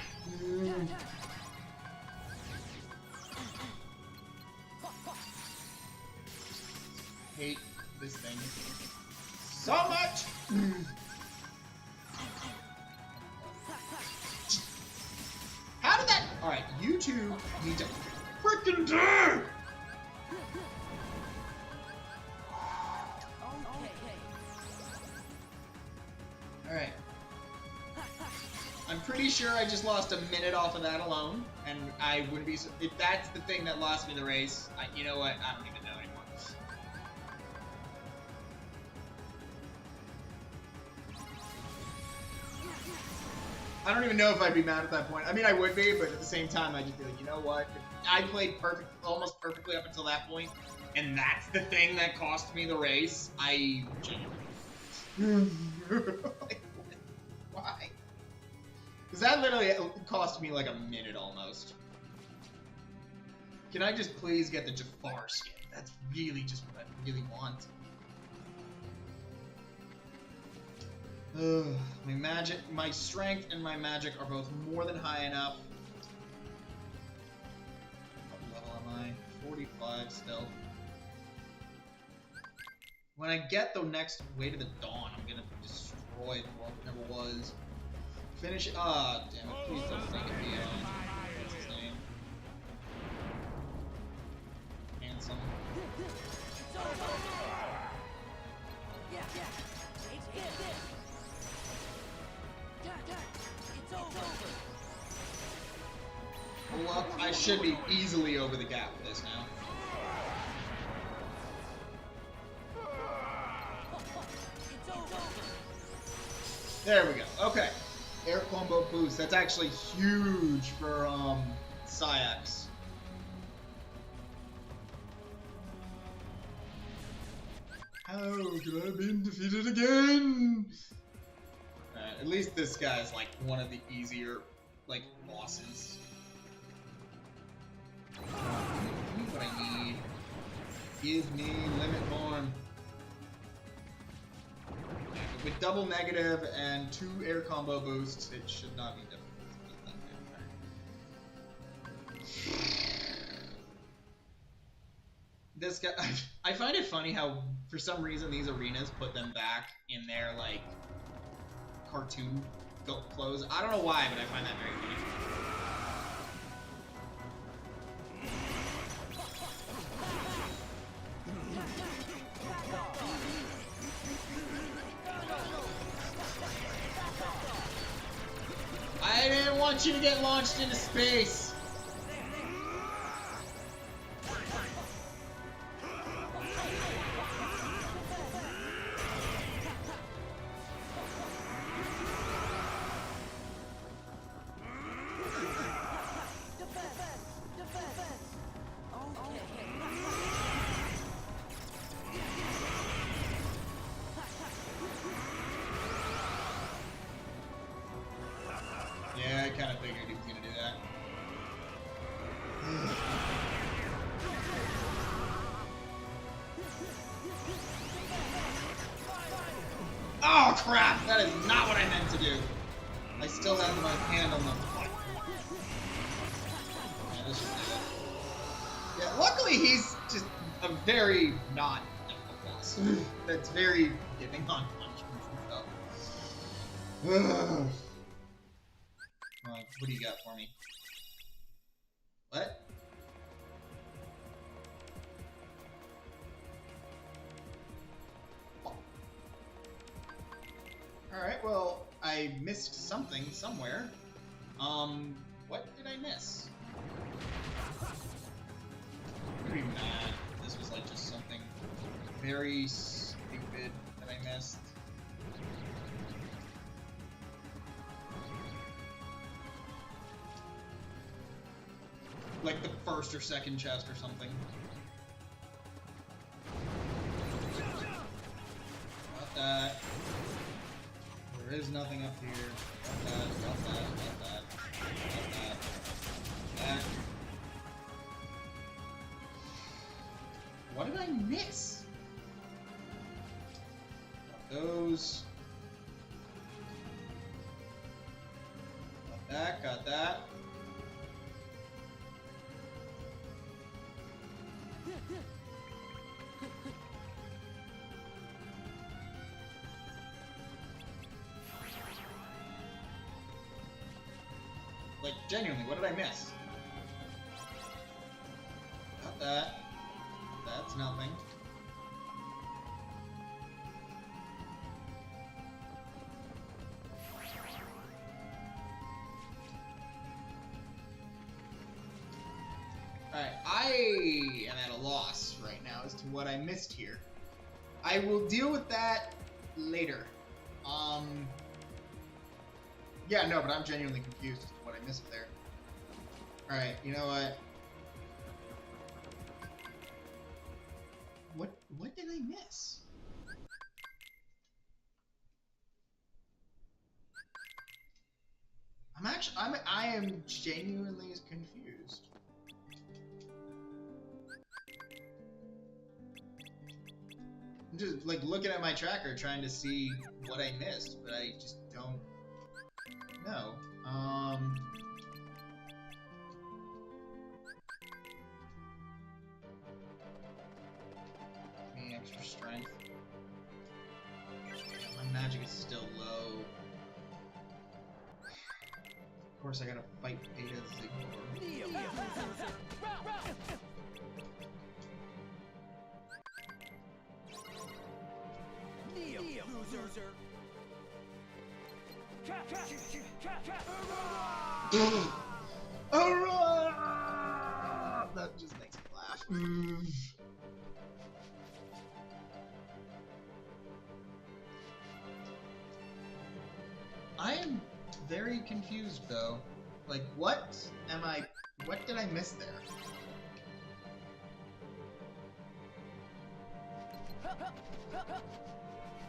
hate this thing so much. How did that? All right, you two need to freaking die. All right. I'm pretty sure I just lost a minute off of that alone, and I wouldn't be. If that's the thing that lost me the race, you know what? I don't even know anymore. I don't even know if I'd be mad at that point. I mean, I would be, but at the same time, I'd just be like, you know what? I played almost perfectly up until that point, and that's the thing that cost me the race. I like, why? Because that literally cost me like a minute almost. Can I just please get the Jafar skin? That's really just what I really want. My magic, my strength and my magic are both more than high enough. What level am I? 45 still. When I get the next Way to the Dawn, I'm gonna destroy the world it never was. Finish it. Ah, damn it. Please don't make it be what's his name? Handsome. Well, I should be easily over the gap with this now. There we go. Okay. Air combo boost. That's actually huge for Syax. How could I have been defeated again? Alright, at least this guy's like one of the easier like bosses. Give me what I need. Give me limit form. With double negative and 2 air combo boosts, it should not be difficult to beat that. This guy, I find it funny how, for some reason, these arenas put them back in their, like, cartoon clothes. I don't know why, but I find that very funny. I didn't want you to get launched into space! Yeah, I kind of figured he was going to do that. Oh crap! That is not what I meant to do. I still have my hand on the button. Yeah, this should do it. Yeah, luckily he's just a very not difficult boss. That's very giving on punishments and stuff. What do you got for me? What? Alright, well, I missed something somewhere. What did I miss? I'm pretty mad. This was like just something very stupid that I missed. Like the first or second chest or something. Got that. There is nothing up here. Got that, got that, got that, got that. That. What did I miss? Got those. Got that, got that. Like, genuinely, what did I miss? Not that. That's nothing. Alright, I am at a loss right now as to what I missed here. I will deal with that later. Yeah, no, but I'm genuinely confused as to what I missed there. Alright, you know what? What did I miss? I am genuinely confused. I'm just like looking at my tracker trying to see what I missed, but I just don't know. Give me extra strength. Yeah, my magic is still low. Of course, I gotta fight Beta Zigor. That just makes me laugh. I am very confused though. Like, what did I miss there?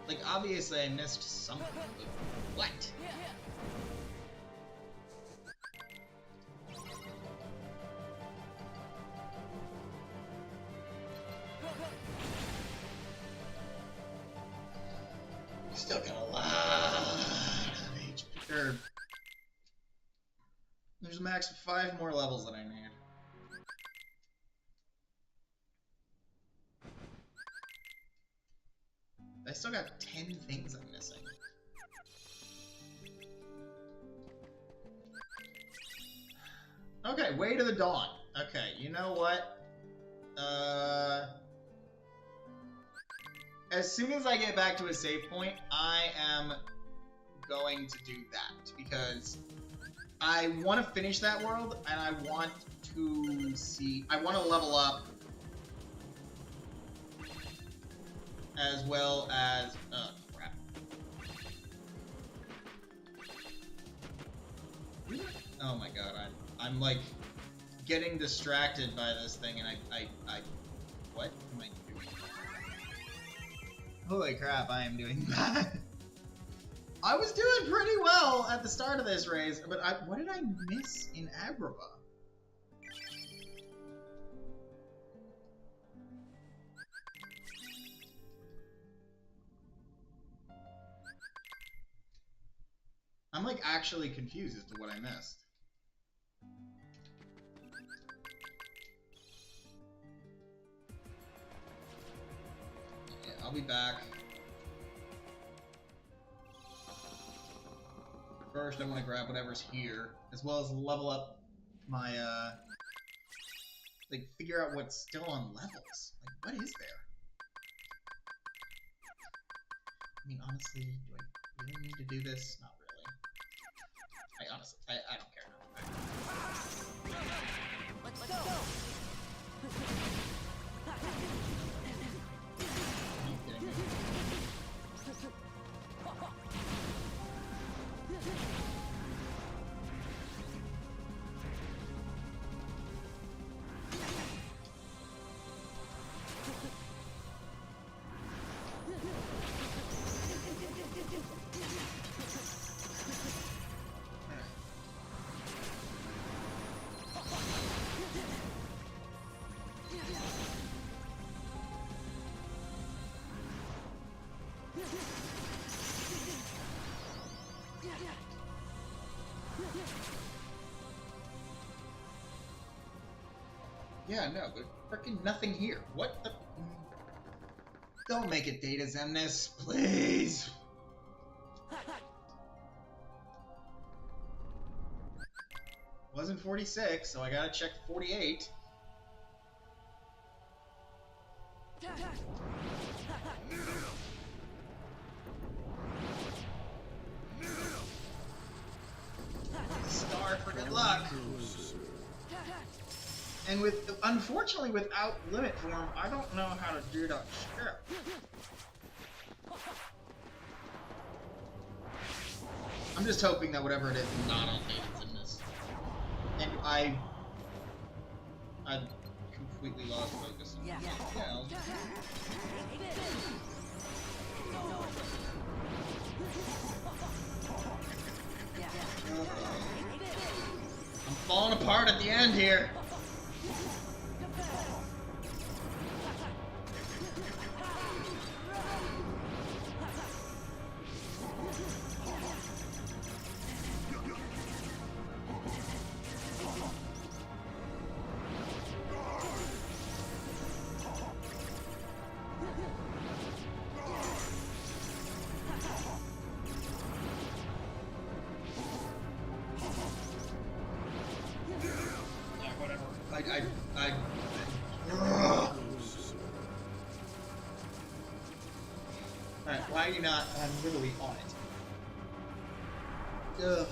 Like, obviously I missed something, but what? Still got a lot of HP. There's a max of 5 more levels that I need. I still got 10 things I'm missing. Okay, Way to the Dawn. Okay, you know what? As soon as I get back to a save point, I am going to do that because I want to finish that world and I want to see. I want to level up as well as. Crap. Oh my god, I'm like getting distracted by this thing and I what am I doing? Holy crap, I am doing bad. I was doing pretty well at the start of this race, but what did I miss in Agrabah? I'm like actually confused as to what I missed. Yeah, I'll be back. First, I want to grab whatever's here, as well as level up my, like, figure out what's still on levels. Like, what is there? I mean, honestly, do I really need to do this? Not really. Honestly, I don't care. Let's go. Are you kidding me? Yeah, no, there's freaking nothing here. What the? Don't make it Data Zemnis, please. Wasn't 46, so I gotta check 48. Star for good luck. And unfortunately, without limit form, I don't know how to do that shit. I'm just hoping that whatever it is not on Hayden's in this. And I completely lost focus on something else. I'm falling apart at the end here. Alright, why are you not? I'm literally on it. Ugh.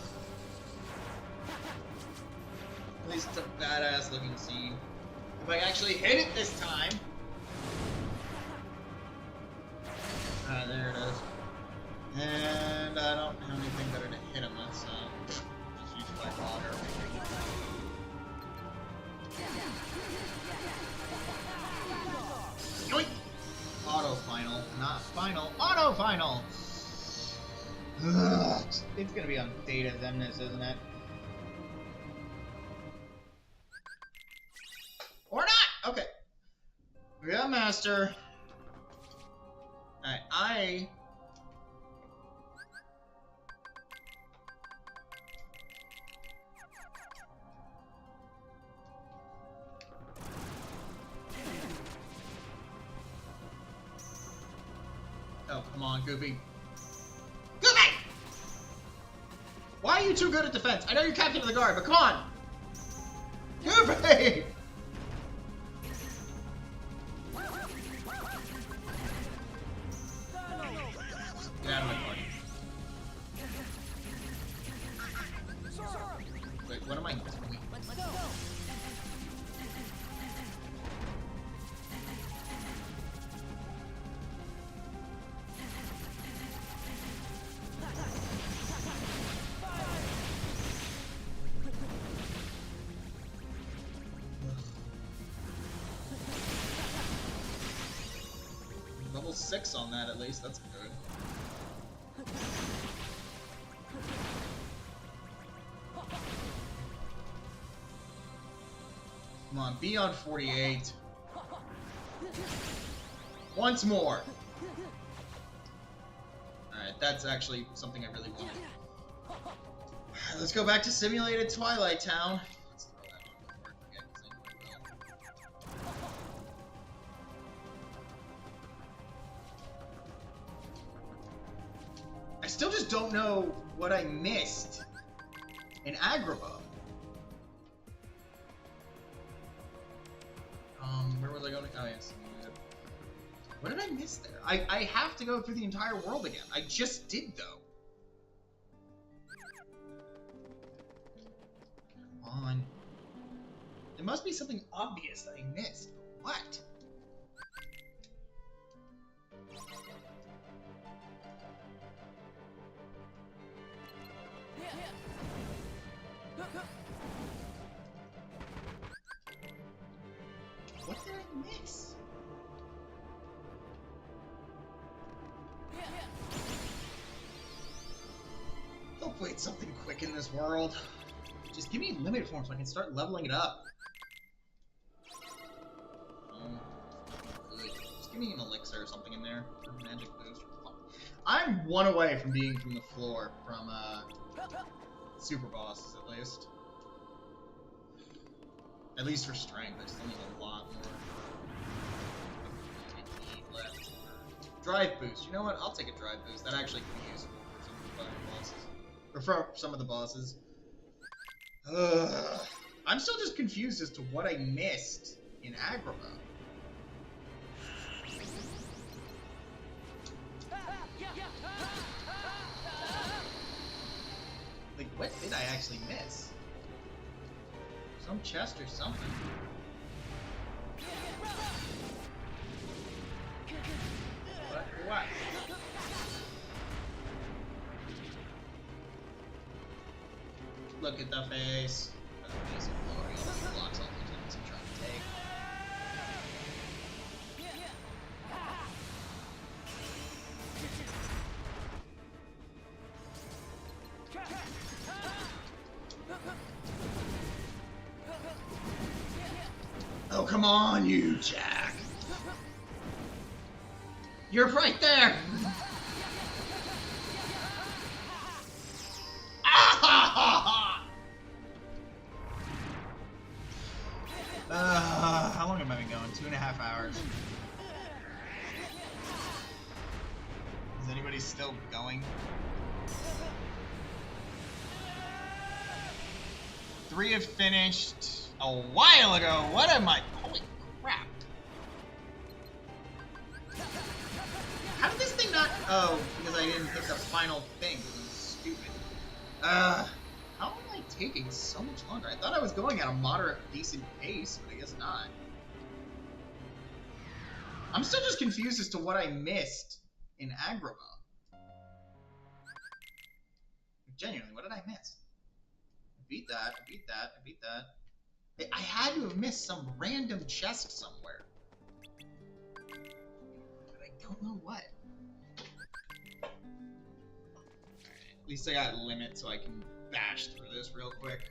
At least it's a badass looking scene. If I actually hit it this time. Ah, there it is. And I don't have anything better to hit him with, so just use my water. Yoink! Auto final, not final. Auto final! Ugh, it's gonna be on Data Zemnis, isn't it? Or not! Okay. We got Master. Alright, oh, come on, Goofy. Goofy! Why are you too good at defense? I know you're captain of the guard, but come on! Goofy! Get out of my party. Wait, what am I doing? Let's go. Level 6 on that at least, that's good. Come on, be on 48. Once more! Alright, that's actually something I really wanted. Let's go back to Simulated Twilight Town. Let's throw that on before I forget, 'cause I know I will. I still just don't know what I missed in Agrabah. Where was I going? Oh, yes. What did I miss there? I have to go through the entire world again. I just did, though. Come on. There must be something obvious that I missed. What? What did I miss? Hopefully it's something quick in this world. Just give me limited form so I can start leveling it up. Good. Just give me an elixir or something in there for magic boost. I'm one away from being from the floor from super bosses at least. At least for strength, I still need a lot more. Left. Drive boost. You know what? I'll take a drive boost. That actually could be useful for some of the bosses. Or for some of the bosses. I'm still just confused as to what I missed in Agrabah. Like, what did I actually miss? Some chest or something. What? Look at the face. The face of glory. All the blocks all the attempts I'm trying to take. Oh, come on, you Jack. You're right there. How long have I been going? 2.5 hours. Is anybody still going? 3 have finished a while ago. What am I? Holy crap. How did this thing not? Oh, because I didn't pick the final thing. Stupid. How am I taking so much longer? I thought I was going at a moderate, decent pace, but I guess not. I'm still just confused as to what I missed in Agrabah. Genuinely, what did I miss? I beat that, I beat that, I beat that. I had to have missed some random chest somewhere. But I don't know what. At least I got limit so I can bash through this real quick.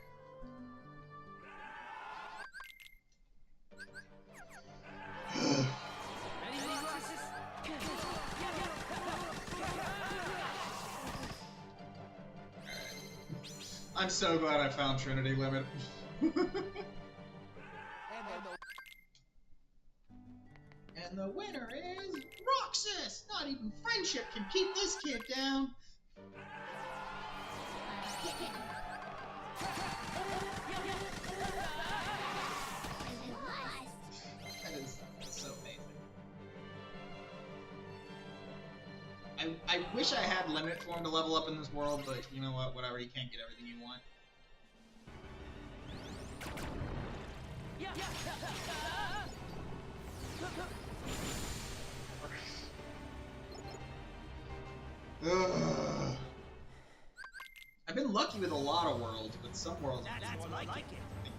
I'm so glad I found Trinity Limit. And the winner is Roxas! Not even friendship can keep this kid down. That is so amazing. I wish I had limit for him to level up in this world, but you know what? Whatever, you can't get everything you want. Ugh. I've been lucky with a lot of worlds, but some worlds That's more like it.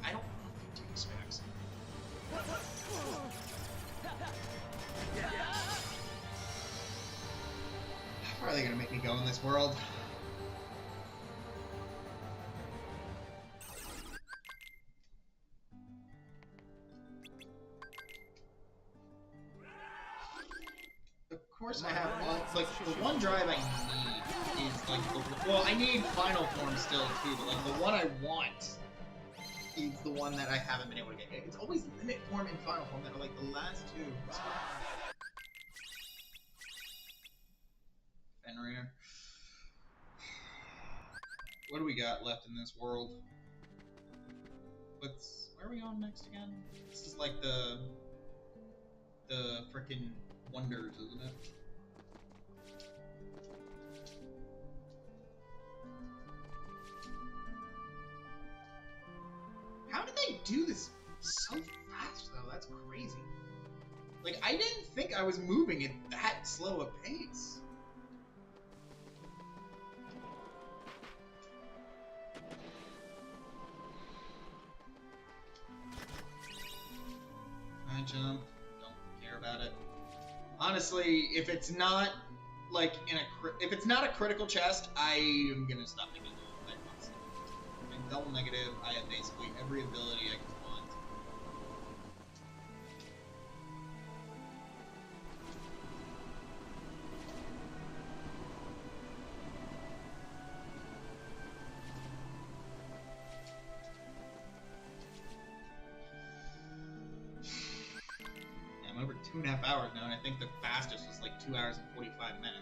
I don't know if they do specs. How are they gonna make me go in this world? Of course, I have all like the one drive I need is like the well, I need final form still too, but like the one I want is the one that I haven't been able to get. It's always limit form and final form that are like the last two. Fenrir. What do we got left in this world? Where are we on next again? This is like the frickin' wonders, isn't it? How did they do this so fast though? That's crazy. Like, I didn't think I was moving at that slow a pace. I jump. Don't care about it. Honestly, if it's not like if it's not a critical chest, I am gonna stop making it. I'm double negative. I have basically every ability I can want. I'm over 2.5 hours now, and I think the fastest was like 2 hours and 45 minutes.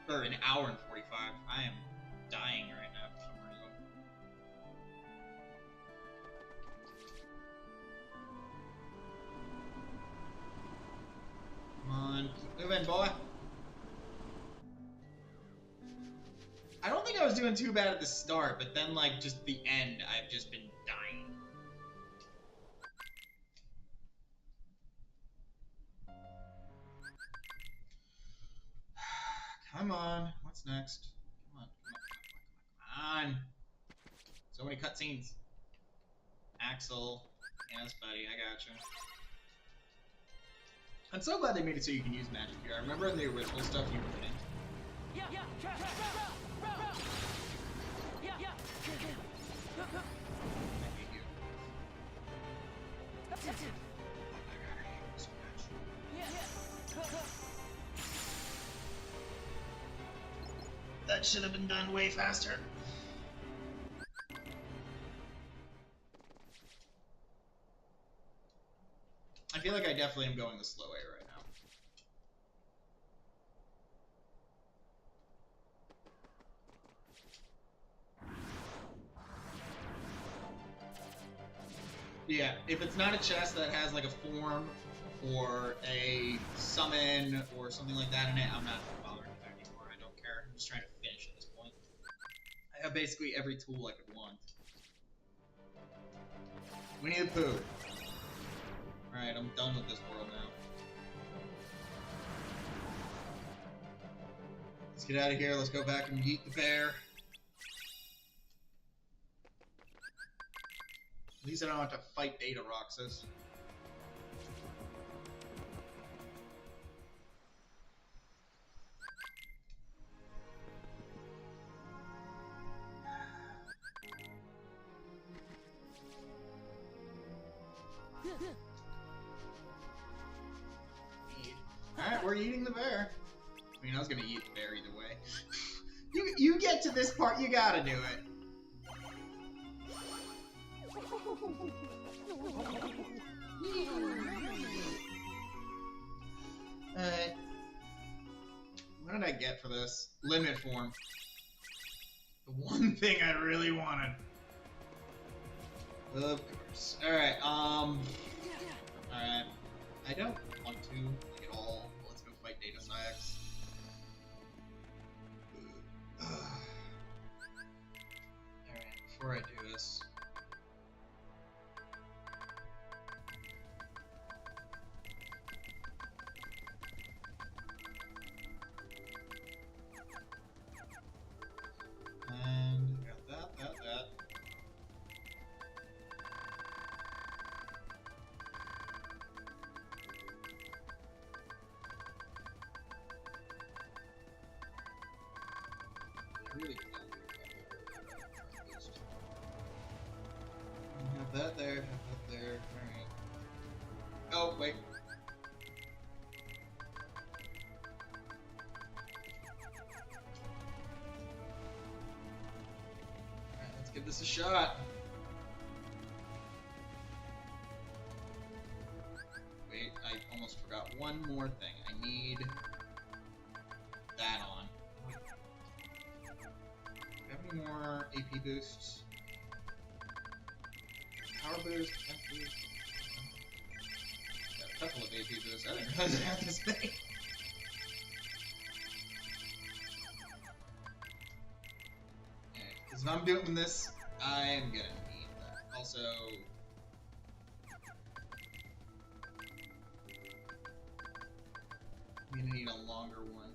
Or an hour and 45. I am dying right now for some reason. Move in, boy. I don't think I was doing too bad at the start, but then, like, just the end, I've just been dying. Come on. What's next? Come on, come on, come on, come on, come on. So many cutscenes. Axel. Yes, buddy, I gotcha. I'm so glad they made it so you can use magic here. I remember in the original stuff you couldn't. Yeah, yeah, yeah, yeah. I hate you. I hate you so much. That should have been done way faster. I feel like I definitely am going the slow way right now. Yeah, if it's not a chest that has like a form or a summon or something like that in it, I'm not bothering with that anymore. I don't care. I'm just trying to finish at this point. I have basically every tool I could want. Winnie the Pooh. Alright, I'm done with this world now. Let's get out of here. Let's go back and eat the bear. At least I don't have to fight Data Roxas. Alright, we're eating the bear. I mean, I was gonna eat the bear either way. You get to this part, you gotta do it. Alright. What did I get for this? Limit form. The one thing I really wanted. Of course. Alright, Alright. I don't want to, like, at all. Let's go fight Data Syax. Alright, before I do this. And got that. Really cool. Have that there, have that there. Alright. Oh, wait. Alright, let's give this a shot. Wait, I almost forgot one more thing. I need that on. Do you have any more AP boosts? Power boost, defense boost. Got a couple of AP boosts. I didn't realize I had this thing. Because if I'm doing this, I'm gonna need that. Also, I'm gonna need a longer one.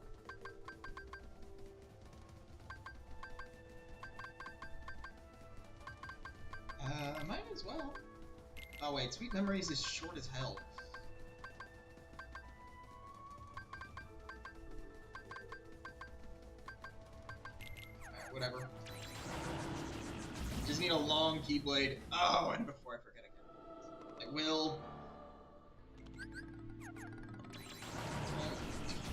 I might as well. Oh wait, Sweet Memories is short as hell. Alright, whatever. Just need a long Keyblade. Oh, and before I forget again. I will.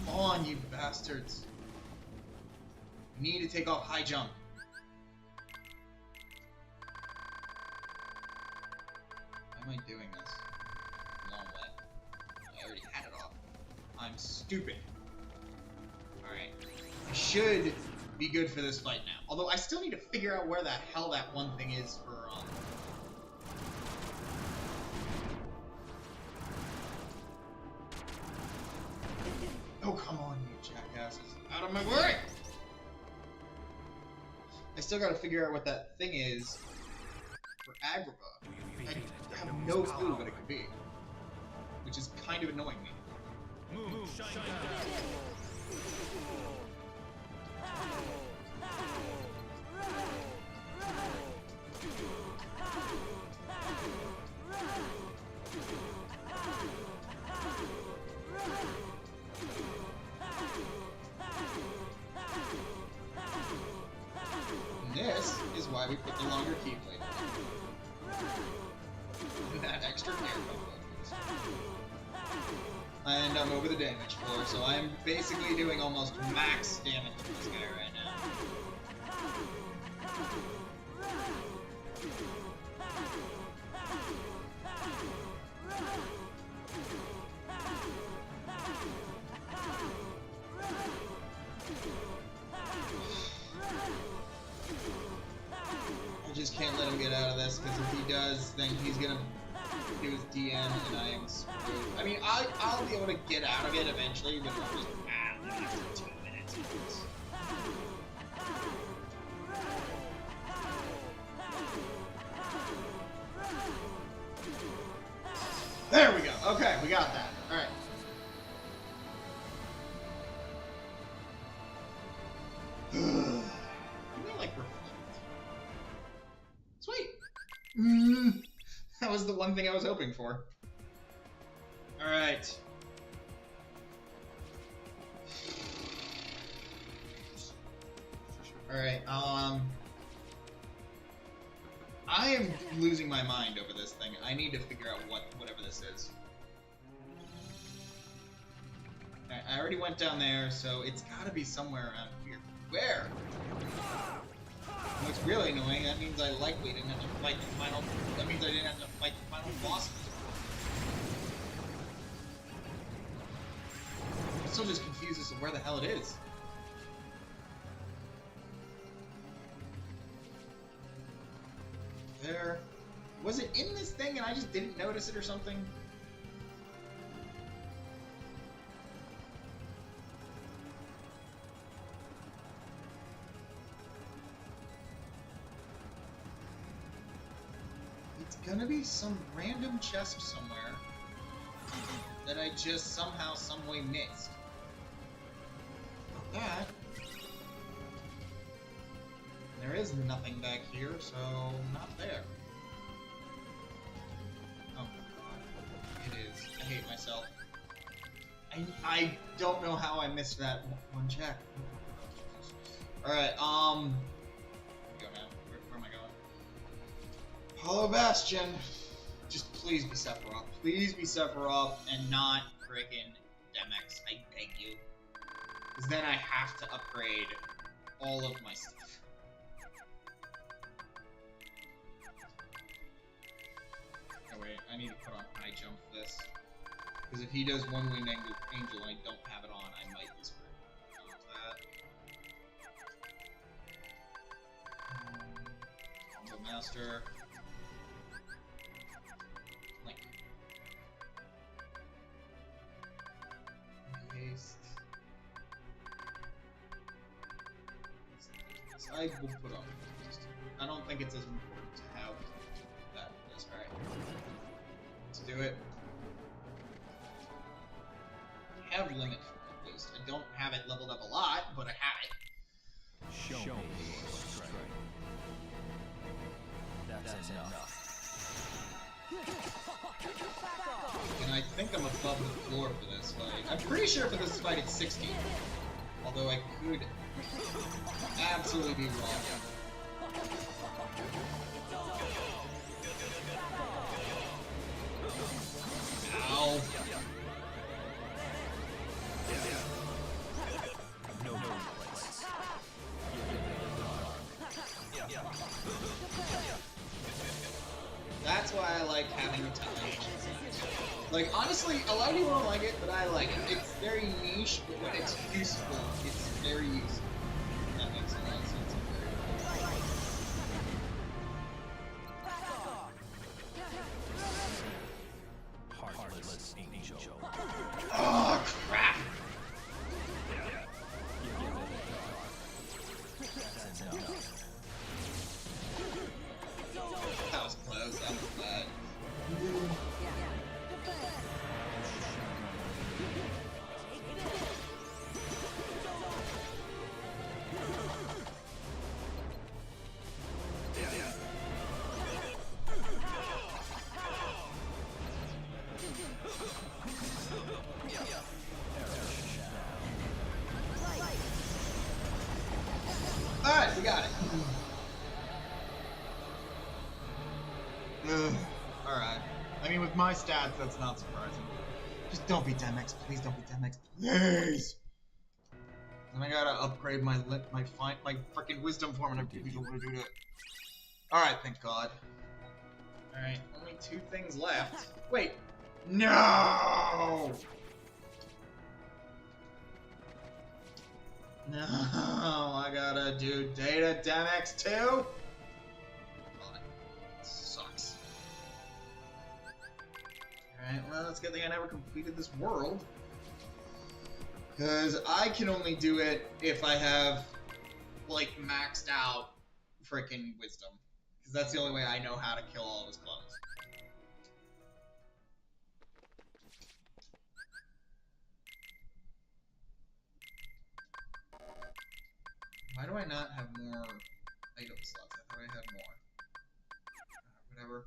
Come on, you bastards. You need to take off high jump. Why am I doing this? Long way. I already had it off. I'm stupid. Alright. I should be good for this fight now. Although I still need to figure out where the hell that one thing is for, Oh, come on, you jackasses. Out of my way! I still gotta figure out what that thing is for Agrabah. I have no clue what it could be. Which is kind of annoying me. Move, shine down. And this is why we put the longer keyblade on. That extra gear focus. And I'm over the damage floor, so I'm basically doing almost max damage to this guy right now. I just can't let him get out of this, because if he does, then he's gonna do his DN and I am screwed. I mean, I'll be able to get out of it eventually, but I'm just after 2 minutes. There we go. Okay, we got that. All right. Can we like reflect? Sweet. That was the one thing I was hoping for. All right. All right. I am losing my mind over this thing. I need to figure out whatever this is. I already went down there, so it's got to be somewhere around here. Where? What's really annoying, that means I likely didn't have to fight the final... That means I didn't have to fight the final boss. I'm still just confused as to where the hell it is. There... Was it in this thing and I just didn't notice it or something? It's gonna be some random chest somewhere that I just somehow, someway missed. Not that. There is nothing back here, so not there. Oh my god. It is. I hate myself. I don't know how I missed that one check. Alright, go now. Where am I going? Hollow Bastion. Just please be Sephiroth. Please be Sephiroth and not friggin' Demex. I beg you. Because then I have to upgrade all of my stuff. Oh wait, I need to put on high jump for this. Because if he does one winged angel and I don't have it on, I might be screwed. Combo Master. Link. Haste. I will put on. I don't think it's as important to have that as alright. Let's do it. I have limit at least. I don't have it leveled up a lot, but I have it. Show me your strength. That's enough. And I think I'm above the floor for this fight. I'm pretty sure for this fight it's 60. Although I could absolutely be wrong. Ow. That's why I like having retaliation. Like, honestly, a lot of people don't like it, but I like it. It's very niche, but when it's useful, it's very useful. That makes a lot of sense. Heartless angel. Oh, crap! got it. Ugh. Alright. I mean, with my stats, that's not surprising. Just don't beat Demex. Please don't beat Demex. Please! And I gotta upgrade my freaking wisdom form, and I really don't want to do that. Alright, thank God. Alright, only 2 things left. Wait. No! No, I gotta do Data Demex too? God, sucks. Alright, well, it's a good thing I never completed this world. Because I can only do it if I have, like, maxed out freaking wisdom. Because that's the only way I know how to kill all of his clones. Why do I not have more item slots? I thought I had more. Whatever.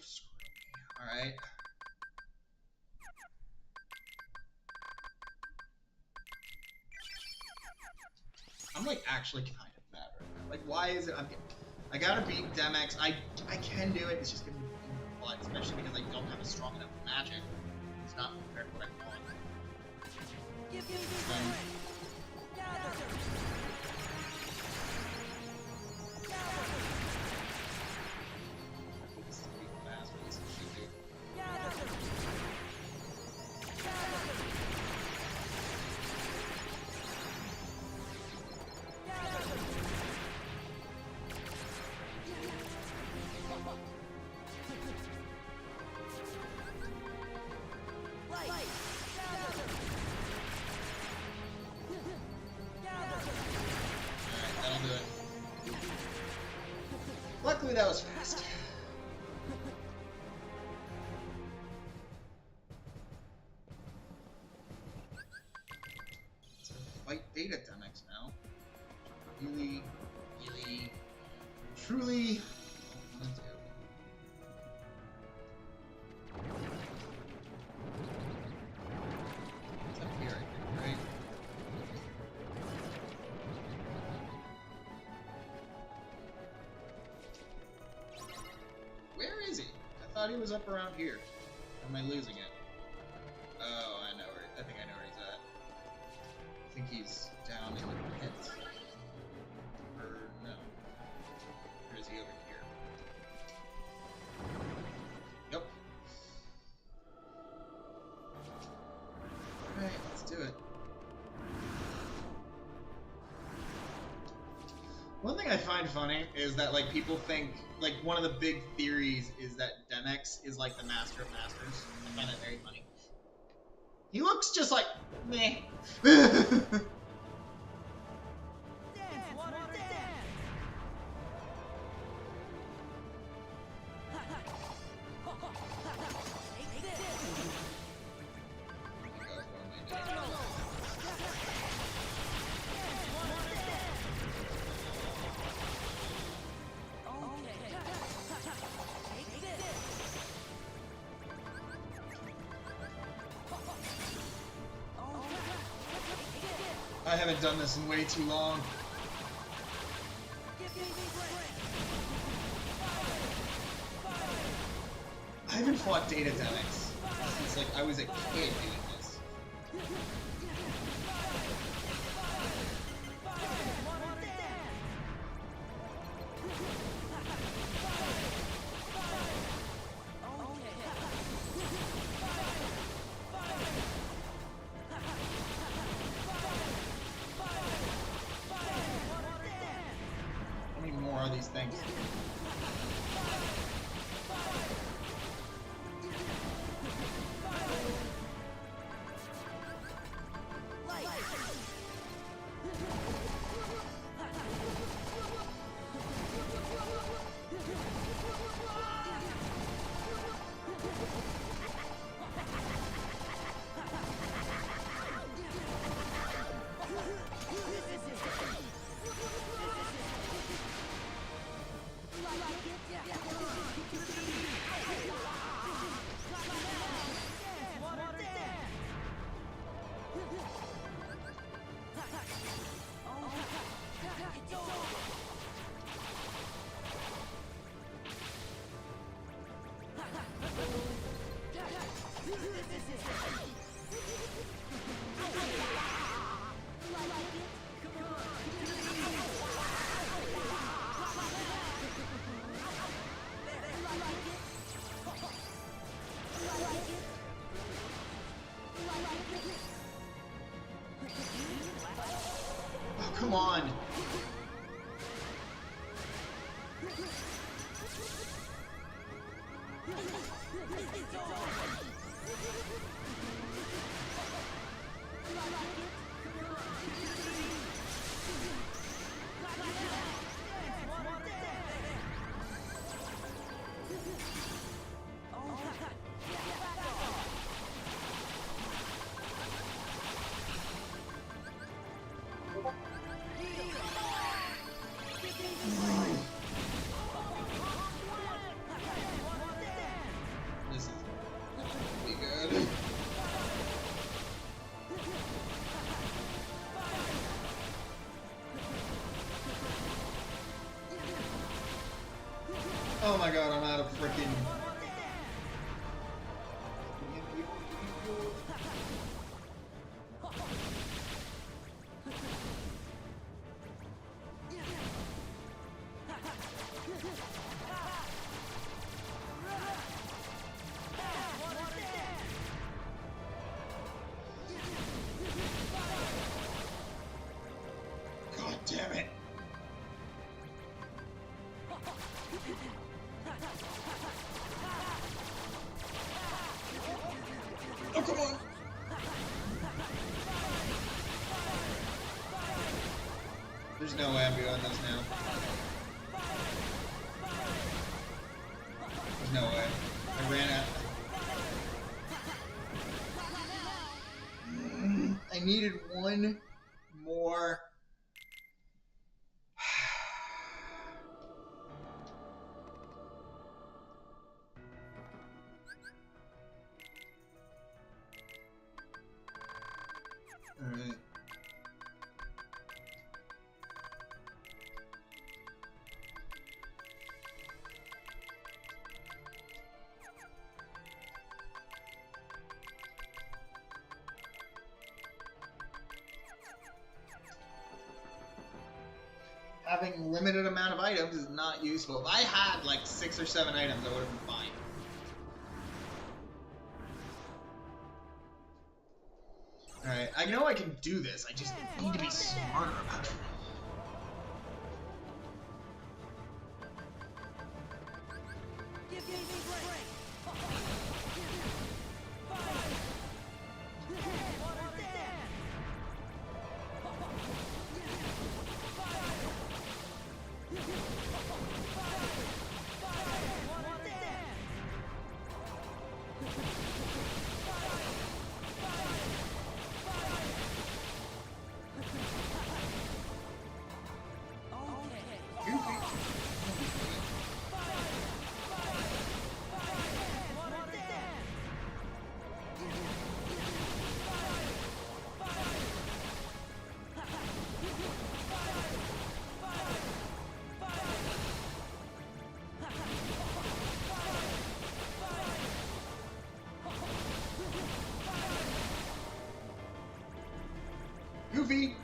Screw me. Alright. I'm like actually kind of mad right now. Like, why is it? I gotta beat Demex. I can do it. It's just gonna be a lot, especially because I don't have a strong enough magic. It's not compared to what I want. This is gonna be fast, but this is shooting. Luckily, that was fast. So fight Data Demex now. Really, truly don't want to do. It's up here, I think, right? Where is he? I thought he was up around here. Or am I losing it? Oh, I know where. I think I know where he's at. I think he's down in the pit. Or no? Or is he over here? Yep. Alright, let's do it. One thing I find funny is that, like, people think, like, one of the big theories is that Demex is, like, the master of masters. I find that very funny. He looks just like, meh. I haven't done this in way too long. I haven't fought Data Demex since, like, I was a kid doing this. How many more are these things? come on. This is be good. Oh my god, I'm out of freaking. God damn it. Oh, come on. There's no way I'm doing this now. There's no way. I ran out. I needed one more. Alright. Having limited amount of items is not useful. If I had like 6 or 7 items, I would have been fine. Alright, I know I can do this, I just need to be smarter about it. Goofy!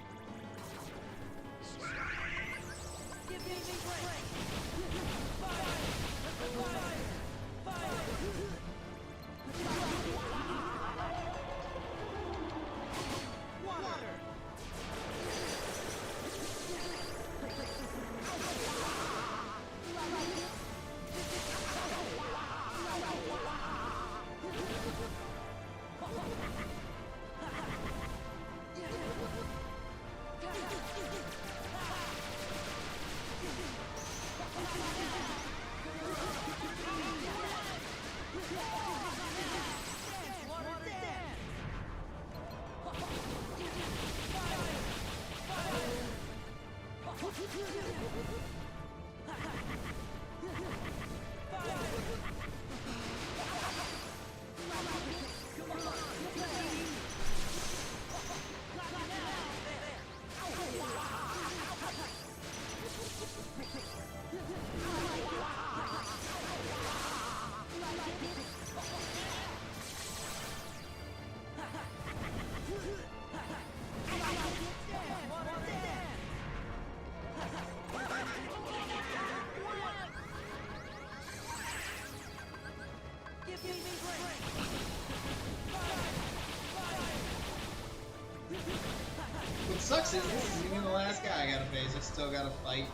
What sucks is this isn't even the last guy I gotta face. I still gotta fight.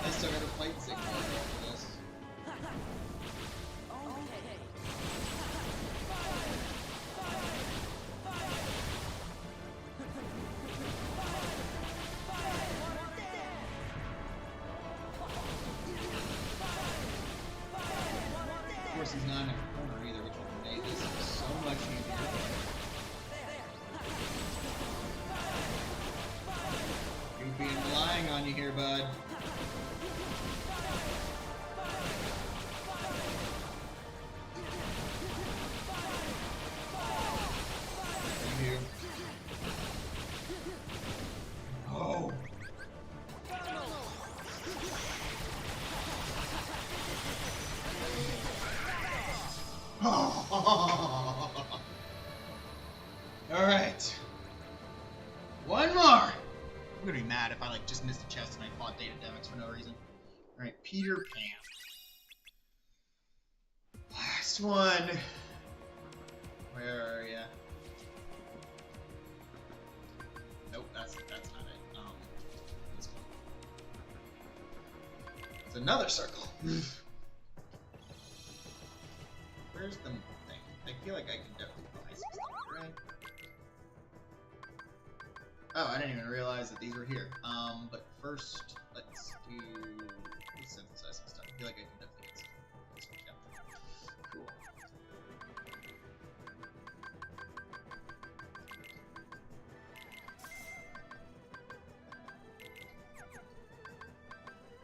I still gotta fight Sigma after this. Of course, he's not in a corner either, which would make this so much easier. Goofy and relying on you here, bud. Thank you. Oh. Alright. One more! I'm gonna be mad if I like just missed a chest and I fought Data Demics for no reason. Alright, Peter Pan. Last one. Where are ya? Nope, that's not it. This one. It's another circle. Where's the thing? I feel like I can definitely buy some stuff, right? Oh, I didn't even realize that these were here. But first, let's synthesize some stuff. I feel like I can definitely get some. Yeah. Cool.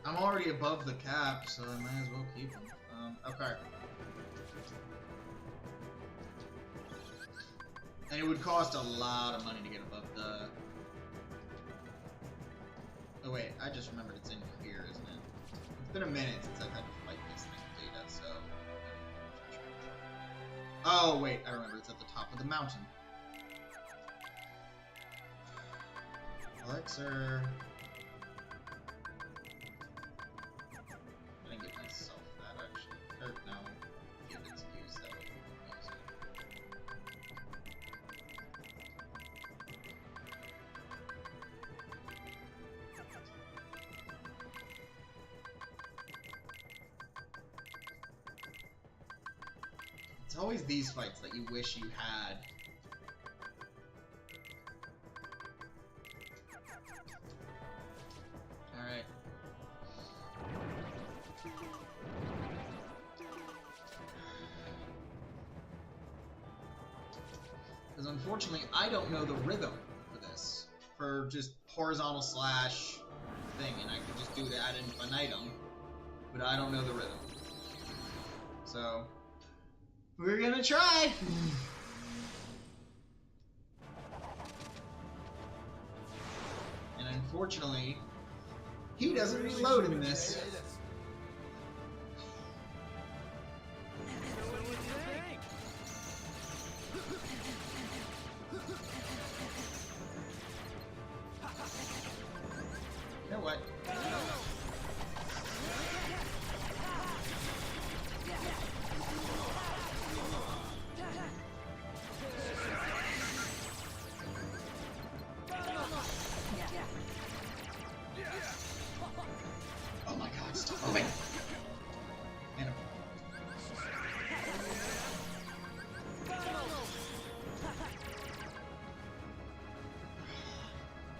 I'm already above the cap, so I might as well keep them. Okay. And it would cost a lot of money to get above the... Oh wait, I just remembered it's in here, isn't it? It's been a minute since I've had to fight this thing with Data, so... Oh wait, I remember, it's at the top of the mountain. Elixir... I didn't give myself that, actually. Or, no. Give its use, that way we can use it. It's always these fights that you wish you had. Alright. Because unfortunately, I don't know the rhythm for this. For just horizontal slash thing, and I can just do that ad infinitum. But I don't know the rhythm. So... we're gonna try! And unfortunately, he doesn't reload in this. You know what? Oh my god, stop moving! Man,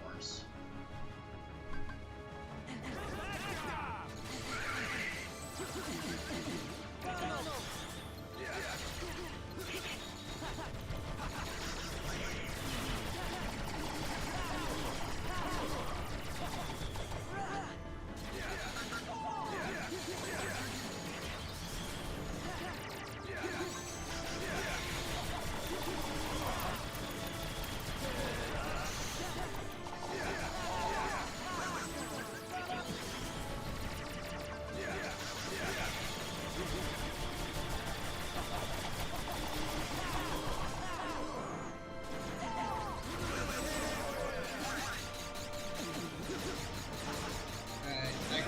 worse.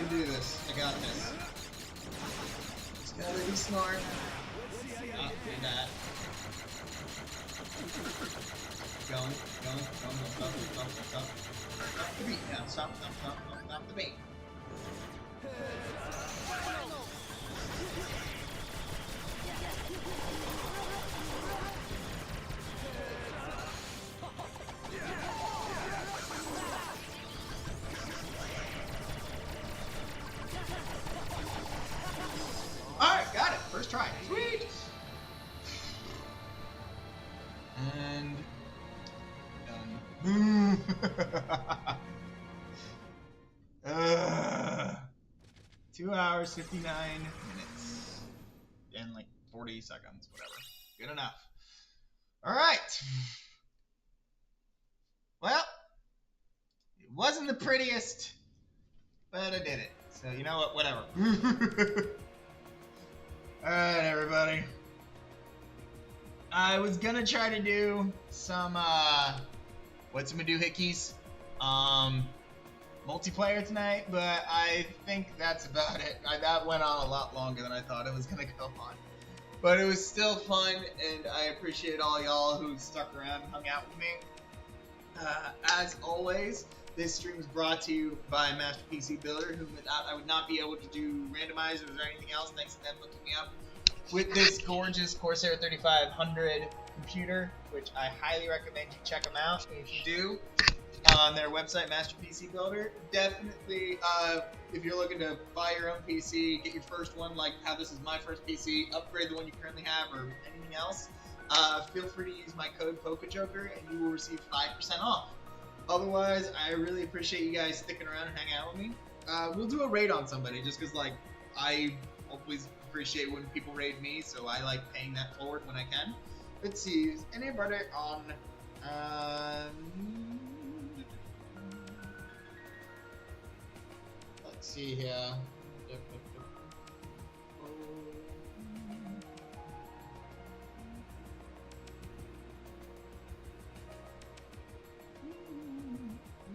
Do this. I got this. Just gotta be smart. Not do that. going. Don't stop. Stop the beat now. Stop the beat. Alright, got it. First try. Sweet. And done. 2 hours, 59 minutes. And like 40 seconds, whatever. Good enough. Alright. Well, it wasn't the prettiest, but I did it. So you know what? Whatever. Alright, everybody. I was gonna try to do some what's-a-ma-do-hickeys multiplayer tonight, but I think that's about it. That went on a lot longer than I thought it was gonna go on. But it was still fun, and I appreciate all y'all who stuck around and hung out with me. As always, this stream is brought to you by Master PC Builder, who without I would not be able to do randomizers or anything else, thanks to them hooking me up with this gorgeous Corsair 3500 computer, which I highly recommend you check them out. And if you do, on their website, Master PC Builder, definitely, if you're looking to buy your own PC, get your first one, like how this is my first PC, upgrade the one you currently have, or anything else, feel free to use my code POKAJOKER, and you will receive 5% off. Otherwise, I really appreciate you guys sticking around and hanging out with me. We'll do a raid on somebody, just because, like, I always appreciate when people raid me, so I like paying that forward when I can. Let's see, is anybody on let's see here.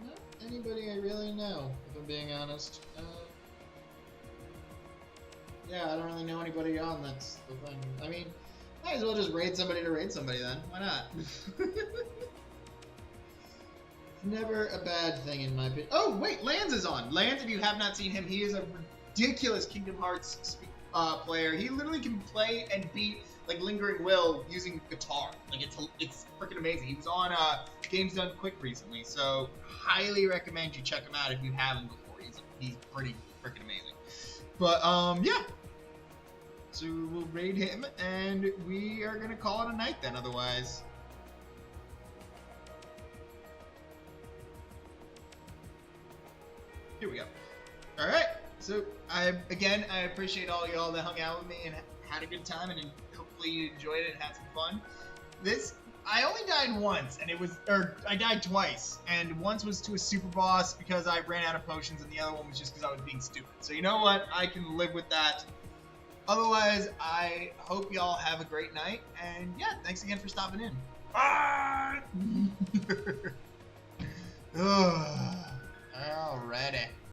Not anybody I really know, if I'm being honest. Yeah, I don't really know anybody on, that's the thing. I mean, might as well just raid somebody to raid somebody then. Why not? Never a bad thing in my opinion. Oh, wait, Lance is on. Lance, if you have not seen him, he is a ridiculous Kingdom Hearts player. He literally can play and beat, like, Lingering Will using guitar. Like, it's freaking amazing. He was on Games Done Quick recently, so highly recommend you check him out if you haven't before. He's pretty freaking amazing. But, yeah. So we'll raid him, and we are going to call it a night then, otherwise. Here we go. Alright, so I appreciate all y'all that hung out with me and had a good time, and hopefully you enjoyed it and had some fun. I only died once, and I died twice, and once was to a super boss because I ran out of potions, and the other one was just because I was being stupid. So you know what? I can live with that. Otherwise, I hope y'all have a great night, and yeah, thanks again for stopping in. Bye! Alrighty.